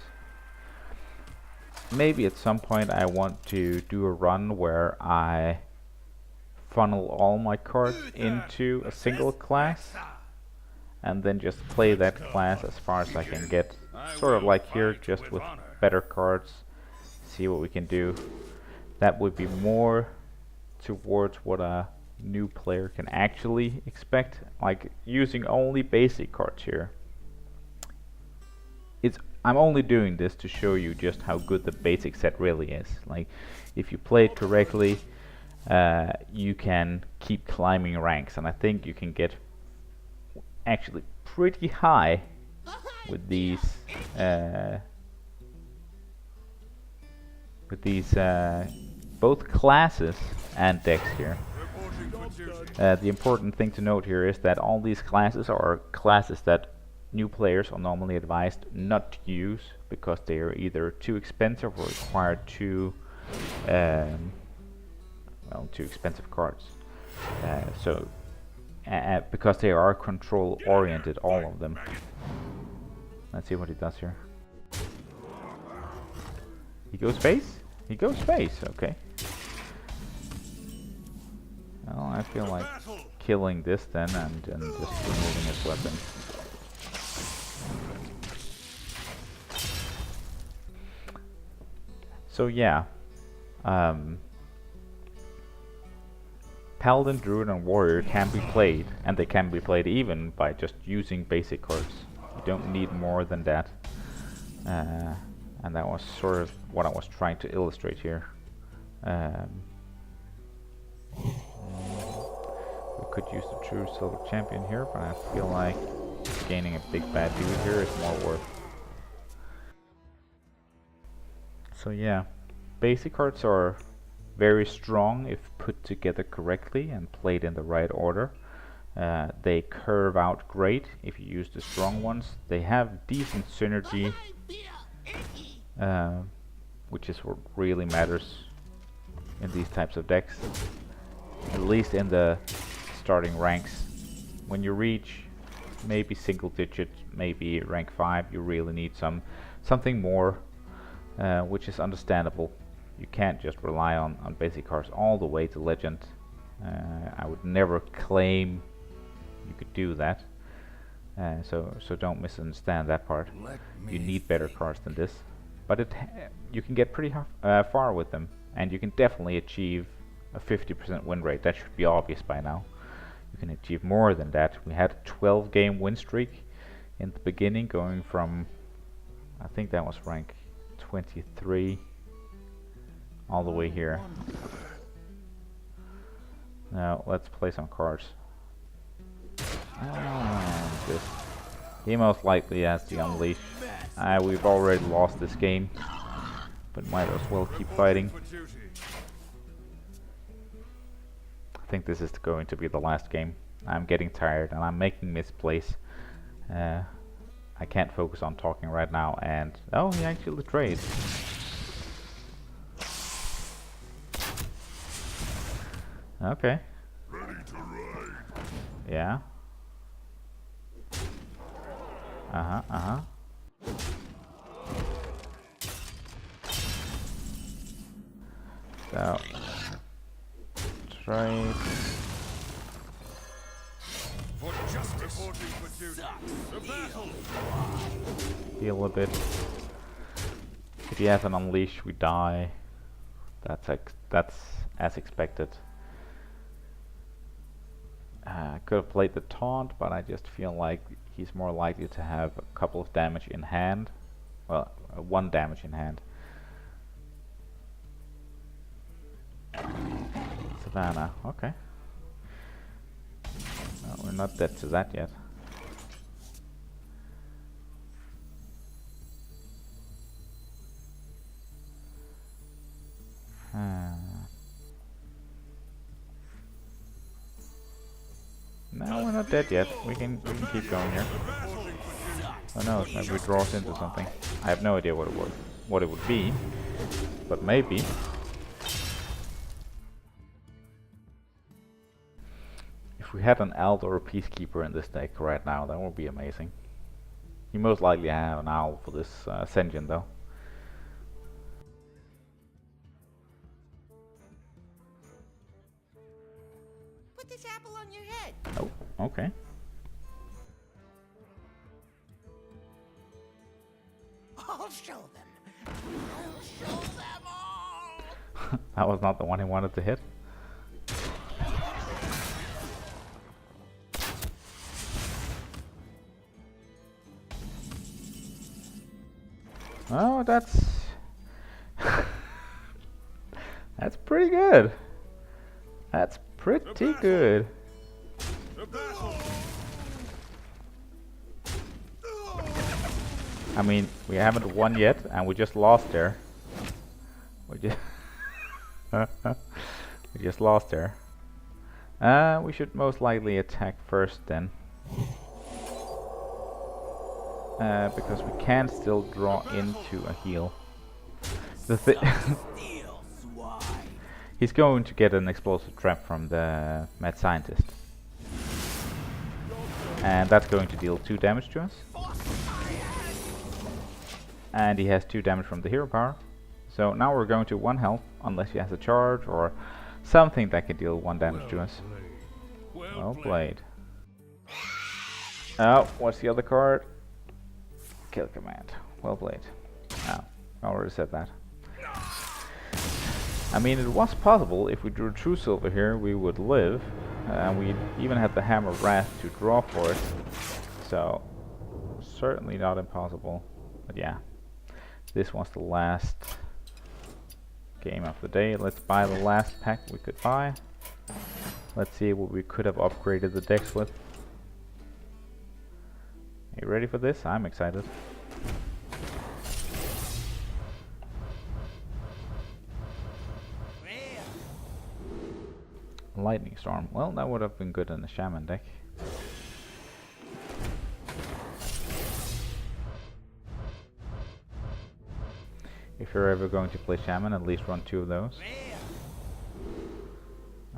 Speaker 2: Maybe at some point I want to do a run where I funnel all my cards into a single class and then just play that class as far as I can get. Sort of like here, just with better cards. See what we can do. That would be more towards what a new player can actually expect. Like using only basic cards here. I'm only doing this to show you just how good the basic set really is. Like if you play it correctly, you can keep climbing ranks, and I think you can get actually pretty high with these both classes and decks here. The important thing to note here is that all these classes are classes that new players are normally advised not to use because they are either too expensive or require too expensive cards. Because they are control oriented, all of them. Let's see what he does here. He goes face? He goes face, okay. Well, I feel like killing this then and just removing his weapon. So yeah, Paladin, Druid and Warrior can be played, and they can be played even by just using basic cards. You don't need more than that. And that was sort of what I was trying to illustrate here. We could use the true silver champion here, but I feel like gaining a big bad dude here is more worth. So yeah, basic cards are very strong if put together correctly and played in the right order. They curve out great if you use the strong ones. They have decent synergy, which is what really matters in these types of decks. At least in the starting ranks. When you reach maybe single digit, maybe rank 5, you really need something more. Which is understandable. You can't just rely on basic cards all the way to legend. I would never claim you could do that. So don't misunderstand that part. You need better cards than this. but you can get pretty far with them, and you can definitely achieve a 50% win rate. That should be obvious by now. You can achieve more than that. We had a 12-game win streak in the beginning, going from, I think that was rank 23 all the way here. Now let's play some cards. He most likely has the unleash. We've already lost this game, but might as well keep fighting. I think this is going to be the last game. I'm getting tired and I'm making misplays. I can't focus on talking right now, and oh, he actually trades. Okay. Yeah. So trade.
Speaker 5: For justice. Reporting for duty. The battle.
Speaker 2: Heal a bit. If he has an unleash, we die. That's as expected. I could have played the taunt, but I just feel like he's more likely to have a couple of damage in hand. Well, 1 damage in hand. Savannah, okay. Well, we're not dead to that yet. No, we're not dead yet. We can keep going here. Oh no, maybe we draw us into something. I have no idea what it would be, but maybe. If we had an Owl or a Peacekeeper in this deck right now, that would be amazing. You most likely have an Owl for this Sen'jin though.
Speaker 6: Put this apple on your head.
Speaker 2: Oh, okay.
Speaker 6: I'll show them. I'll show them all.
Speaker 2: That was not the one he wanted to hit. Oh, that's that's pretty good. That's pretty good. I mean, we haven't won yet, and we just lost there. We just we just lost there. We should most likely attack first then. Because we can still draw into a heal. The he's going to get an explosive trap from the mad scientist, and that's going to deal 2 damage to us. And he has 2 damage from the hero power. So now we're going to 1 health, unless he has a charge or something that can deal 1 damage to us. Well played. Oh, what's the other card? Kill command. Well played. Oh, I already said that. I mean, it was possible if we drew True Silver here, we would live. And we even had the Hammer of Wrath to draw for it. So, certainly not impossible. But yeah, this was the last game of the day. Let's buy the last pack we could buy. Let's see what we could have upgraded the decks with. Are you ready for this? I'm excited. Lightning Storm. Well, that would have been good in the Shaman deck. If you're ever going to play Shaman, at least run 2 of those.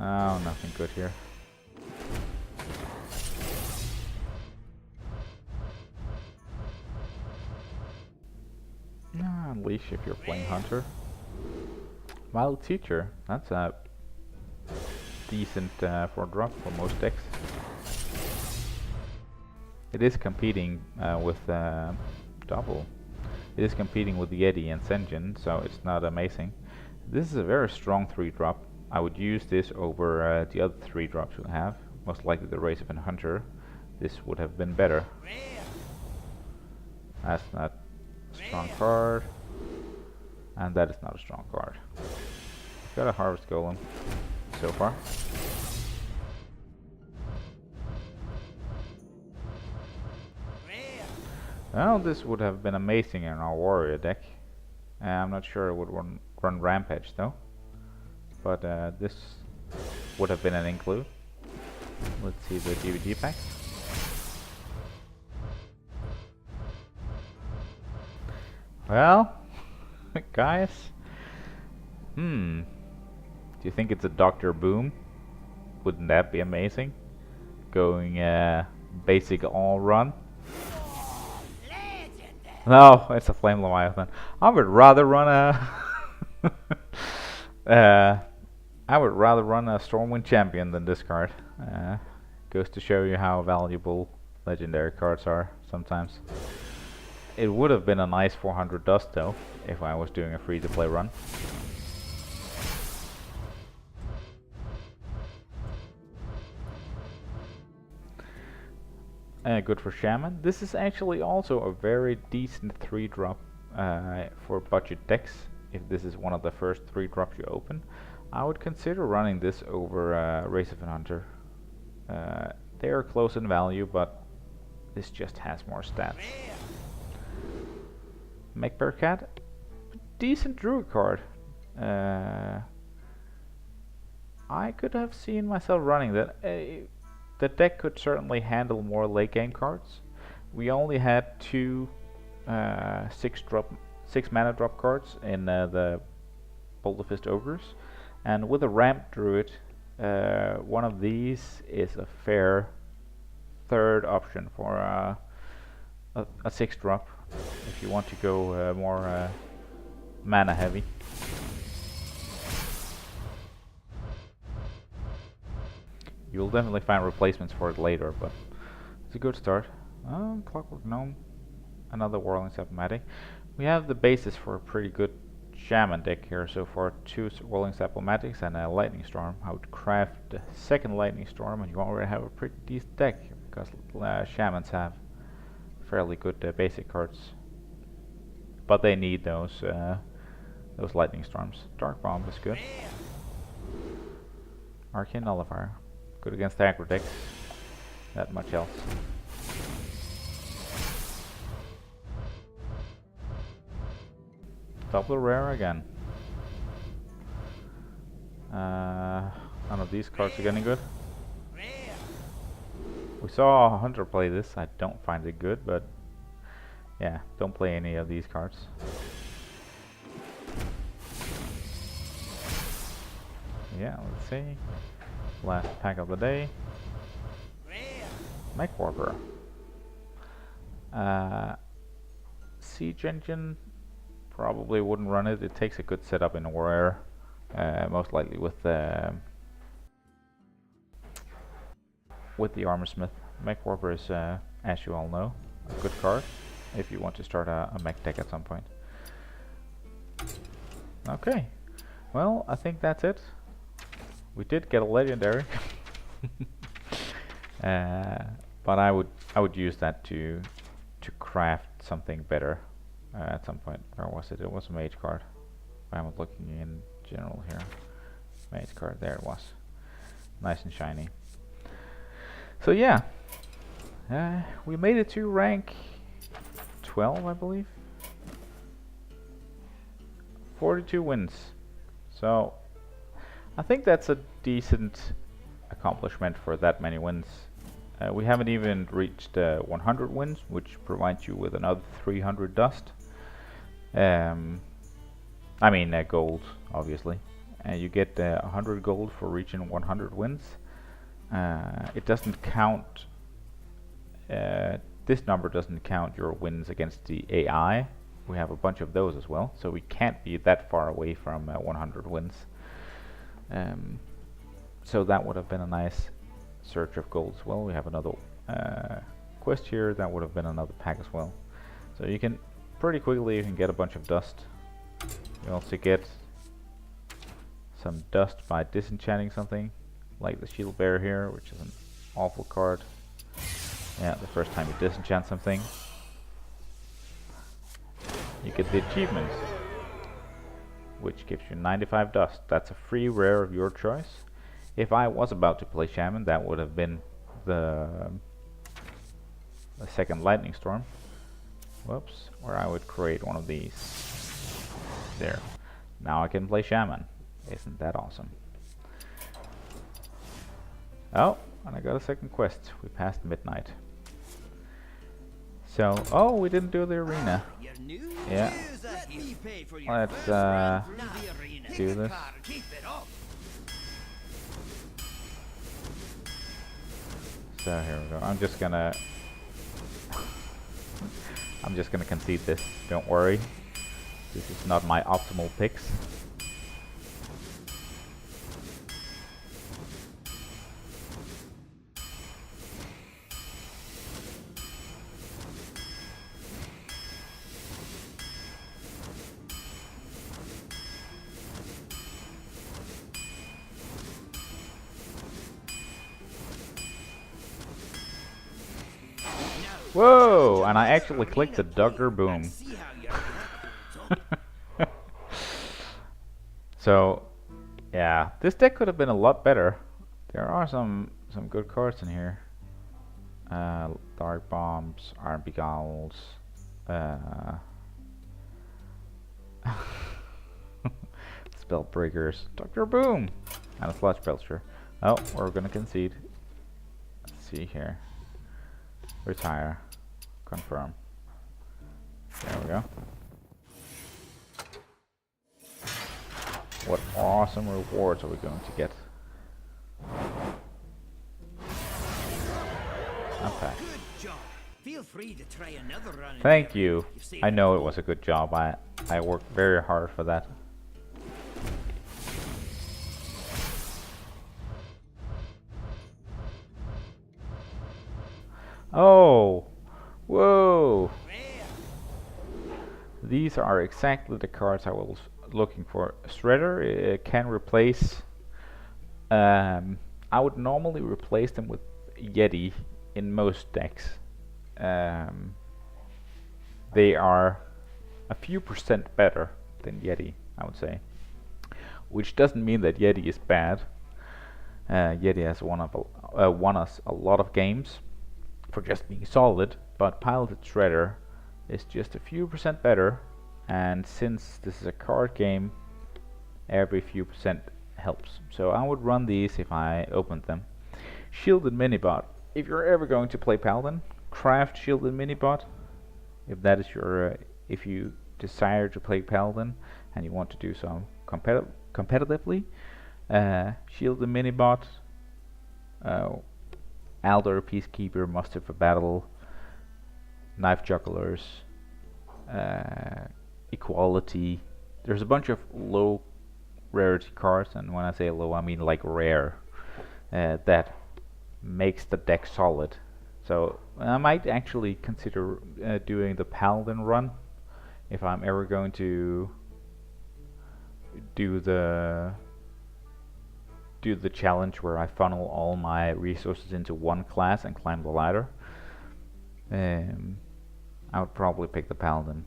Speaker 2: Oh, nothing good here. Unleash if you're playing Hunter. Wild Teacher, that's a decent for drop for most decks. It is competing with double It is competing with the Yeti and Senjin, so it's not amazing. This is a very strong 3-drop. I would use this over the other 3 drops we have. Most likely the Race of an Hunter. This would have been better. That's not a strong card. And that is not a strong card. Got a Harvest Golem so far. Well, this would have been amazing in our warrior deck. I'm not sure it would run Rampage though. But this would have been an include. Let's see the DVD pack. Well, guys. Do you think it's a Dr. Boom? Wouldn't that be amazing? Going basic all run. No, it's a Flame Leviathan. I would rather run a I would rather run a Stormwind Champion than this card. Goes to show you how valuable legendary cards are sometimes. It would have been a nice 400 dust though, if I was doing a free-to-play run. Good for Shaman. This is actually also a very decent 3-drop for budget decks. If this is one of the first 3 drops you open, I would consider running this over Race of an Hunter. They are close in value, but this just has more stats. Mech Cat, decent druid card. I could have seen myself running that. The deck could certainly handle more late game cards. We only had 2 6 mana drop cards in the Boulder Fist Ogres, and with a ramp druid, one of these is a fair 3rd option for a 6-drop if you want to go more mana heavy. You'll definitely find replacements for it later, but it's a good start. Clockwork Gnome, another Whirling Sapmatic. We have the basis for a pretty good Shaman deck here so far. 2 Whirling Sapmatics and a Lightning Storm. I would craft the 2nd Lightning Storm and you already have a pretty decent deck, because Shamans have fairly good basic cards. But they need those Lightning Storms. Dark Bomb is good. Arcane Nullifier. Good against aggro decks. Not much else. Double rare again. None of these cards are getting good. We saw a Hunter play this. I don't find it good, but yeah, don't play any of these cards. Yeah, let's see. Last pack of the day. Mech Warper. Siege Engine. Probably wouldn't run it. It takes a good setup in Warrior. Most likely with the Armorsmith. Mech Warper is, as you all know, a good card if you want to start a mech deck at some point. Okay. Well, I think that's it. We did get a legendary, but I would use that to craft something better at some point. Where was it? It was a mage card. I'm looking in general here. Mage card. There it was. Nice and shiny. So yeah, we made it to rank 12, I believe. 42 wins. So I think that's a decent accomplishment for that many wins. We haven't even reached 100 wins, which provides you with another 300 dust. I mean gold, obviously. You get 100 gold for reaching 100 wins. It doesn't count. This number doesn't count your wins against the AI. We have a bunch of those as well, so we can't be that far away from 100 wins. So that would have been a nice search of gold as well. We have another quest here. That would have been another pack as well. So you can pretty quickly you can get a bunch of dust. You also get some dust by disenchanting something, like the shield bearer here, which is an awful card. Yeah, the first time you disenchant something, you get the achievement, which gives you 95 dust. That's a free rare of your choice. If I was about to play Shaman, that would have been the second lightning storm. Whoops, where I would create one of these. There. Now I can play Shaman. Isn't that awesome? Oh, and I got a second quest. We passed midnight. So, oh, we didn't do the arena. Yeah. Let's do this. So here we go. I'm just gonna concede this. Don't worry. This is not my optimal picks. Whoa! And I actually clicked the Duggar Boom. So, yeah, this deck could have been a lot better. There are some good cards in here. Dark Bombs, Iron Beguiles, Spell Breakers, Duggar Boom, and a Sludge Belcher. Oh, we're gonna concede. Let's see here. Retire. Confirm. There we go. What awesome rewards are we going to get? Okay.
Speaker 9: Feel free to try another run.
Speaker 2: Thank you. I know it was a good job. I worked very hard for that. Oh! Whoa! These are exactly the cards I was looking for. Shredder can replace... I would normally replace them with Yeti in most decks. They are a few percent better than Yeti, I would say. Which doesn't mean that Yeti is bad. Yeti has won us a lot of games for just being solid, but Piloted Shredder is just a few percent better, and since this is a card game, every few percent helps. So I would run these if I opened them. Shielded Minibot. If you're ever going to play Paladin, craft Shielded Minibot. If that is your, if you desire to play Paladin and you want to do some competitively, Shielded Minibot, Aldor Peacekeeper, Muster for Battle, Knife Jugglers, Equality. There's a bunch of low rarity cards, and when I say low, I mean like rare, that makes the deck solid. So I might actually consider doing the Paladin run if I'm ever going to do the challenge where I funnel all my resources into one class and climb the ladder. I would probably pick the Paladin.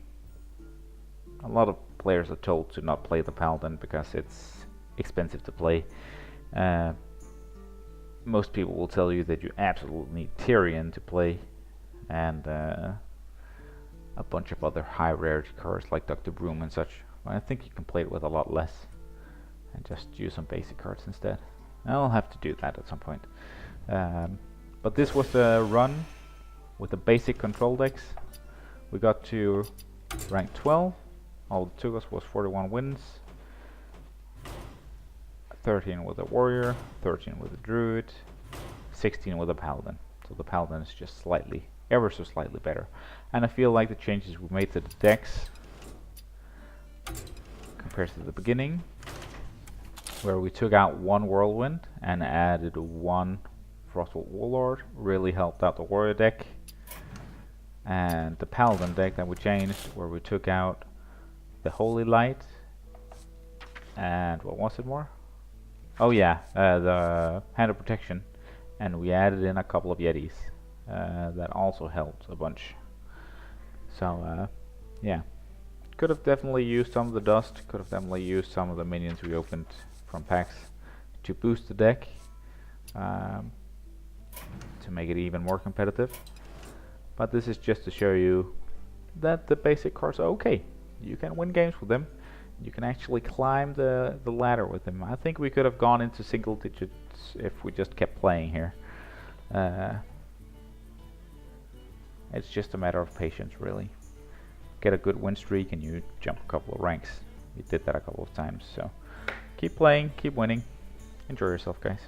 Speaker 2: A lot of players are told to not play the Paladin because it's expensive to play. Most people will tell you that you absolutely need Tyrion to play, and a bunch of other high rarity cards like Dr. Broom and such. Well, I think you can play it with a lot less and just use some basic cards instead. I'll have to do that at some point. But this was a run with the basic control decks. We got to rank 12. All it took us was 41 wins. 13 with a warrior, 13 with a druid, 16 with a paladin. So the paladin is just slightly, ever so slightly better. And I feel like the changes we made to the decks compared to the beginning, where we took out one whirlwind and added one Frostbolt Warlord, really helped out the warrior deck. and the Paladin deck that we changed, where we took out the Holy Light, and what was it more? Oh yeah, the Hand of Protection, and we added in a couple of Yetis. That also helped a bunch. So yeah, could have definitely used some of the dust, could have definitely used some of the minions we opened from packs to boost the deck, to make it even more competitive. But this is just to show you that the basic cards are okay. You can win games with them. You can actually climb the ladder with them. I think we could have gone into single digits if we just kept playing here. It's just a matter of patience, really. Get a good win streak and you jump a couple of ranks. We did that a couple of times, so keep playing, keep winning. Enjoy yourself, guys.